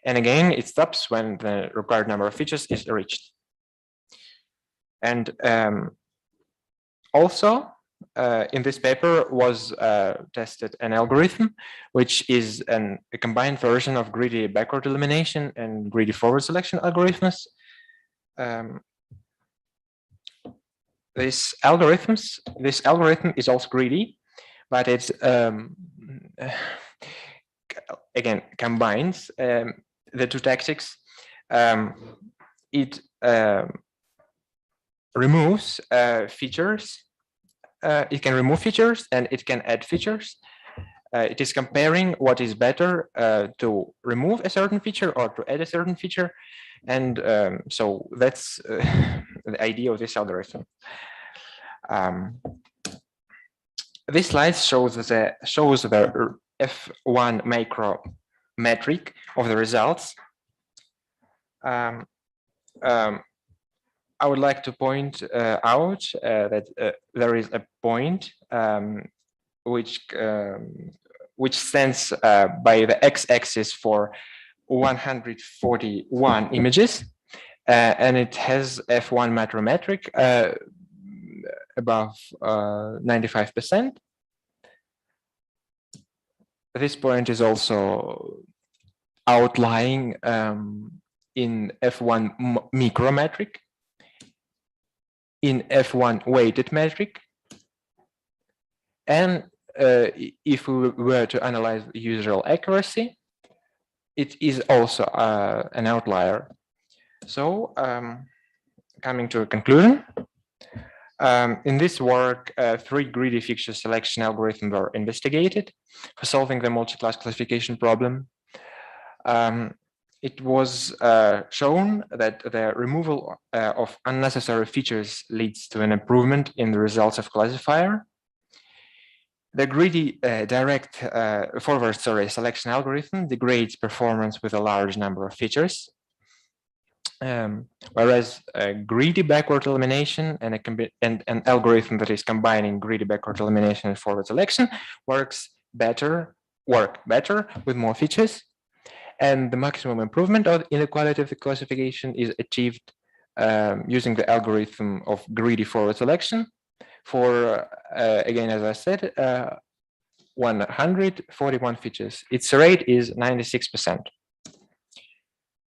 M: And again, it stops when the required number of features is reached. And also, in this paper was tested an algorithm, which is a combined version of greedy backward elimination and greedy forward selection algorithms. This algorithm is also greedy, but it again combines the two tactics. It removes features. It can remove features and it can add features. It is comparing what is better to remove a certain feature or to add a certain feature. And so that's the idea of this algorithm. This slide shows the F1 macro metric of the results. I would like to point out that there is a point which stands by the x-axis for 141 images, and it has F1 macrometric above 95%. This point is also outlying in F1 micrometric, in F1 weighted metric, and if we were to analyze usual accuracy, it is also an outlier. So coming to a conclusion, in this work, 3 greedy fixture selection algorithms were investigated for solving the multi-class classification problem. It was shown that the removal of unnecessary features leads to an improvement in the results of classifier. The greedy direct forward selection algorithm degrades performance with a large number of features, whereas greedy backward elimination and an algorithm that is combining greedy backward elimination and forward selection work better with more features. And the maximum improvement in the quality of the classification is achieved using the algorithm of greedy forward selection for, again, as I said, 141 features. Its rate is 96%.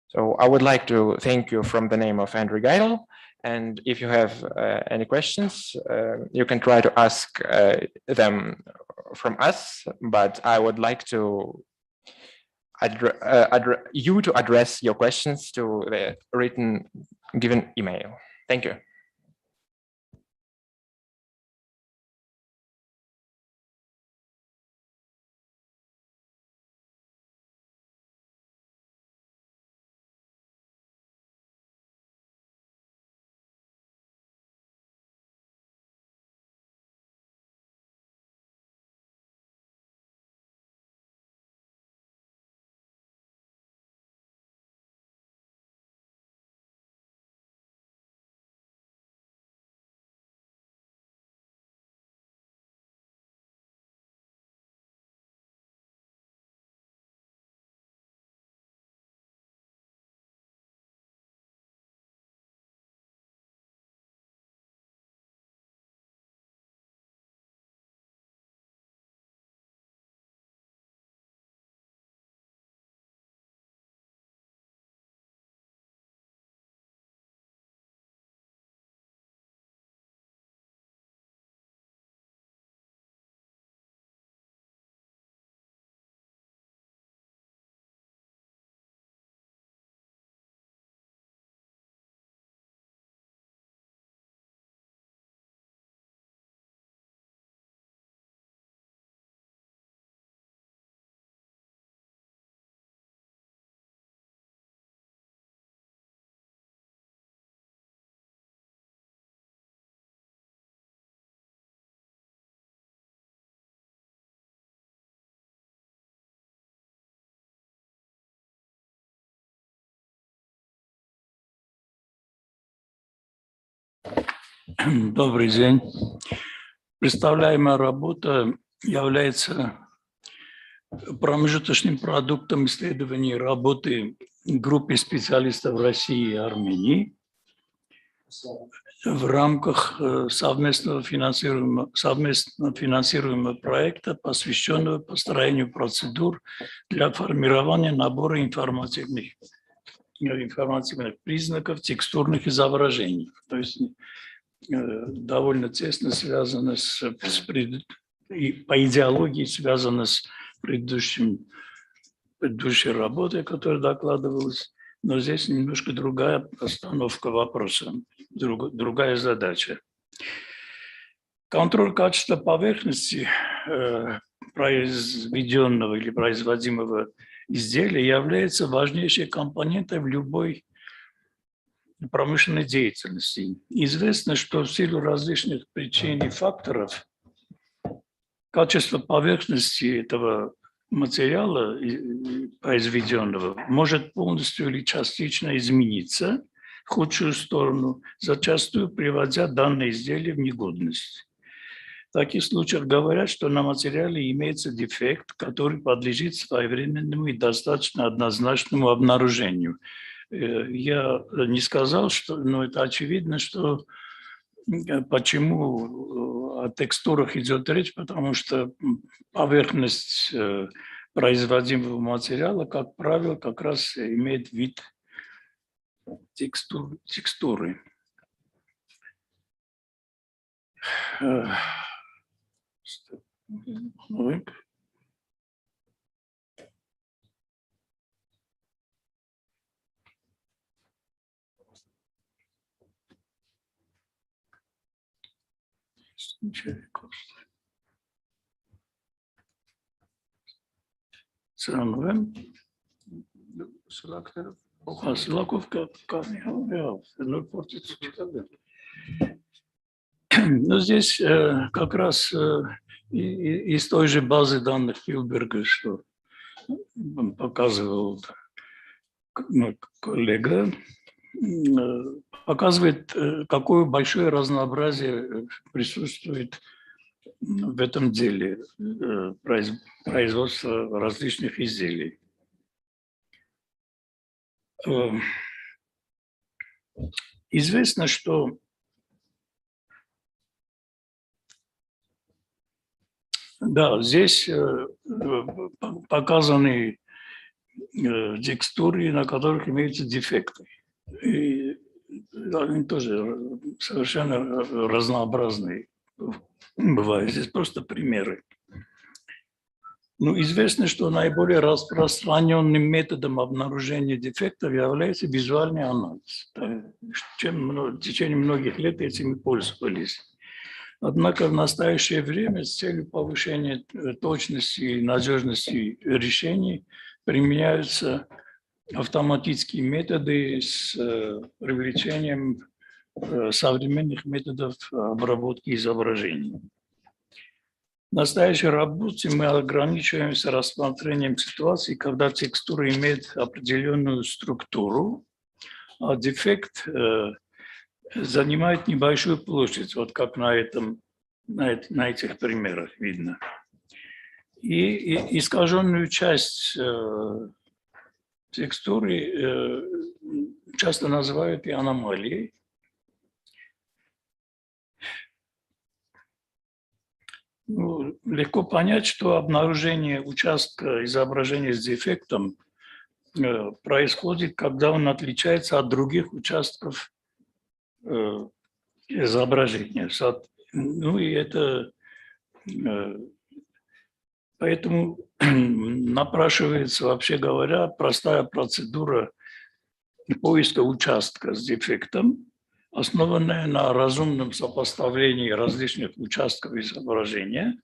M: So I would like to thank you from the name of Andrew Geidel. And if you have any questions, you can try to ask them from us, but I would like to you to address your questions to the given email. Thank you.
N: Добрый день. Представляемая работа является промежуточным продуктом исследований работы группы специалистов России и Армении в рамках совместно финансируемого проекта, посвященного построению процедур для формирования набора информативных признаков текстурных изображений. То есть довольно тесно связано и по идеологии связано с предыдущей работой, которая докладывалась, но здесь немножко другая постановка вопроса, другая задача. Контроль качества поверхности произведенного или производимого изделия является важнейшей компонентой в любой промышленной деятельности. Известно, что в силу различных причин и факторов качество поверхности этого материала произведенного может полностью или частично измениться в худшую сторону, зачастую приводя данное изделие в негодность. В таких случаях говорят, что на материале имеется дефект, который подлежит своевременному и достаточно однозначному обнаружению. Я не сказал, но это очевидно, что почему о текстурах идет речь, потому что поверхность производимого материала, как правило, как раз имеет вид текстуры. Но здесь как раз из той же базы данных Филберга, что показывал коллега, показывает, какое большое разнообразие присутствует в этом деле производства различных изделий. Известно, что да, здесь показаны текстуры, на которых имеются дефекты. И они тоже совершенно разнообразные бывают. Здесь просто примеры. Ну, известно, что наиболее распространенным методом обнаружения дефектов является визуальный анализ. В течение многих лет этим и пользовались. Однако в настоящее время с целью повышения точности и надежности решений применяются автоматические методы с привлечением современных методов обработки изображений. В настоящей работе мы ограничиваемся рассмотрением ситуации, когда текстура имеет определенную структуру, а дефект занимает небольшую площадь, вот как на этих примерах видно. И искаженную часть текстуры часто называют и аномалией. Ну, легко понять, что обнаружение участка изображения с дефектом происходит, когда он отличается от других участков изображения. Ну и это поэтому напрашивается, вообще говоря, простая процедура поиска участка с дефектом, основанная на разумном сопоставлении различных участков изображения,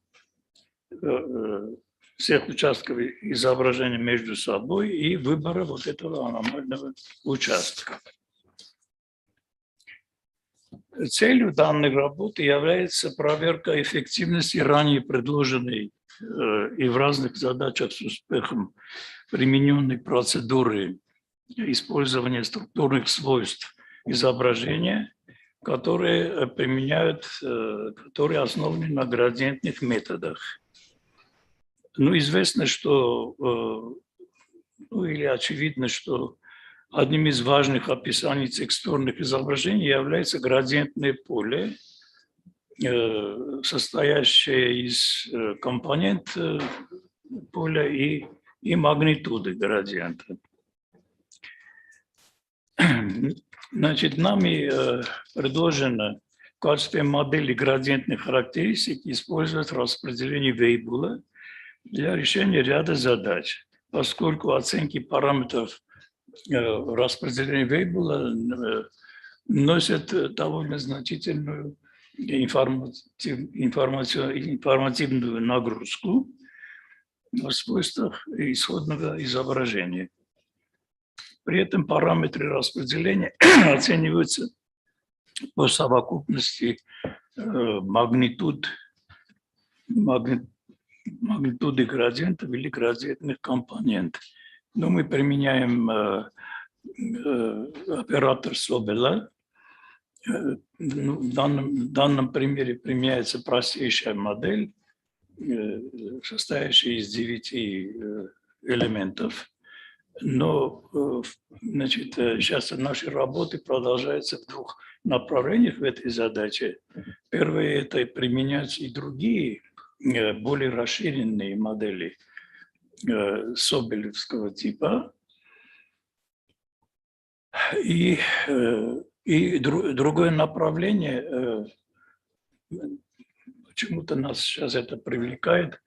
N: всех участков изображения между собой и выбора вот этого аномального участка. Целью данной работы является проверка эффективности ранее предложенной и в разных задачах с успехом примененной процедуры использования структурных свойств изображения, которые которые основаны на градиентных методах. Ну, известно, что, ну, или очевидно, что одним из важных описаний текстурных изображений является градиентное поле, состоящее из компонент поля и магнитуды градиента. Значит, нами предложено в качестве модели градиентных характеристик использовать распределение Вейбула для решения ряда задач, поскольку оценки параметров распределения Вейбула носят довольно значительную информативную нагрузку в свойствах исходного изображения. При этом параметры распределения оцениваются по совокупности магнитуды градиентов или градиентных компонентов. Но мы применяем оператор Собела. В данном примере применяется простейшая модель, состоящая из 9 элементов. Но, значит, сейчас наши работы продолжаются в двух направлениях в этой задаче. Первое – это применяются и другие, более расширенные модели. соболевского типа. И другое направление, почему-то нас сейчас это привлекает,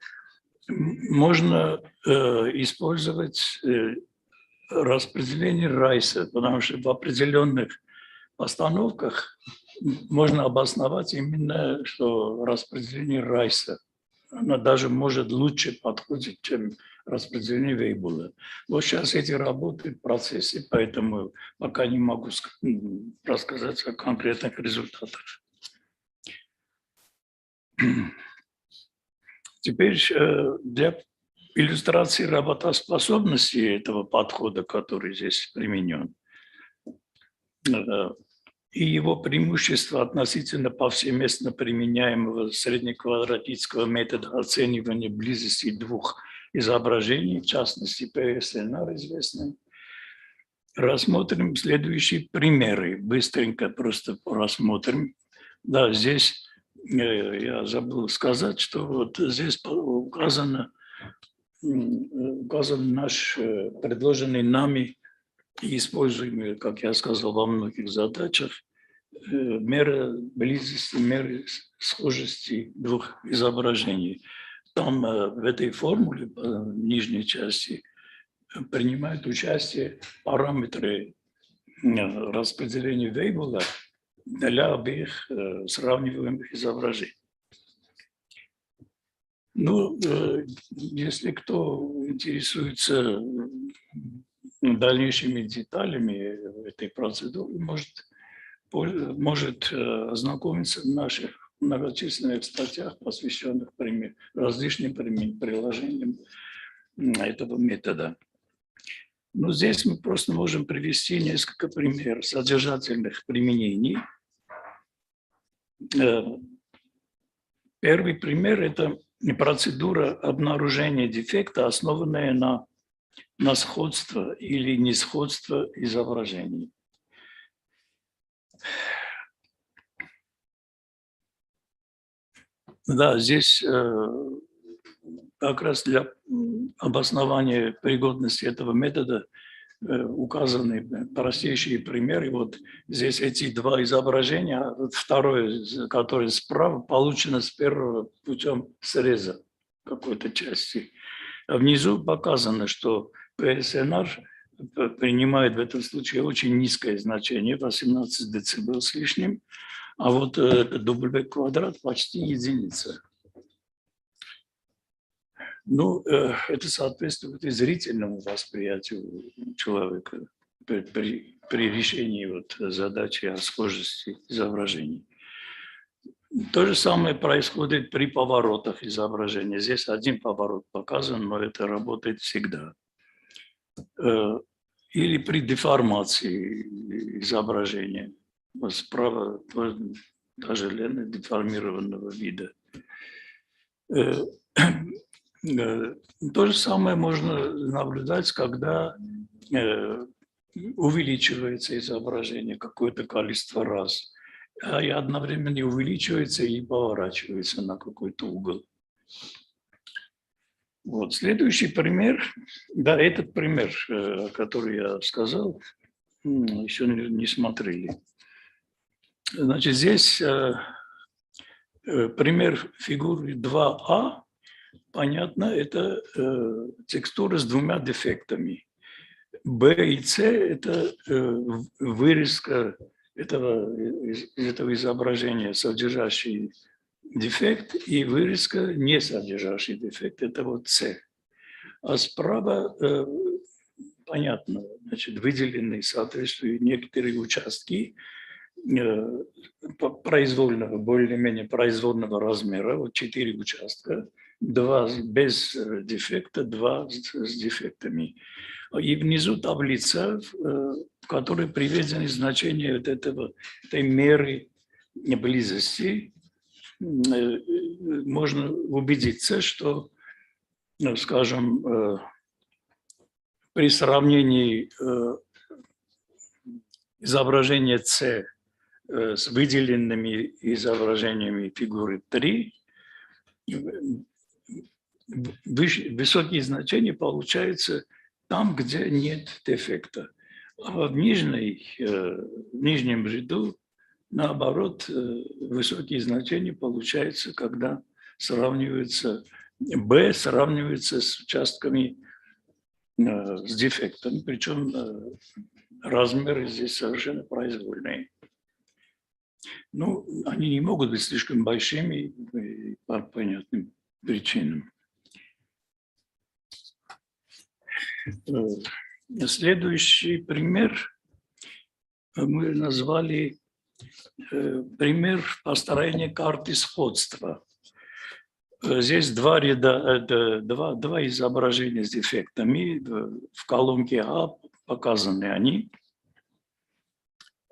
N: можно использовать распределение Райса, потому что в определенных постановках можно обосновать именно, что распределение Райса, оно даже может лучше подходить, чем распределение Вейбула. Вот сейчас эти работы в процессе, поэтому пока не могу рассказать о конкретных результатах. Теперь для иллюстрации работоспособности этого подхода, который здесь применен, и его преимущество относительно повсеместно применяемого среднеквадратического метода оценивания близости двух изображений, в частности ПСНР известный, рассмотрим следующие примеры. Быстренько просто рассмотрим. Да, здесь я забыл сказать, что вот здесь указан наш предложенный нами и используемый, как я сказал, во многих задачах, мера близости, мера схожести двух изображений. Там в этой формуле, в нижней части, принимают участие параметры распределения Вейбула для обеих сравниваемых изображений. Ну, если кто интересуется дальнейшими деталями этой процедуры, может ознакомиться в наших многочисленных статьях, посвященных различным приложениям этого метода. Но здесь мы просто можем привести несколько примеров содержательных применений. Первый пример – это процедура обнаружения дефекта, основанная на сходство или несходство изображений. Да, здесь как раз для обоснования пригодности этого метода указаны простейшие примеры. Вот здесь эти два изображения, второе, которое справа, получено с первого путем среза какой-то части. А внизу показано, что ПСНР принимает в этом случае очень низкое значение, 18 дБ с лишним, а вот W квадрат почти единица. Ну, это соответствует и зрительному восприятию человека при решении вот задачи о схожести изображений. То же самое происходит при поворотах изображения. Здесь один поворот показан, но это работает всегда. Или при деформации изображения. Справа даже деформированного вида. То же самое можно наблюдать, когда увеличивается изображение какое-то количество раз, и одновременно увеличивается и поворачивается на какой-то угол. Вот. Следующий пример, да, этот пример, который я сказал, еще не смотрели. Значит, здесь пример фигуры 2А. Понятно, это текстура с двумя дефектами. Б и С – это вырезка этого изображения, содержащий дефект, и вырезка, не содержащий дефект. Это вот С. А справа, понятно, значит, выделены соответствующие некоторые участки произвольного, более-менее произвольного размера, вот 4 участка. 2 без дефекта, 2 с дефектами. И внизу таблица, в которой приведены значения вот этой меры близости. Можно убедиться, что, скажем, при сравнении изображения С с выделенными изображениями фигуры 3, высокие значения получаются там, где нет дефекта. А в нижнем ряду, наоборот, высокие значения получаются, когда сравнивается B сравнивается с участками с дефектом, причем размеры здесь совершенно произвольные. Ну, они не могут быть слишком большими по понятным причинам. Следующий пример мы назвали пример построения карты сходства. Здесь два изображения с дефектами. В колонке А показаны они.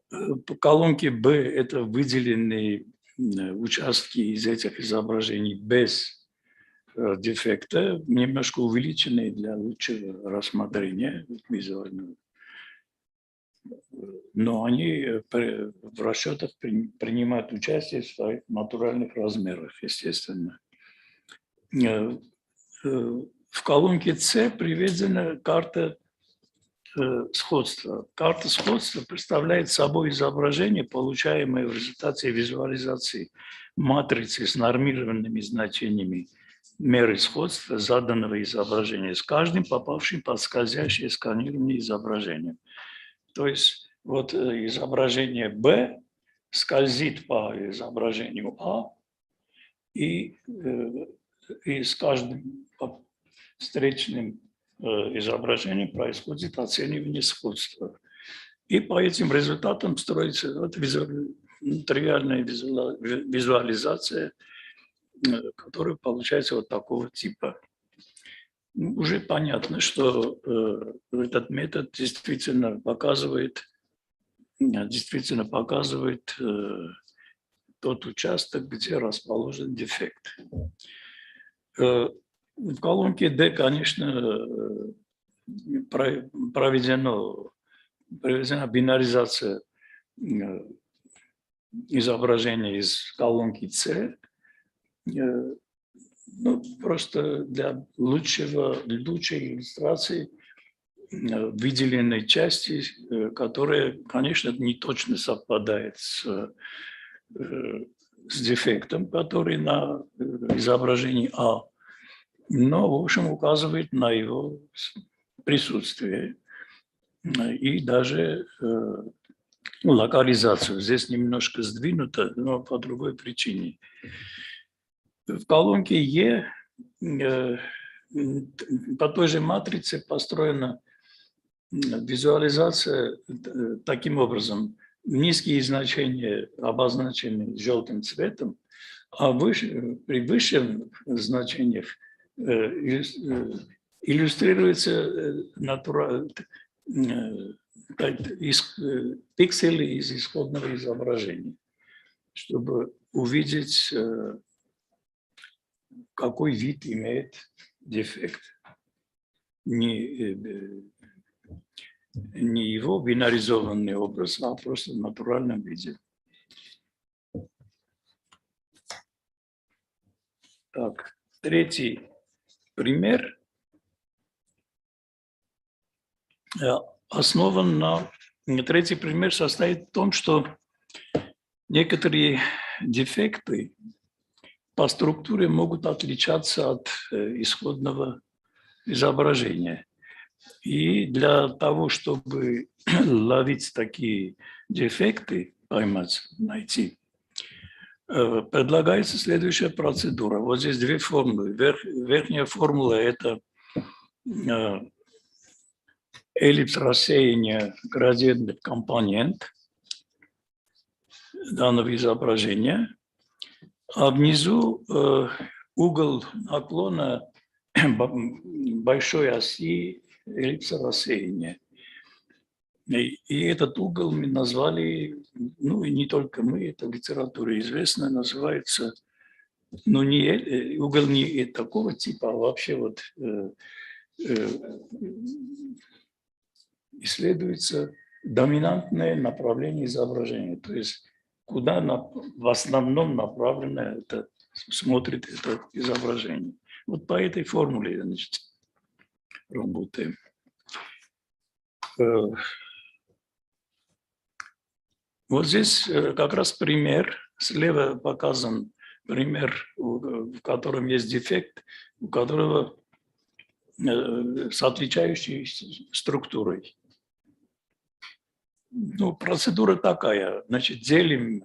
N: По колонке Б это выделенные участки из этих изображений без дефекта, немножко увеличенные для лучшего рассмотрения визуального. Но они в расчетах принимают участие в своих натуральных размерах, естественно. В колонке С приведена карта сходства. Карта сходства представляет собой изображение, получаемое в результате визуализации матрицы с нормированными значениями меры сходства заданного изображения с каждым попавшим под скользящее сканирование изображением. То есть вот изображение Б скользит по изображению А, и с каждым встречным изображением происходит оценивание сходства. И по этим результатам строится вот тривиальная визуализация, которая получается вот такого типа. Уже понятно, что этот метод действительно показывает тот участок, где расположен дефект. В колонке D, конечно, проведена бинаризация изображения из колонки C, ну, просто для лучшей иллюстрации выделенной части, которая, конечно, не точно совпадает с дефектом, который на изображении А, но, в общем, указывает на его присутствие и даже локализацию. Здесь немножко сдвинуто, но по другой причине. В колонке Е по той же матрице построена визуализация таким образом. Низкие значения обозначены желтым цветом, а при высших значениях иллюстрируются пиксели из исходного изображения, чтобы увидеть, какой вид имеет дефект. Не его бинаризованный образ, а просто в натуральном виде. Так, третий пример третий пример состоит в том, что некоторые дефекты по структуре могут отличаться от исходного изображения. И для того, чтобы ловить такие дефекты, найти, предлагается следующая процедура. Вот здесь две формулы. Верхняя формула – это эллипс рассеяния градиентных компонент данного изображения, а внизу угол наклона большой оси эллипса рассеяния. И этот угол мы назвали, ну и не только мы, это в литературе известно, называется, ну не угол не такого типа, а вообще вот исследуется доминантное направление изображения, то есть куда в основном направлено смотрит это изображение. Вот по этой формуле, значит, работаем. Вот здесь как раз пример. Слева показан пример, в котором есть дефект, у которого с отличающей структурой. Ну, процедура такая. Значит, делим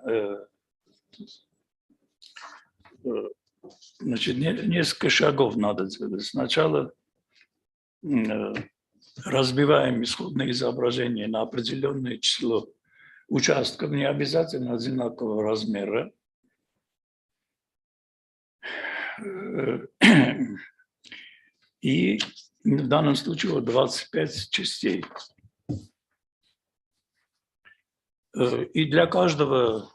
N: значит, несколько шагов надо сделать. Сначала разбиваем исходное изображение на определенное число участков, не обязательно одинакового размера. И в данном случае вот 25 частей. И для каждого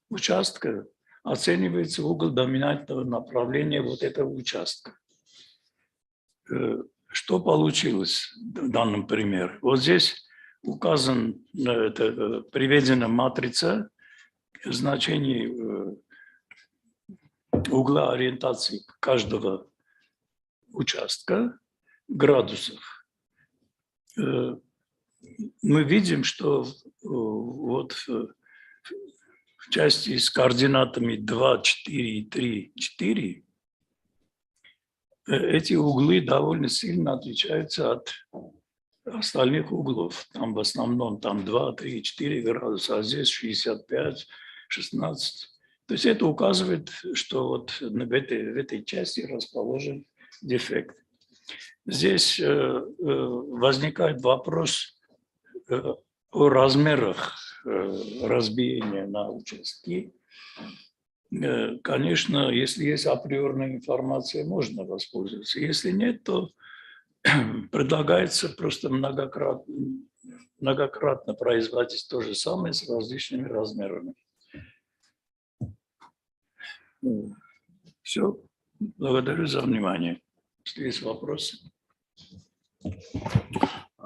N: участка оценивается угол доминантного направления вот этого участка. Что получилось в данном примере? Вот здесь приведена матрица значений угла ориентации каждого участка градусов. Мы видим, что вот в части с координатами 2, 4, 3, 4 эти углы довольно сильно отличаются от остальных углов. Там в основном там 2, 3, 4 градуса, а здесь 65, 16. То есть это указывает, что вот в этой части расположен дефект. Здесь возникает вопрос о размерах разбиения на участки. Конечно, если есть априорная информация, можно воспользоваться. Если нет, то предлагается просто многократно производить то же самое с различными размерами. Все. Благодарю за внимание. Если есть вопросы.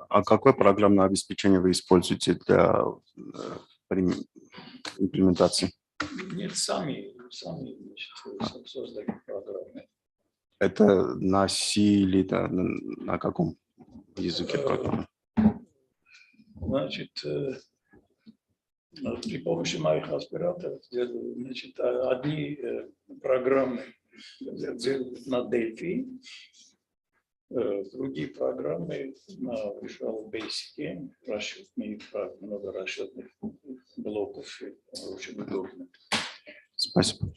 O: А какое программное обеспечение вы используете для имплементации?
N: Нет, сами создали программы.
O: Это на C или на каком языке программы?
N: Значит, при помощи моих аспиратов, значит, одни программы делают на Delphi, другие программы на Visual Basic, расчетные, много расчетных блоков, очень удобно.
O: Спасибо.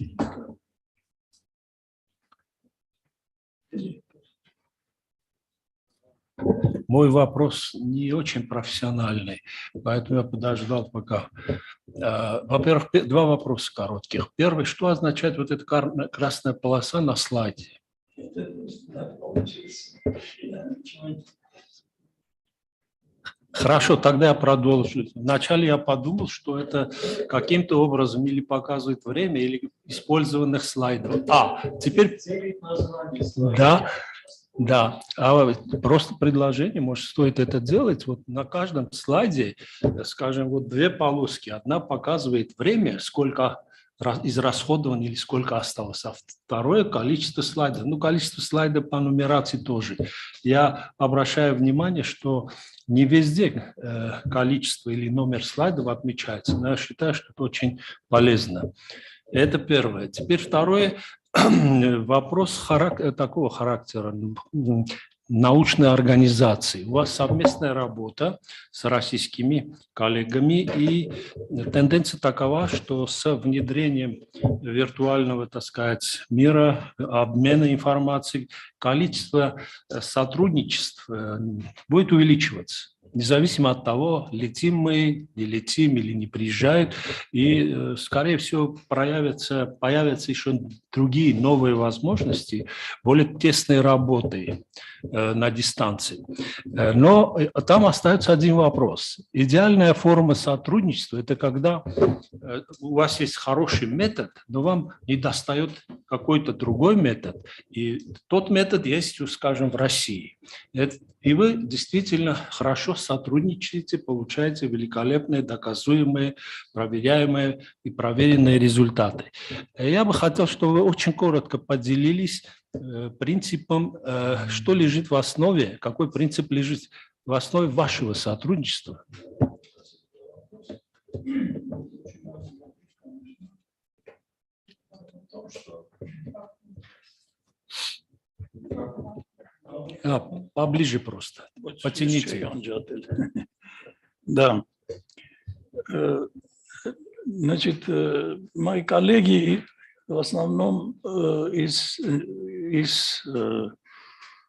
I: Мой вопрос не очень профессиональный, поэтому я подождал пока. Во-первых, два вопроса коротких. Первый, что означает вот эта красная полоса на слайде? Хорошо, тогда я продолжу. Вначале я подумал, что это каким-то образом или показывает время, или использованных слайдов. Теперь... Да, просто предложение, может, стоит это делать. Вот на каждом слайде, скажем, вот две полоски. Одна показывает время, сколько израсходовано или сколько осталось, а второе количество слайдов. Ну, количество слайдов по нумерации тоже. Я обращаю внимание, что не везде количество или номер слайдов отмечается, но я считаю, что это очень полезно. Это первое. Теперь второе. Вопрос такого характера. Научной организации. У вас совместная работа с российскими коллегами, и тенденция такова, что с внедрением виртуального, так сказать, мира, обмена информацией, количество сотрудничеств будет увеличиваться. Независимо от того, летим мы, не летим или не приезжают. И, скорее всего, появятся еще другие новые возможности, более тесной работы на дистанции. Но там остается один вопрос. Идеальная форма сотрудничества – это когда у вас есть хороший метод, но вам недостает какой-то другой метод. И тот метод есть, скажем, в России. И вы действительно хорошо сотрудничаете, получаете великолепные, доказуемые, проверяемые и проверенные результаты. Я бы хотел, чтобы вы очень коротко поделились принципом, что лежит в основе, какой принцип лежит в основе вашего сотрудничества? Поближе просто. Потяните.
N: Да. Значит, мои коллеги в основном из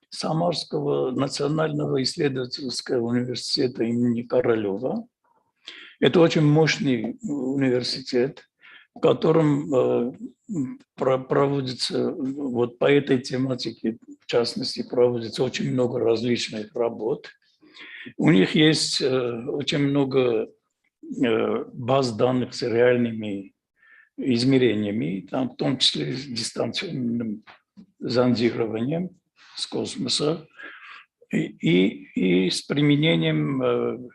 N: Самарского национального исследовательского университета имени Королева. Это очень мощный университет, в котором проводится, вот по этой тематике, в частности, проводится очень много различных работ. У них есть очень много баз данных с реальными измерениями, там, в том числе с дистанционным зондированием с космоса и с применением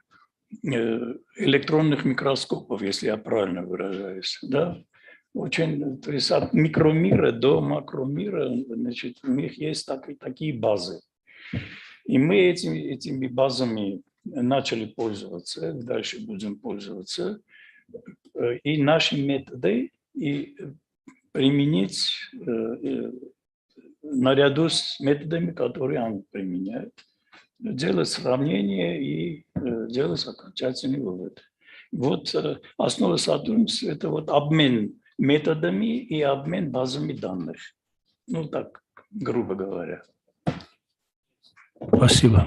N: электронных микроскопов, если я правильно выражаюсь. Да? Очень, то есть от микромира до макромира, значит, у них есть такие базы. И мы этими базами начали пользоваться, дальше будем пользоваться. И наши методы и применить наряду с методами, которые они применяют, делать сравнение и делать окончательный вывод. Вот основа сотрудничества – это вот обмен методами и обмен базами данных. Ну так, грубо говоря.
I: Спасибо.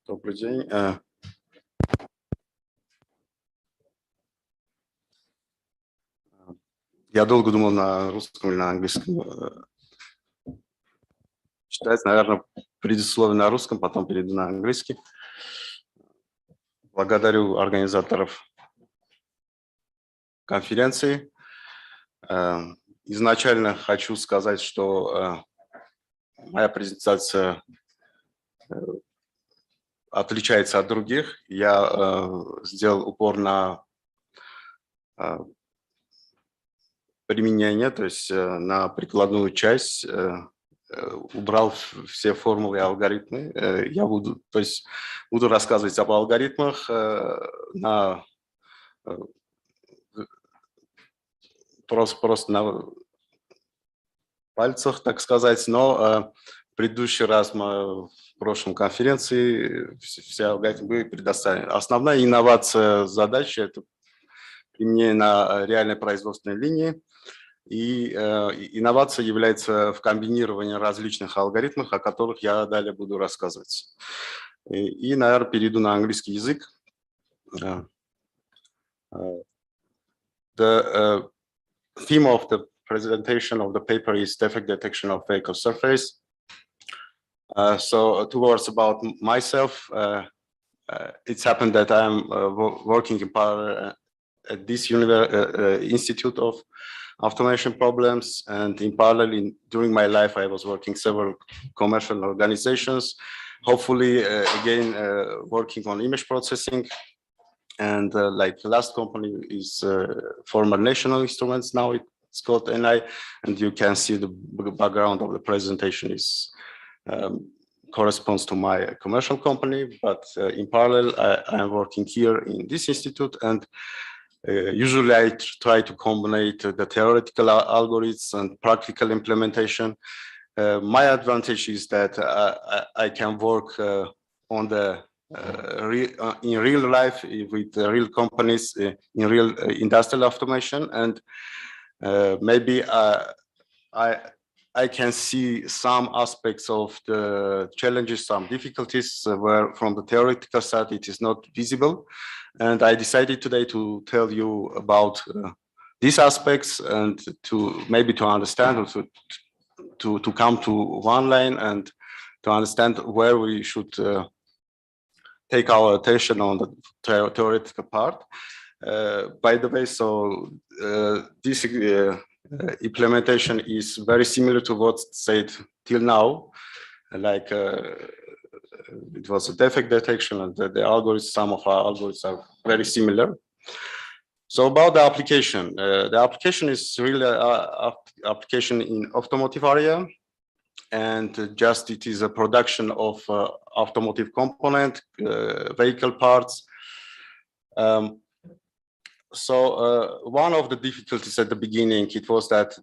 O: Добрый день. Я долго думал, на русском или на английском читать. Наверное, предисловие на русском, потом перейду на английский. Благодарю организаторов конференции. Изначально хочу сказать, что моя презентация отличается от других. Я сделал упор на применение, то есть на прикладную часть, убрал все формулы и алгоритмы. Я буду рассказывать об алгоритмах на просто на пальцах, так сказать, но в предыдущий раз в прошлом конференции все алгоритмы были предоставлены. Основная инновация задачи – это применение на реальной производственной линии. И инновация является в комбинировании различных алгоритмов, о которых я далее буду рассказывать. И наверное, перейду на английский язык. The theme of the presentation of the paper is defect detection of vehicle surface. So 2 words about myself. It's happened that I'm working in parallel at this Institute of automation problems. And in parallel, during my life, I was working several commercial organizations, hopefully again working on image processing. And like the last company is former National Instruments, now it's called NI, and you can see the background of the presentation is corresponds to my commercial company, but in parallel, I am working here in this institute, and usually I try to combine the theoretical algorithms and practical implementation. My advantage is that I can work on the in real life with real companies in real industrial automation, and maybe I can see some aspects of the challenges, some difficulties where from the theoretical side it is not visible. And I decided today to tell you about these aspects and to maybe to understand or to come to one line and to understand where we should take our attention on the theoretical part. By the way, so this implementation is very similar to what's said till now, like it was a defect detection, and the algorithms, some of our algorithms are very similar. So about the application is really an application in automotive area, and just it is a production of automotive component, vehicle parts. So one of the difficulties at the beginning, it was that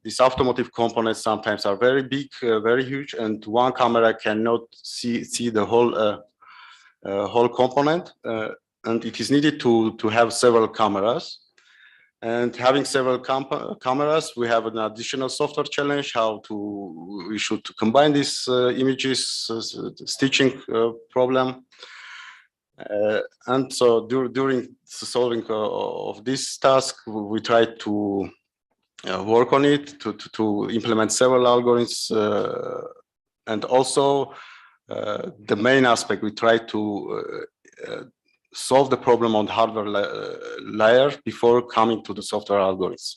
O: these automotive components sometimes are very big, very huge, and one camera cannot see the whole component, and it is needed to have several cameras. And having several cameras, we have an additional software challenge, we should combine these images, stitching problem. And so during solving of this task, we tried to work on it, to implement several algorithms. And also the main aspect, we tried to solve the problem on the hardware layer before coming to the software algorithms.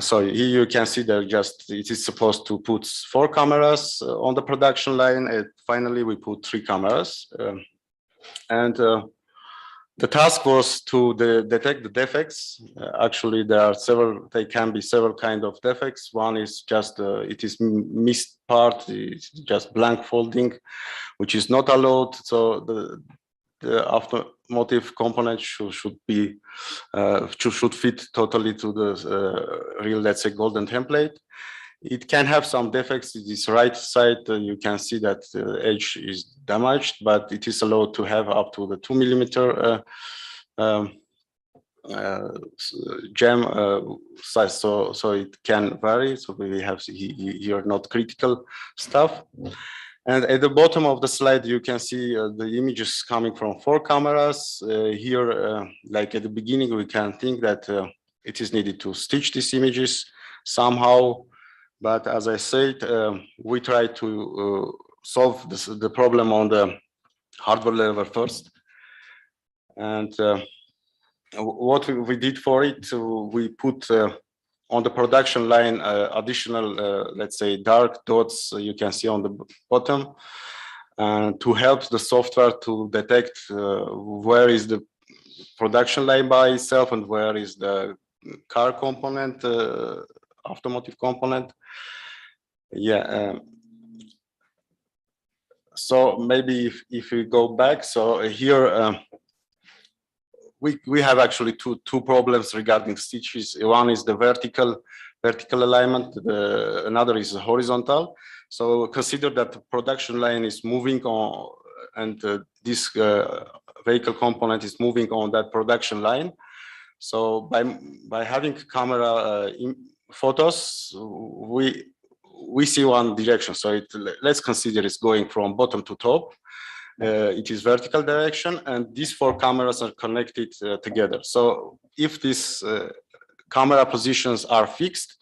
O: So here you can see that it is supposed to put 4 cameras on the production line, and finally we put 3 cameras. And the task was to detect the defects. Actually, they can be several kind of defects. One is just it is missed part, it's just blank folding, which is not allowed. So the automotive component should fit totally to the real, let's say, golden template. It can have some defects. This right side, you can see that the edge is damaged, but it is allowed to have up to the 2 millimeter jam size. So it can vary. So we have here not critical stuff. And at the bottom of the slide, you can see the images coming from 4 cameras. Here, like at the beginning, we can think that it is needed to stitch these images somehow. But as I said, we try to solve the problem on the hardware level first. And what we did for it, we put on the production line additional, let's say, dark dots you can see on the bottom, to help the software to detect where is the production line by itself and where is the car component, automotive component. Yeah. So maybe if we go back, so here we have actually two problems regarding stitches. One is the vertical alignment. Another is horizontal. So consider that the production line is moving on, and this vehicle component is moving on that production line. So by having camera photos, we see one direction. So let's consider it's going from bottom to top. It is vertical direction, and these 4 cameras are connected together. So if these camera positions are fixed,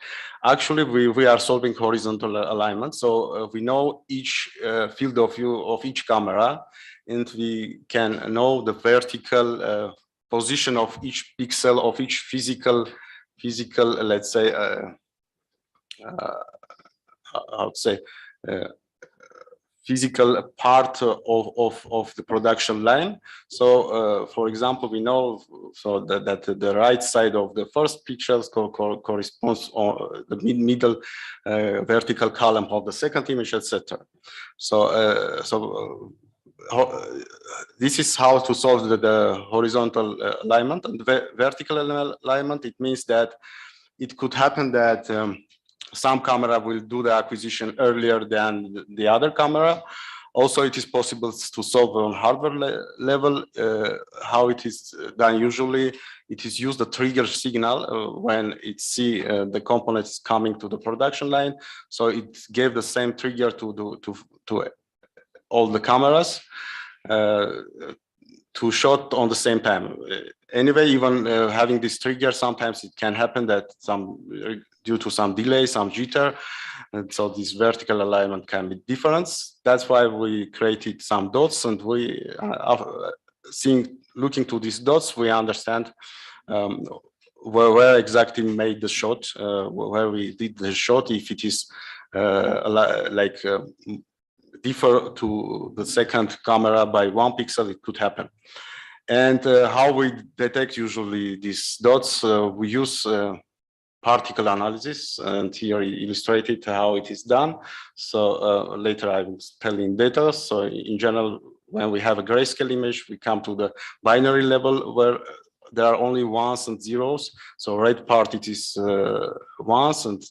O: actually we are solving horizontal alignment. So we know each field of view of each camera, and we can know the vertical position of each pixel of each physical physical, let's say, I would say, physical part of the production line. So, for example, we know so that the right side of the first pictures corresponds to the middle vertical column of the second image, etc. So, this is how to solve the horizontal alignment. And vertical alignment, it means that it could happen that some camera will do the acquisition earlier than the other camera. Also, it is possible to solve on hardware level. How it is done usually, it is used a trigger signal when it see the components coming to the production line. So it gave the same trigger to all the cameras to shot on the same time. Anyway, even having this trigger, sometimes it can happen that due to some delay, some jitter, and so this vertical alignment can be different. That's why we created some dots, and we looking to these dots, we understand where exactly made the shot, where we did the shot. If it is differ to the second camera by 1 pixel, it could happen. And how we detect usually these dots, we use particle analysis, and here illustrated how it is done. So later I will tell in details. So in general, when we have a grayscale image, we come to the binary level where there are only ones and zeros. So red part it is ones and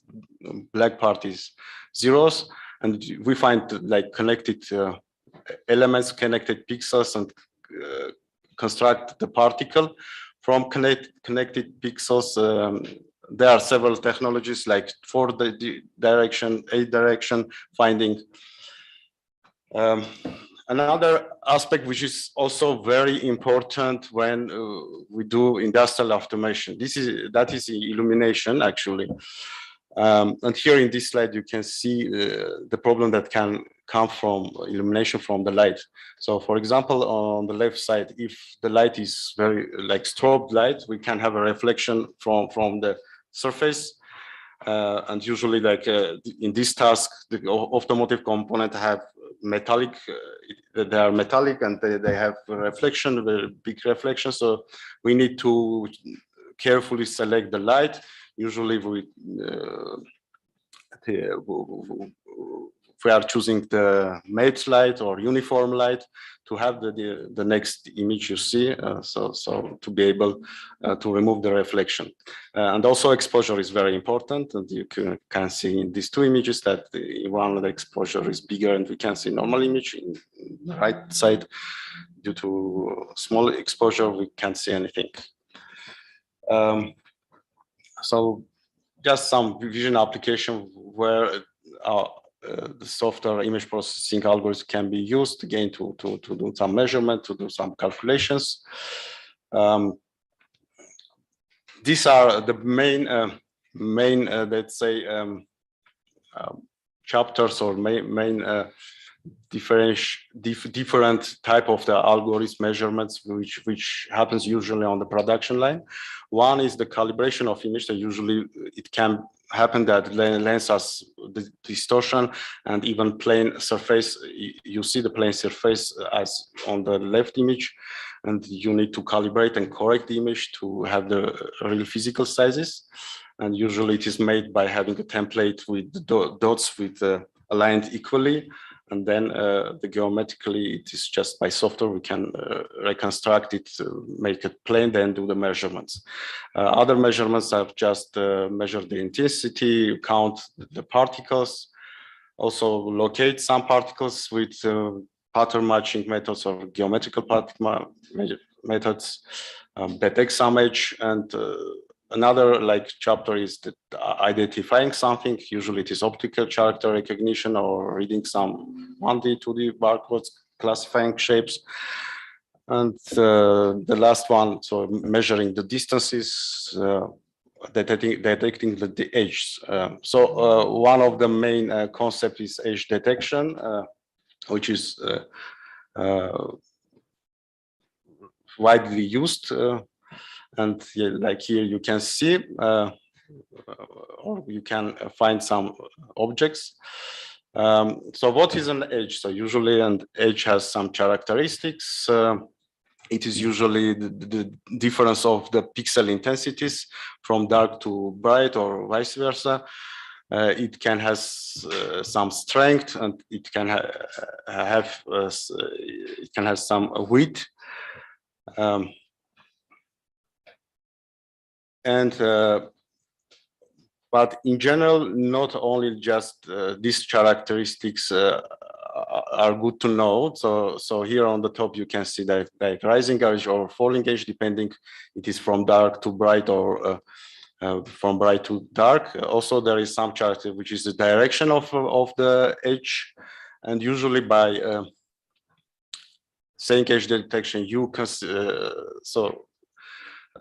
O: black part is zeros. And we find like connected elements, connected pixels, and construct the particle from connected pixels. There are several technologies like 4 direction, 8 direction finding. Another aspect which is also very important when we do industrial automation, that is illumination actually. And here in this slide, you can see the problem that can come from illumination from the light. So for example, on the left side, if the light is very like strobe light, we can have a reflection from the surface. And usually like in this task, the automotive component have metallic, they are metallic and they have a reflection, very big reflection. So we need to carefully select the light. Usually we are choosing the matte light or uniform light to have the next image you see, so to be able to remove the reflection. And also exposure is very important, and you can see in these 2 images that one the exposure is bigger, and we can see normal image in the right side. Due to small exposure, we can't see anything. So just some vision application where the software image processing algorithm can be used again to do some measurement, to do some calculations. These are the main let's say chapters or main different type of the algorithm measurements which happens usually on the production line. One is the calibration of image. That usually it can happen that lens has the distortion and even plane surface. You see the plane surface as on the left image, and you need to calibrate and correct the image to have the real physical sizes. And usually it is made by having a template with the dots with aligned equally. And then geometrically, it is just by software, we can reconstruct it, make it plane, then do the measurements. Other measurements are just measure the intensity, count the particles, also locate some particles with pattern matching methods or geometrical particle methods, detect some edge, and another like chapter is that identifying something. Usually it is optical character recognition or reading some 1D, 2D barcodes, classifying shapes. And the last one, so measuring the distances, detecting the edges. So one of the main concept is edge detection, which is widely used. And like here you can see, or you can find some objects. So what is an edge? So usually an edge has some characteristics. It is usually the difference of the pixel intensities from dark to bright or vice versa. It can have some strength, and it can have some width. But in general, not only just these characteristics are good to know. So here on the top, you can see that like rising edge or falling edge, depending it is from dark to bright or from bright to dark. Also, there is some character which is the direction of the edge, and usually by saying edge detection, you can so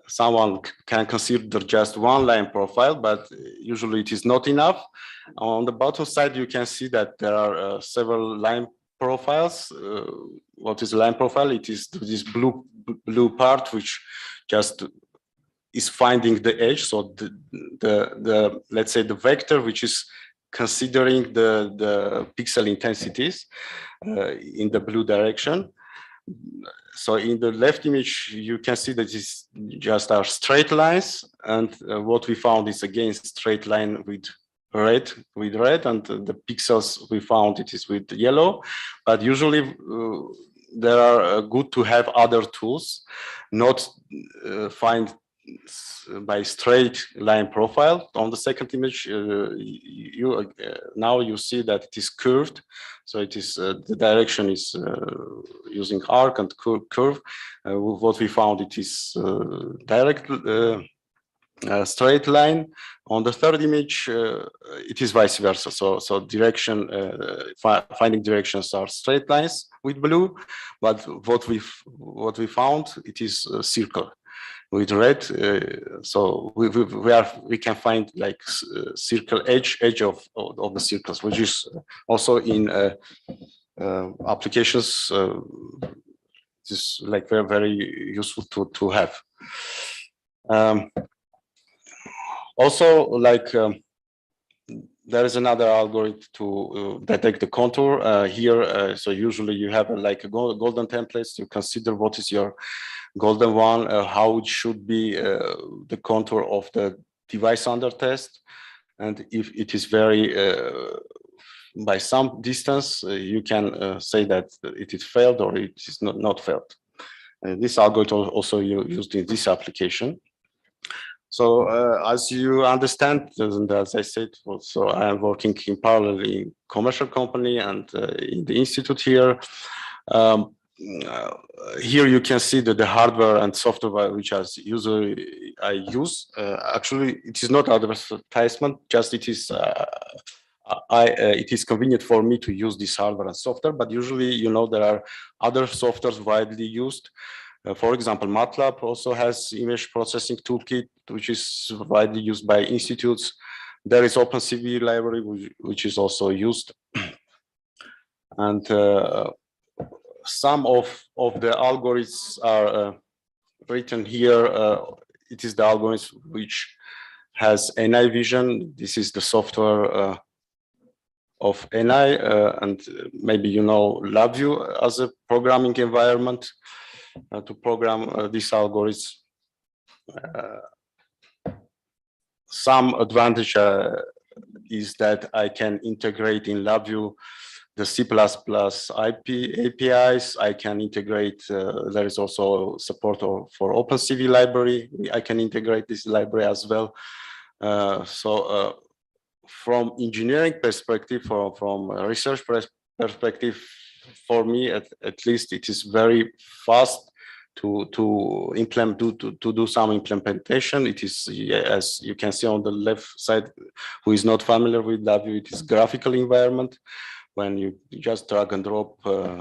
O: someone can consider just one line profile, but usually it is not enough. On the bottom side, you can see that there are several line profiles. What is a line profile? It is this blue part which just is finding the edge. So the let's say the vector which is considering the pixel intensities in the blue direction. So in the left image, you can see that it's just our straight lines, and what we found is again straight line with red, and the pixels we found it is with yellow. But usually there are good to have other tools, not find by straight line profile. On the second image, now you see that it is curved. So it is the direction is using arc and curve. What we found, it is direct straight line. On the third image, it is vice versa. So direction finding directions are straight lines with blue, but what we found, it is a circle with red. So we can find like circle edge of the circles, which is also in applications is like very useful to have. Also, like there is another algorithm to detect the contour here. So usually you have like a golden templates. You consider what is your golden one, how it should be the contour of the device under test. And if it is very, by some distance, you can say that it is failed or it is not failed. This algorithm also used in this application. So as you understand, and as I said, so I am working in parallel in commercial company and in the institute here. Here you can see that the hardware and software which I use. Actually, it is not advertisement. Just it is it is convenient for me to use this hardware and software. But usually, you know, there are other softwares widely used. For example, MATLAB also has image processing toolkit, which is widely used by institutes. There is OpenCV library, which is also used. And some of the algorithms are written here. It is the algorithm which has NI vision. This is the software of NI, and maybe you know LabVIEW as a programming environment to program these algorithms. Some advantage is that I can integrate in LabVIEW the C++ APIs. I can integrate, there is also support for OpenCV library. I can integrate this library as well. So from engineering perspective, from a research perspective, for me at least, it is very fast to implement, to do some implementation. It is, as you can see on the left side, who is not familiar with LabVIEW, it is graphical environment. When you just drag and drop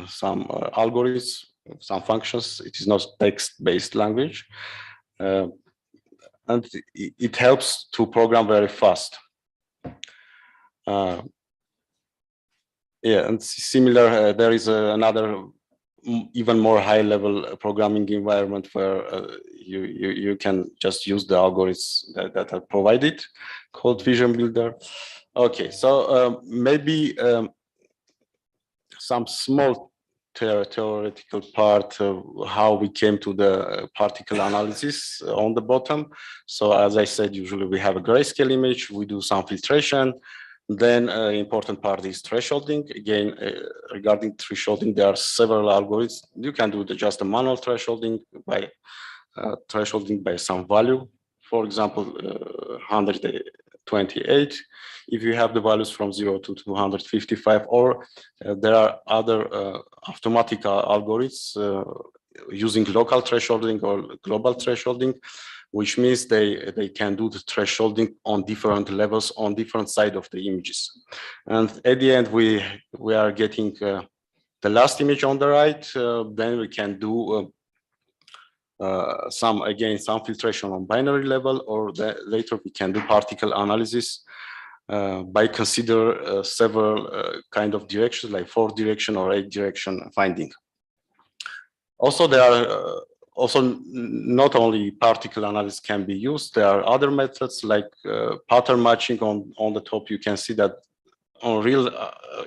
O: some algorithms, some functions, it is not text-based language. And it helps to program very fast. Yeah, and similar, there is another even more high-level programming environment where you can just use the algorithms that are provided, called Vision Builder. Okay, so maybe some small theoretical part of how we came to the particle analysis on the bottom. So as I said, usually we have a grayscale image, we do some filtration. Then important part is thresholding. Again, regarding thresholding, there are several algorithms. You can do just a manual thresholding by some value. For example, 128. If you have the values from 0 to 255, or there are other automatic algorithms using local thresholding or global thresholding, which means they can do the thresholding on different levels on different sides of the images. And at the end, we are getting the last image on the right. Then we can do some filtration on binary level, or later we can do particle analysis by consider several kind of directions, like 4-direction or 8-direction finding. Also, there are also not only particle analysis can be used. There are other methods like pattern matching. On the top, you can see that on real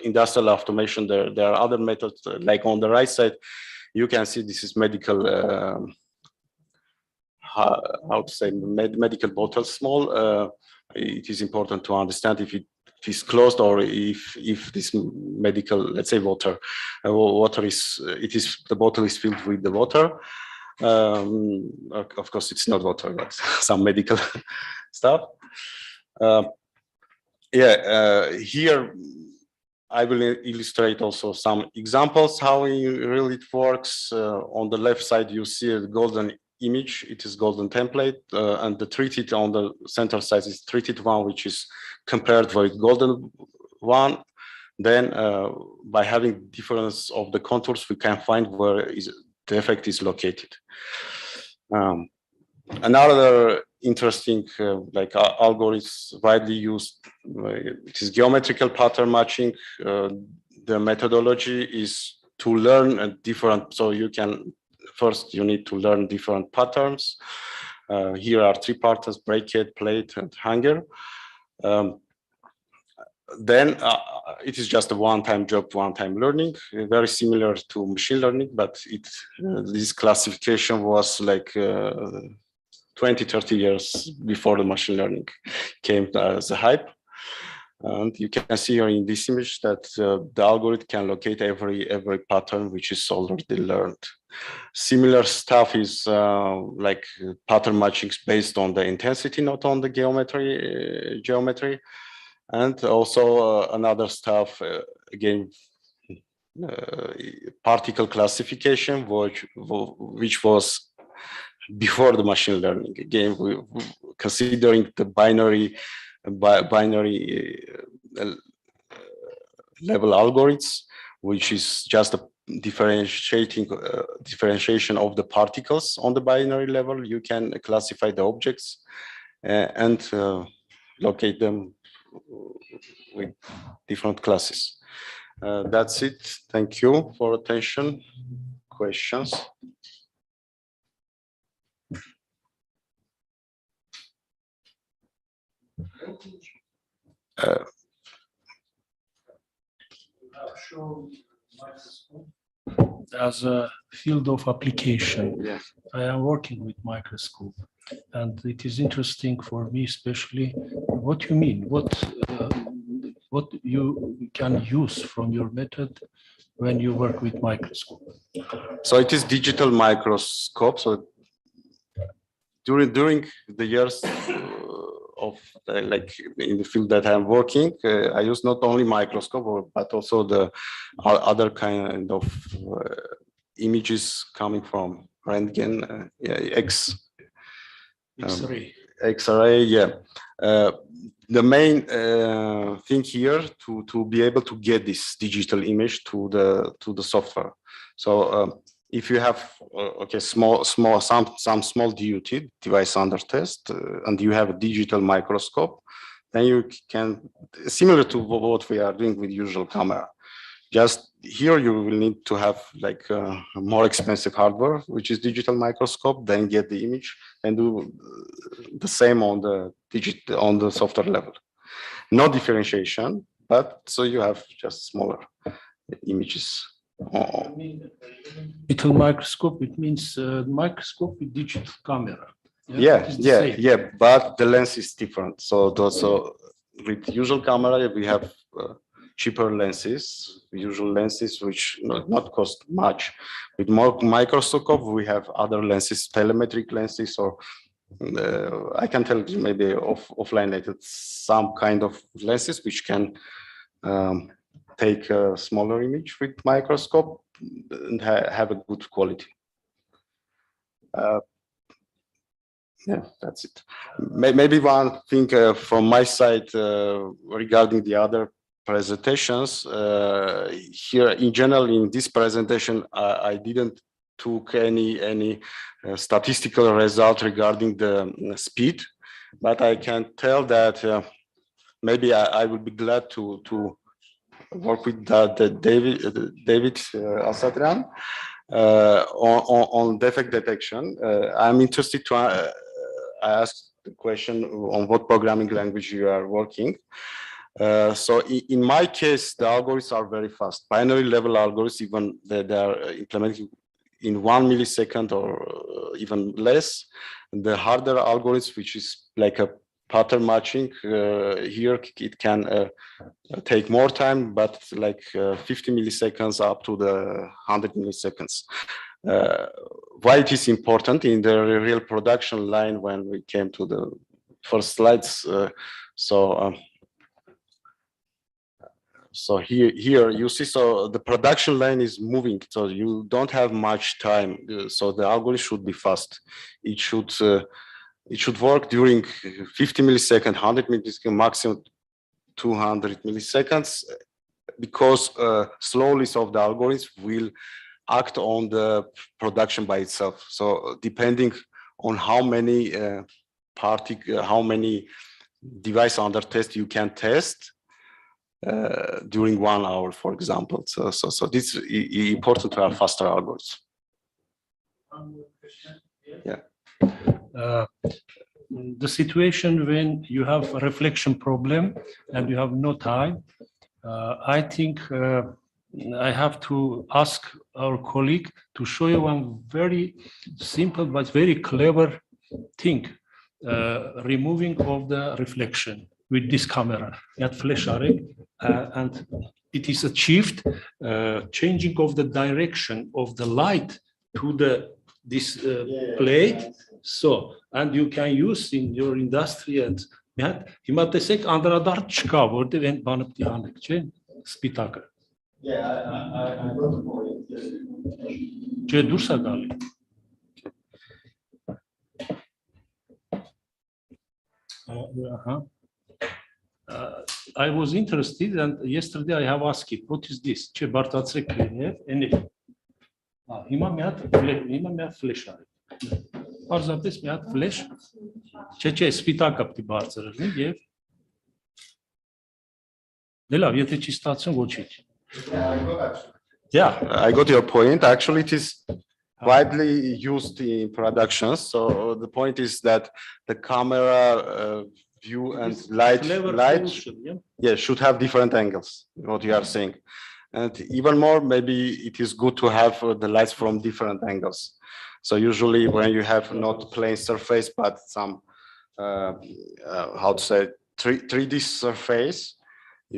O: industrial automation, there are other methods. Like on the right side, you can see this is medical. How to say, medical bottle small. It is important to understand if it is closed or if this medical, let's say water is, the bottle is filled with the water. Of course, it's not water, but some medical stuff. Here I will illustrate also some examples how really it works. On the left side, you see a golden image. It is golden template, and the treated on the center side is treated one, which is compared with golden one. Then by having difference of the contours, we can find where the effect is located. Another interesting algorithms widely used, it is geometrical pattern matching. The methodology is to learn a different, so you can first you need to learn different patterns. Here are 3 patterns: bracket, plate, and hanger. Then it is just a one-time job, one-time learning, very similar to machine learning, but this classification was like 20-30 years before the machine learning came as a hype. And you can see here in this image that the algorithm can locate every pattern which is already learned. Similar stuff is like pattern matching based on the intensity, not on the geometry. And also another stuff, again, particle classification, which was before the machine learning. Again, considering the binary level algorithms, which is just a differentiation of the particles on the binary level. You can classify the objects and locate them with different classes. That's it. Thank you for attention. Questions?
I: As a field of application,
O: yes.
I: I am working with microscope, and it is interesting for me, especially what you mean, what you can use from your method when you work with microscope.
O: So it is digital microscope. So during the years of like in the field that I'm working, I use not only microscope but also the other kind of images coming from Röntgen, X-ray. Yeah. The main thing here to be able to get this digital image to the software. So if you have some small DUT, device under test, and you have a digital microscope, then you can, similar to what we are doing with usual camera, just here you will need to have like more expensive hardware, which is digital microscope, then get the image and do the same on the software level. No differentiation, but so you have just smaller images.
I: Digital microscope, it means microscope with digital camera.
O: Yeah, but the lens is different. So with usual camera, we have cheaper lenses, usual lenses, which not cost much. With more microscope, we have other lenses, telemetric lenses, or I can tell you maybe offline later, some kind of lenses which can take a smaller image with microscope and have a good quality. Yeah, that's it. Maybe one thing from my side regarding the other presentations here in general in this presentation I didn't took any statistical result regarding the speed, but I can tell that maybe I would be glad to work with David Asatrian on defect detection. I'm interested to ask the question on what programming language you are working. So in my case, the algorithms are very fast. Binary level algorithms, even they are implemented in 1 millisecond or even less. The harder algorithms, which is like a pattern matching, here it can take more time, but like 50 milliseconds up to the 100 milliseconds. Why it is important in the real production line when we came to the first slides. So here you see, so the production line is moving, so you don't have much time. So the algorithm should be fast. It should work during 50 milliseconds, 100 milliseconds, maximum 200 milliseconds, because slowness of the algorithm will act on the production by itself. So depending on how many how many devices under test you can test during 1 hour, for example. So this is important to have faster algorithms. Yeah.
I: The situation when you have a reflection problem and you have no time, I think I have to ask our colleague to show you one very simple but very clever thing, removing of the reflection with this camera at flash array, and it is achieved changing of the direction of the light to this plate. So, and you can use in your industry and հիմա տեսեք անդրադարձ չկա, որտեղ այն բանը պետք է անեք, չէ՞, սպիտակը։ I got the point. Չէ, դուրս է գալի։ I was interested, and yesterday I have asked it, what is this? Չէ, բարձրացրեք լիներ, էնի։ Հիմա մի հատ ֆլեշ արեք։ Պարզապես մի հատ ֆլեշ, չէ, սպիտակը պետք է բարձր լինի եւ դե լավ, եթե չի ստացվում ոչինչ։ Yeah,
O: I got your point. Actually, it is widely used in production. So the point is that the camera view and light should have different angles, what you are saying. And even more, maybe it is good to have the lights from different angles. So usually when you have not plain surface, but some, how to say, 3D surface,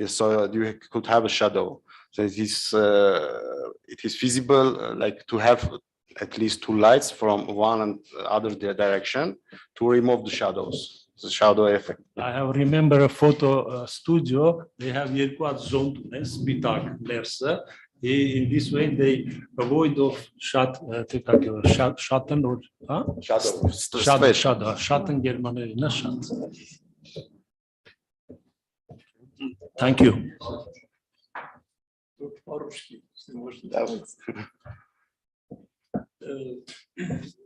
O: so you could have a shadow. So it is feasible like to have at least 2 lights from one and other direction to remove the shadows, the shadow effect.
I: I have remember a photo studio. They have zone spitak lersa. In this way, they avoid of shatten or shatten German Thank you.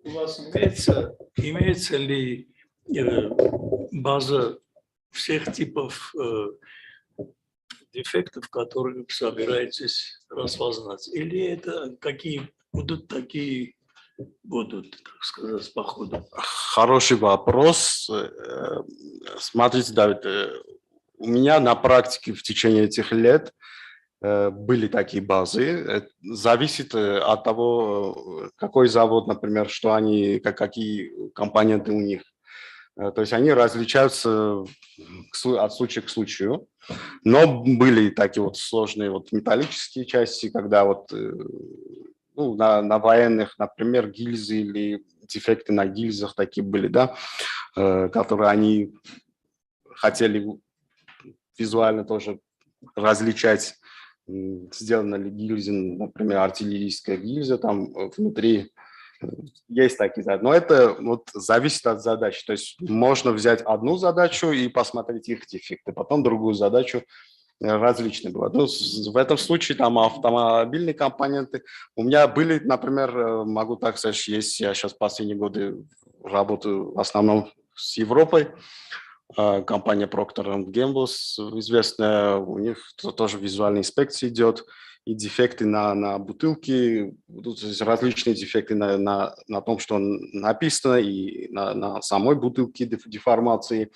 N: У вас имеется ли база всех типов дефектов, которые вы собираетесь распознать? Или это какие будут, такие будут, так сказать, по ходу?
O: Хороший вопрос. Смотрите, Давид, у меня на практике в течение этих лет были такие базы. Зависит от того, какой завод, например, что они, какие компоненты у них. То есть они различаются от случая к случаю. Но были такие вот сложные вот металлические части, когда вот ну, на военных, например, гильзы или дефекты на гильзах такие были, да, которые они хотели визуально тоже различать, сделана ли гильза, например, артиллерийская гильза, там внутри есть такие задачи. Но это вот зависит от задач. То есть можно взять одну задачу и посмотреть их дефекты, потом другую задачу, различные бывают. Ну, в этом случае там автомобильные компоненты. У меня были, например, могу так сказать, есть, я сейчас последние годы работаю в основном с Европой. Компания Procter & Gamble известная, у них тоже визуальная инспекция идет, и дефекты на бутылке, то есть различные дефекты на том, что написано, и на самой бутылке деформации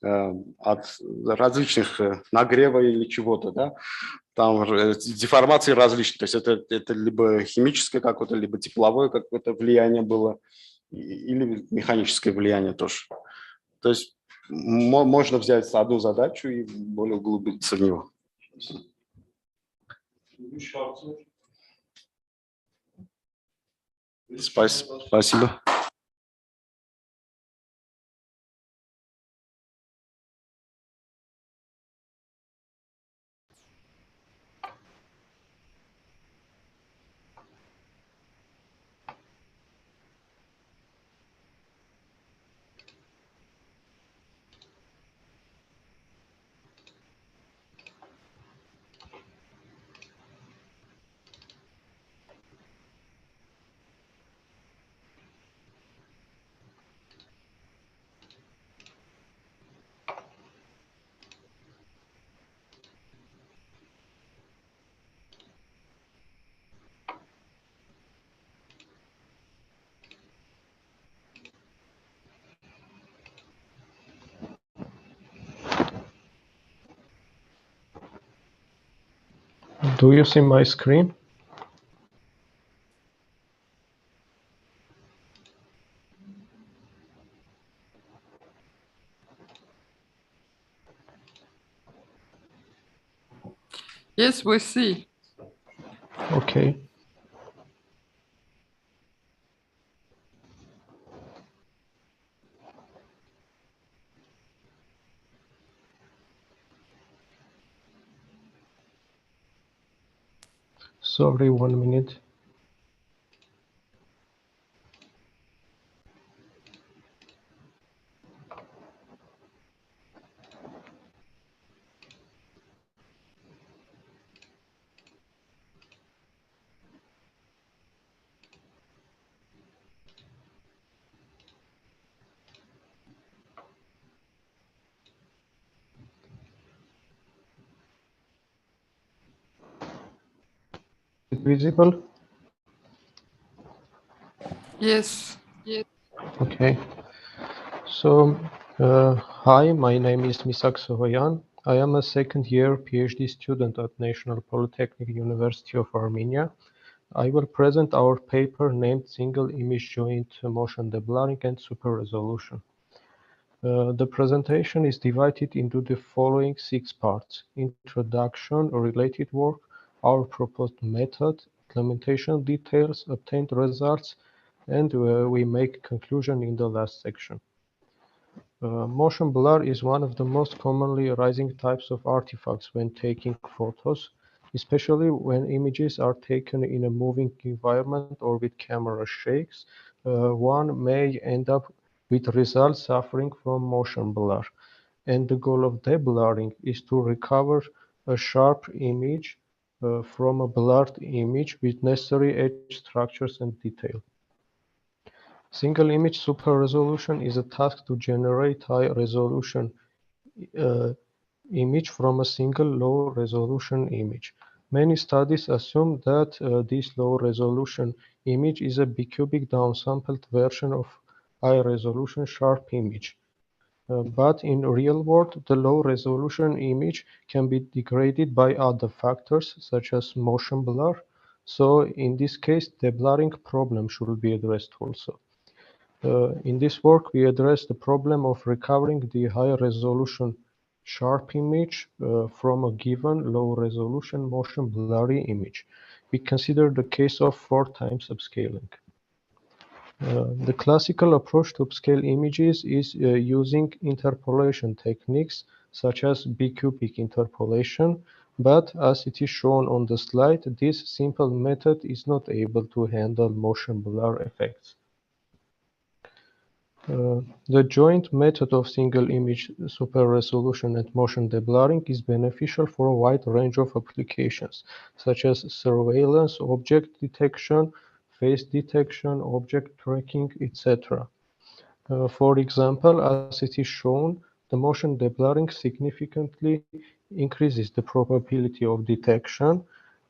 O: от различных нагрева или чего-то, да, там деформации различные, то есть это либо химическое какое-то, либо тепловое какое-то влияние было, или механическое влияние тоже. То есть можно взять одну задачу и более углубиться в него. Спасибо.
J: Do you see my screen?
L: Yes, we see.
J: Okay. Sorry, 1 minute. Is it visible?
L: Yes. Yes.
J: Okay. So, hi, my name is Misak Sohoyan. I am a second-year PhD student at National Polytechnic University of Armenia. I will present our paper named Single Image Joint Motion Deblurring and Super Resolution. The presentation is divided into the following 6 parts: introduction, related work, our proposed method, implementation details, obtained results, and we make conclusion in the last section. Motion blur is one of the most commonly arising types of artifacts when taking photos, especially when images are taken in a moving environment or with camera shakes. One may end up with results suffering from motion blur, and the goal of deblurring is to recover a sharp image from a blurred image with necessary edge structures and detail. Single image super resolution is a task to generate high resolution image from a single low-resolution image. Many studies assume that this low-resolution image is a bicubic downsampled version of high-resolution sharp image. But in real world, the low-resolution image can be degraded by other factors, such as motion blur. So in this case, the blurring problem should be addressed also. In this work, we address the problem of recovering the high-resolution sharp image from a given low-resolution motion blurry image. We consider the case of 4 times upscaling. The classical approach to upscale images is using interpolation techniques such as bicubic interpolation, but as it is shown on the slide, this simple method is not able to handle motion blur effects. The joint method of single image super resolution and motion deblurring is beneficial for a wide range of applications, such as surveillance, object detection, face detection, object tracking, etc. For example, as it is shown, the motion deblurring significantly increases the probability of detection,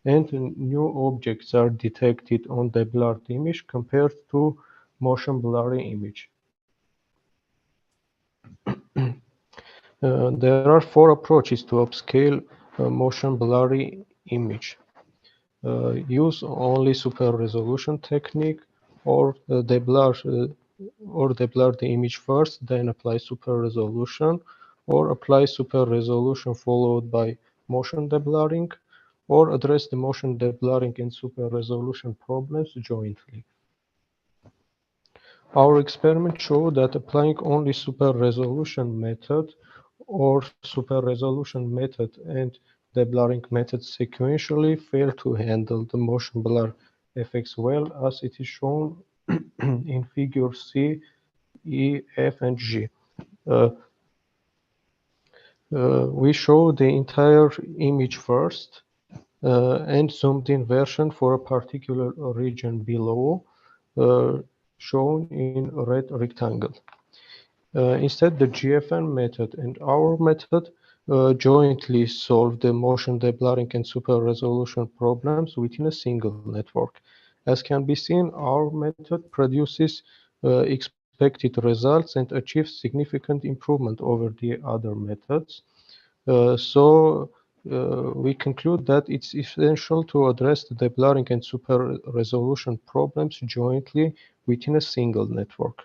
J: and new objects are detected on the blurred image compared to motion blurry image. There are 4 approaches to upscale motion blurry image. Use only super resolution technique, or deblur the image first, then apply super resolution, or apply super resolution followed by motion deblurring, or address the motion deblurring and super resolution problems jointly. Our experiment showed that applying only super resolution method or super resolution method and deblurring method sequentially fail to handle the motion blur effects well, as it is shown in figure C, E, F, and G. We show the entire image first and zoomed in version for a particular region below, shown in red rectangle. Instead, the GFN method and our method jointly solve the motion deblurring and super resolution problems within a single network. As can be seen, our method produces expected results and achieves significant improvement over the other methods. We conclude that it's essential to address the deblurring and super resolution problems jointly within a single network.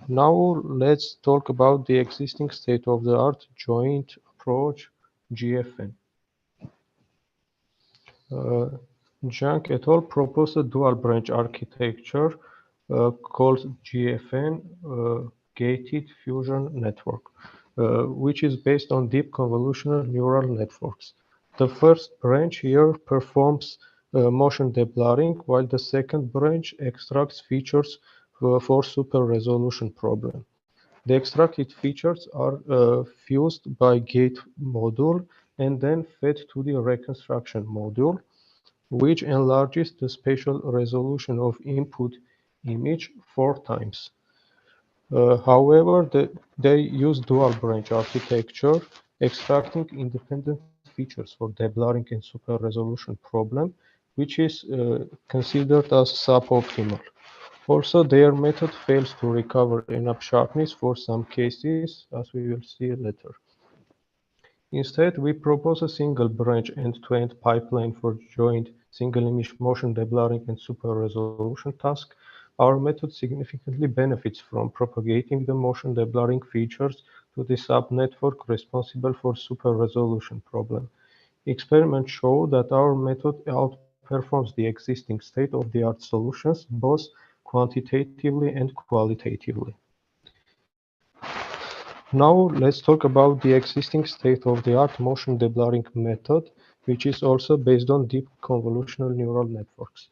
J: Now let's talk about the existing state-of-the-art joint approach, GFN. Zhang et al. Proposed a dual-branch architecture called GFN, Gated Fusion Network, which is based on deep convolutional neural networks. The first branch here performs motion deblurring, while the second branch extracts features for super resolution problem. The extracted features are fused by gate module and then fed to the reconstruction module, which enlarges the spatial resolution of input image 4 times. However, they use dual branch architecture, extracting independent features for deblurring and super resolution problem, which is considered as suboptimal. Also, their method fails to recover enough sharpness for some cases, as we will see later. Instead, we propose a single branch end-to-end pipeline for joint single image motion deblurring and super resolution task. Our method significantly benefits from propagating the motion deblurring features to the subnetwork responsible for super resolution problem. Experiments show that our method outperforms the existing state-of-the-art solutions, both quantitatively and qualitatively. Now let's talk about the existing state-of-the-art motion deblurring method, which is also based on deep convolutional neural networks.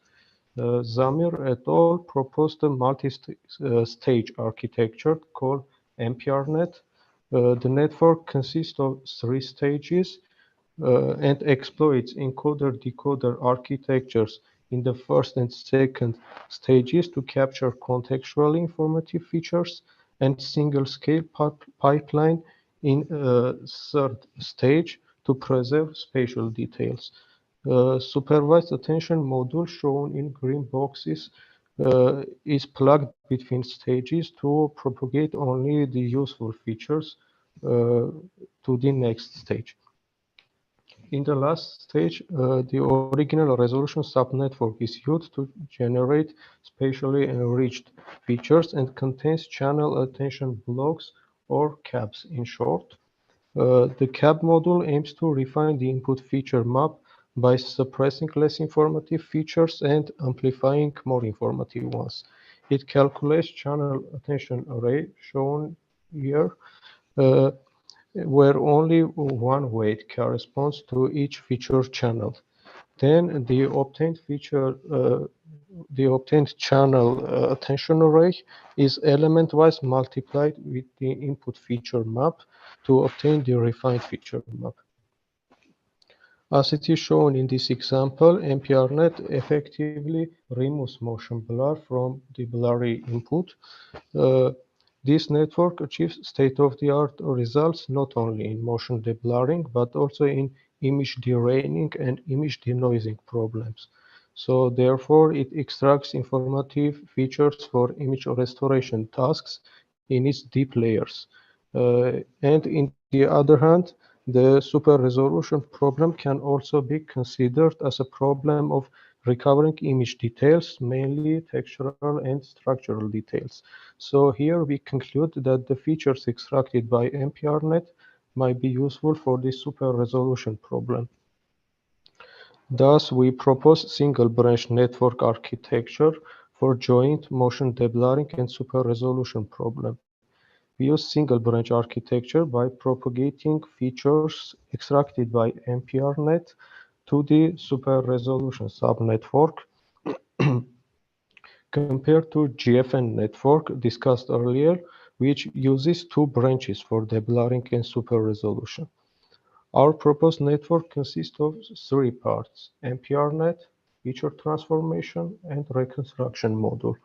J: Zamir et al. Proposed a multi-stage architecture called MPRNet. The network consists of 3 stages and exploits encoder-decoder architectures in the first and second stages to capture contextually informative features, and single-scale pipeline in third stage to preserve spatial details. Supervised attention module shown in green boxes is plugged between stages to propagate only the useful features to the next stage. In the last stage, the original resolution subnetwork is used to generate spatially enriched features and contains channel attention blocks or CABs in short. The CAB module aims to refine the input feature map by suppressing less informative features and amplifying more informative ones. It calculates channel attention array shown here, where only one weight corresponds to each feature channel. Then the obtained channel attention array is element-wise multiplied with the input feature map to obtain the refined feature map. As it is shown in this example, MPRNet effectively removes motion blur from the blurry input. This network achieves state-of-the-art results not only in motion deblurring, but also in image deraining and image denoising problems. So therefore, it extracts informative features for image restoration tasks in its deep layers. And in the other hand, the super resolution problem can also be considered as a problem of recovering image details, mainly textural and structural details. So here we conclude that the features extracted by MPRNet might be useful for this super resolution problem. Thus, we propose single branch network architecture for joint motion deblurring and super resolution problem. We use single branch architecture by propagating features extracted by MPRNet to the super resolution subnetwork compared to GFN network discussed earlier, which uses two branches for deblurring and super resolution. Our proposed network consists of three parts: MPRNet, feature transformation, and reconstruction module.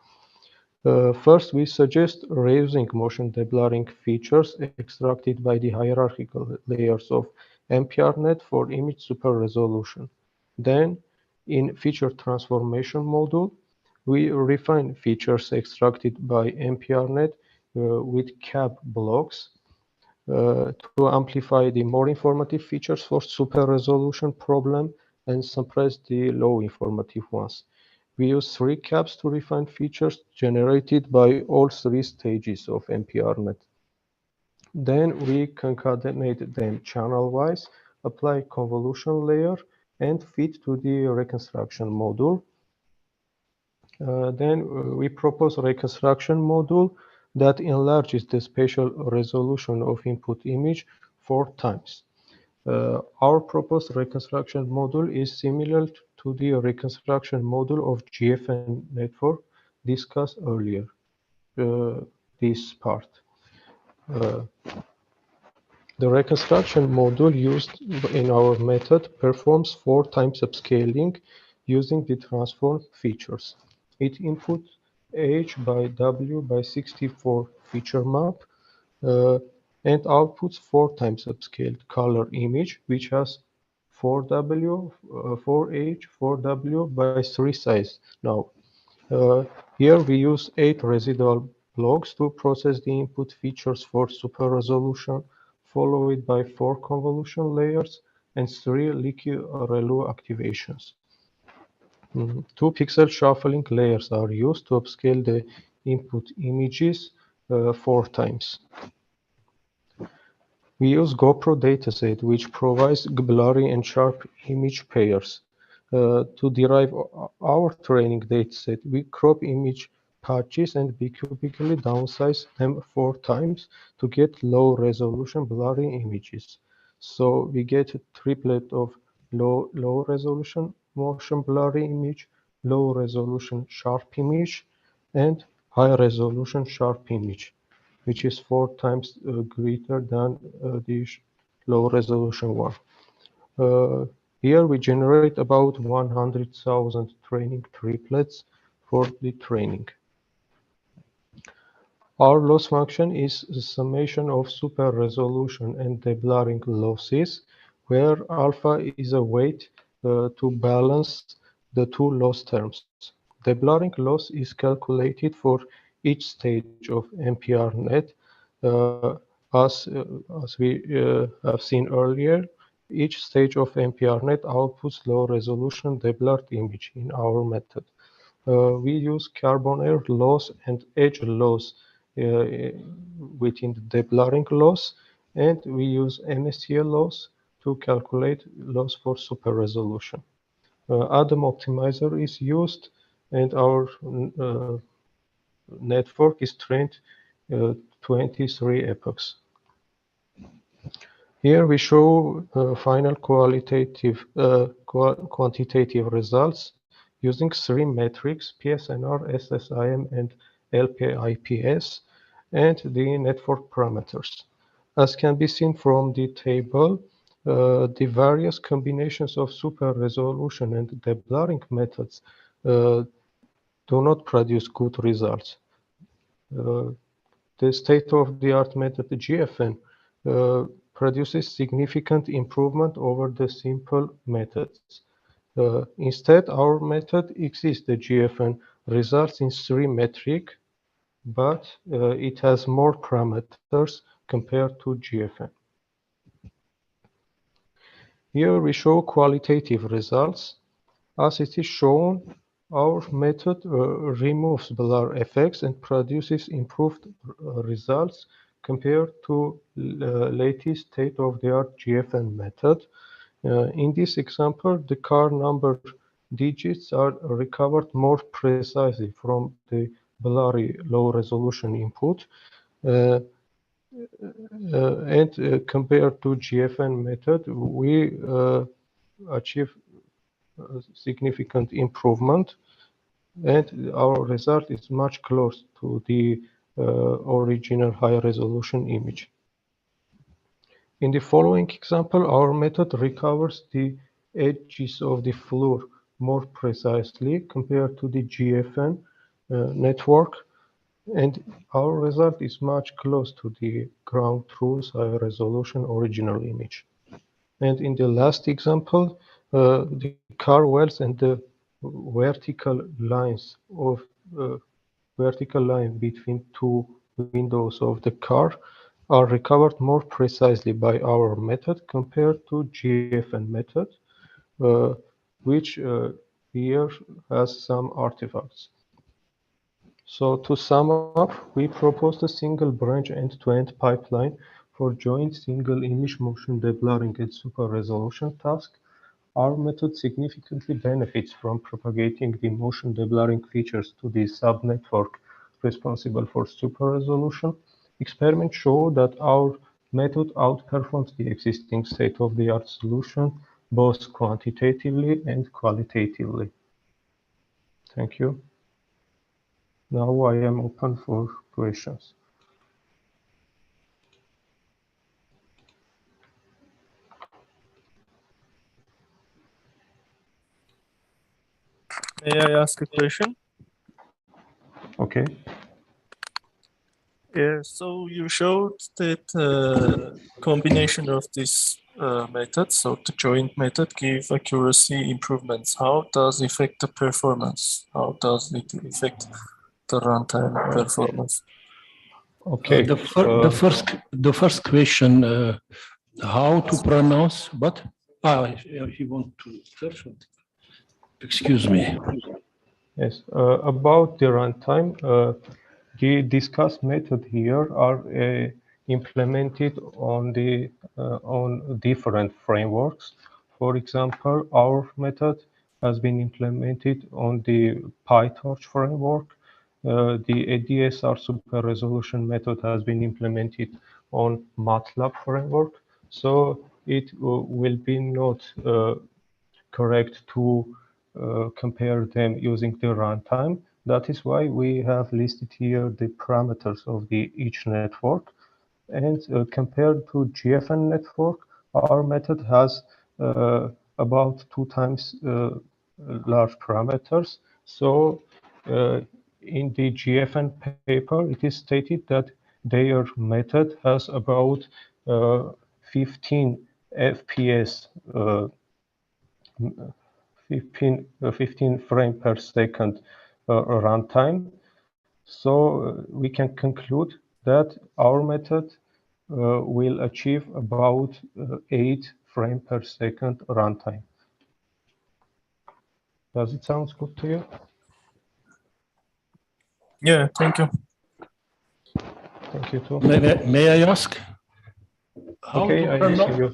J: First, we suggest reusing motion deblurring features extracted by the hierarchical layers of MPRNet for image super resolution. Then, in feature transformation module, we refine features extracted by MPRNet with CAB blocks to amplify the more informative features for super resolution problem and suppress the low informative ones. We use three CABs to refine features generated by all three stages of MPRNet. Then we concatenate them channel-wise, apply convolution layer, and feed to the reconstruction module. Then we propose a reconstruction module that enlarges the spatial resolution of input image 4 times. Our proposed reconstruction module is similar to the reconstruction module of GFN network discussed earlier, this part. The reconstruction module used in our method performs 4 times upscaling using the transform features. It inputs H by W by 64 feature map and outputs 4 times upscaled color image, which has 4W, 4H, 4W by 3 size now. Here we use 8 residual blocks to process the input features for super resolution, followed by 4 convolution layers and 3 leaky ReLU activations. 2 pixel shuffling layers are used to upscale the input images 4 times. We use GoPro dataset, which provides blurry and sharp image pairs. To derive our training dataset, we crop image patches and bicubically downsize them 4 times to get low resolution blurry images. So we get a triplet of low resolution motion blurry image, low resolution sharp image, and high resolution sharp image, which is 4 times greater than the low resolution one. Here we generate about 100,000 training triplets for the training. Our loss function is the summation of super resolution and deblurring losses, where alpha is a weight to balance the two loss terms. Deblurring loss is calculated for each stage of MPRNet. As we have seen earlier, each stage of MPRNet outputs low-resolution deblurred image in our method. We use carbon-air loss and edge loss within the deblurring loss, and we use NSCL loss to calculate loss for super resolution. ADAM optimizer is used, and our network is trained 23 epochs. Here we show final quantitative results using three metrics: PSNR, SSIM, and LPIPS, and the network parameters. As can be seen from the table, the various combinations of super resolution and deblurring methods do not produce good results. The state-of-the-art method GFN produces significant improvement over the simple methods. Instead, our method exceeds the GFN results in three metric, but it has more parameters compared to GFN. Here we show qualitative results. As it is shown, our method removes blur effects and produces improved results compared to latest state-of-the-art GFN method. In this example, the car number digits are recovered more precisely from the blurry low-resolution input, and compared to GFN method, we achieve significant improvement, and our result is much close to the original high-resolution image. In the following example, our method recovers the edges of the floor more precisely compared to the GFN network, and our result is much close to the ground truth high-resolution original image. And in the last example, the car wells and the vertical lines of vertical line between two windows of the car are recovered more precisely by our method compared to GFN method, which here has some artifacts. So to sum up, we proposed a single branch end-to-end pipeline for joint single image motion deblurring and super resolution task. Our method significantly benefits from propagating the motion deblurring features to the subnetwork responsible for super resolution. Experiments show that our method outperforms the existing state-of-the-art solution, both quantitatively and qualitatively. Thank you. Now I am open for questions.
P: May I ask a question?
J: Okay.
P: Yeah, so you showed that combination of these methods, so the joint method, give accuracy improvements. How does it affect the performance? How does it affect the runtime performance?
J: Okay.
I: The first question, how to pronounce what? He want to first. Excuse me.
J: Yes, about the runtime, the discussed method here are implemented on different frameworks. For example, our method has been implemented on the PyTorch framework. The ADSR super resolution method has been implemented on MATLAB framework. So it will be not correct to compare them using the runtime. That is why we have listed here the parameters of each network. And compared to GFN network, our method has about 2 times large parameters. So in the GFN paper, it is stated that their method has about 15 FPS, 15 frame per second runtime. So we can conclude that our method will achieve about 8 frame per second runtime. Does it sound good to you?
P: Yeah, thank you.
J: Thank you too.
I: May I ask? How
J: Okay,
I: to
J: I listen you.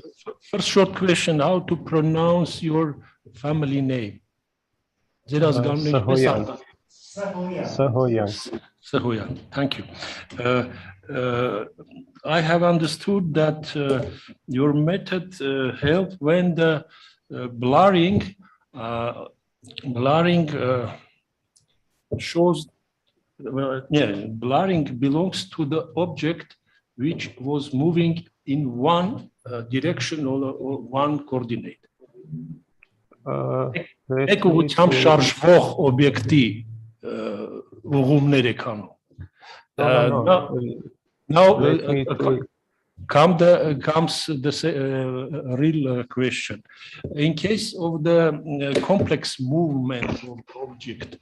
I: First short question, how to pronounce your family name?
J: Sahoyan. Sahoyan.
I: Sahoyan, thank you. I have understood that your method helped when the blurring shows, blurring belongs to the object which was moving in one direction or one coordinate. Եկու ուղղությամբ շարժվող օբյեկտի ուղումներ է կանում։ Now comes the real question. In case of the complex movement of object,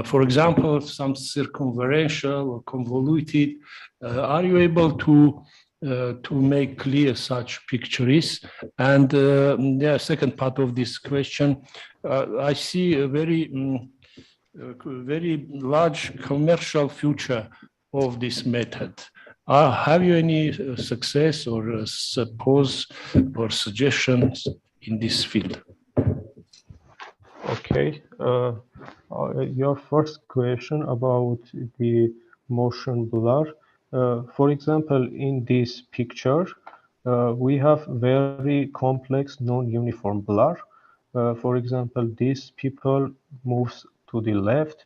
I: for example, some circumferential or convoluted, are you able to make clear such pictures? And the second part of this question, I see a very large commercial future of this method. Have you any success or suppose or suggestions in this field?
J: Okay. Your first question about the motion blur. For example, in this picture, we have very complex non-uniform blur. For example, these people moves to the left,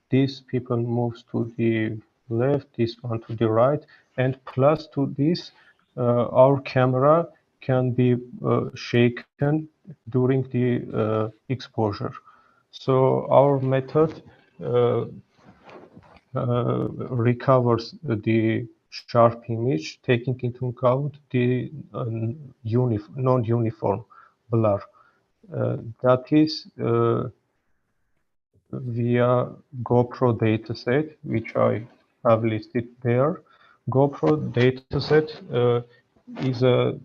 J: these people moves to the left, this one to the right, and plus to this, our camera can be shaken during the exposure. So our method recovers the sharp image, taking into account the non-uniform blur. That is via GoPro dataset, which I have listed there. GoPro dataset is a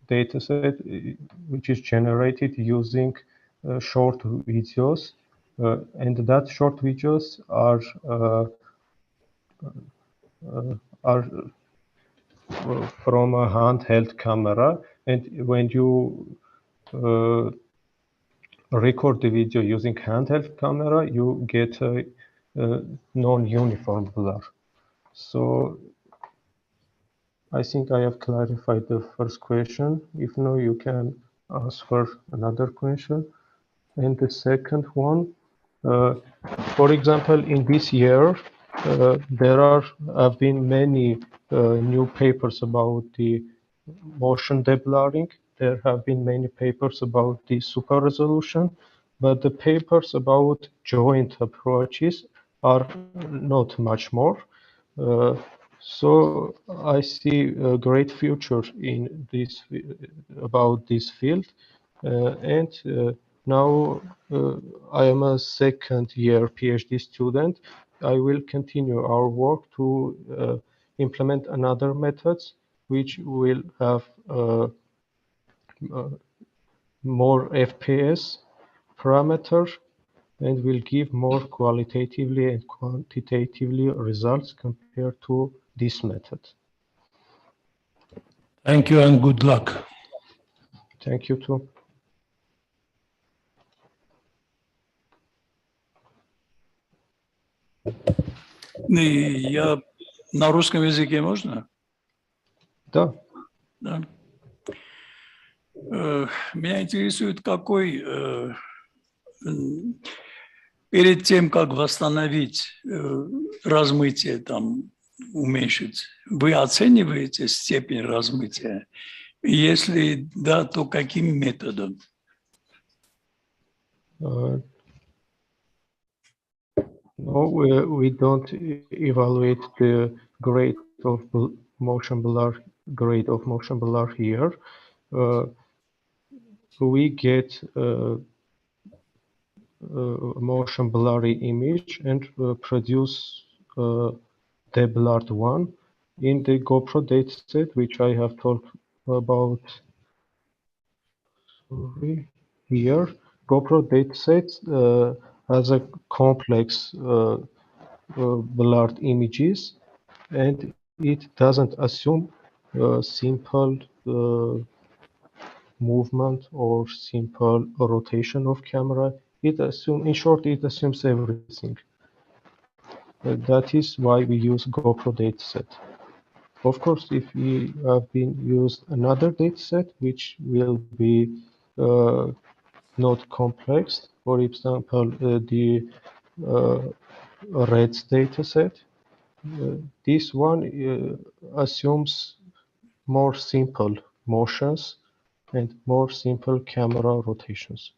J: dataset which is generated using short videos, and that short videos are from a handheld camera, and when you record the video using handheld camera, you get a non-uniform blur. So I think I have clarified the first question. If no, you can ask for another question. And the second one, for example, in this year, there have been many new papers about the motion deblurring. There have been many papers about the super resolution, but the papers about joint approaches are not much more. So I see a great future in this about this field, and now I am a second-year PhD student. I will continue our work to implement another methods which will have more FPS parameter and will give more qualitatively and quantitatively results compared to this method.
I: Thank you and good luck.
J: Thank you too.
N: Я на русском языке можно?
J: Да.
N: Да. Меня интересует, какой перед тем, как восстановить размытие, там, уменьшить, вы оцениваете степень размытия? Если да, то каким методом?
J: No, we don't evaluate the grade of motion blur here. We get motion blurry image and produce the blurred one in the GoPro dataset, which I have talked about here. GoPro dataset has a complex blurred images, and it doesn't assume simple movement or simple rotation of camera. In short, it assumes everything. That is why we use GoPro dataset. Of course, if we have been used another dataset, which will be not complex, for example, the REDS dataset, this one assumes more simple motions and more simple camera rotations.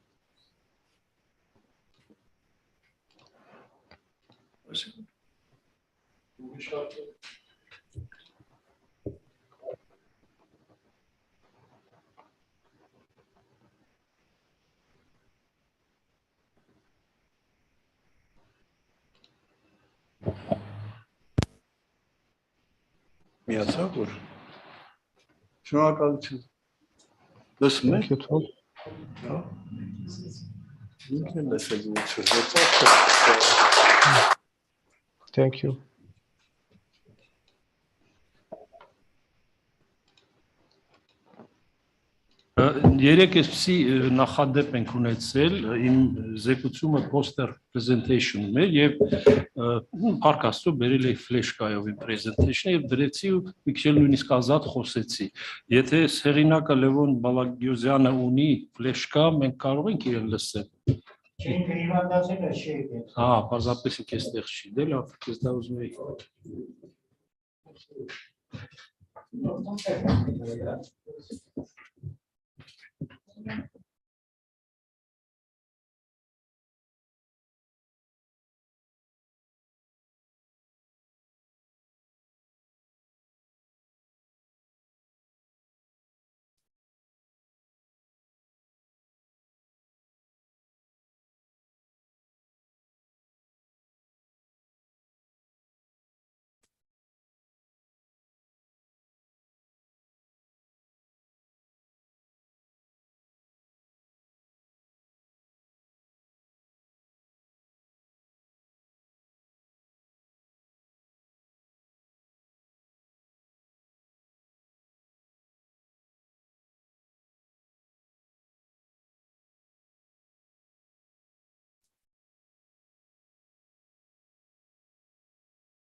E: Միացավ որ շնորհակալություն լսում եք հա ինքն լսել
J: Thank you.
I: Երեք էսպիսի նախադեպ ենք ունեցել, իմ զեկուցումը poster presentation-ում էր և փառք Աստծո բերել էի ֆլեշկայով իմ presentation-ը և դրեցի ու մի քիչ նույնիսկ ազատ խոսեցի։ Եթե հեղինակը Լևոն Բալագյոզյանը ունի ֆլեշկա, մենք կարող ենք իրեն լսել։
Q: Ինքը հիվանդացել է շեյք է։
I: Հա, պարզապես ինք էստեղ չի, դե լավ, ես դա ուզում էի։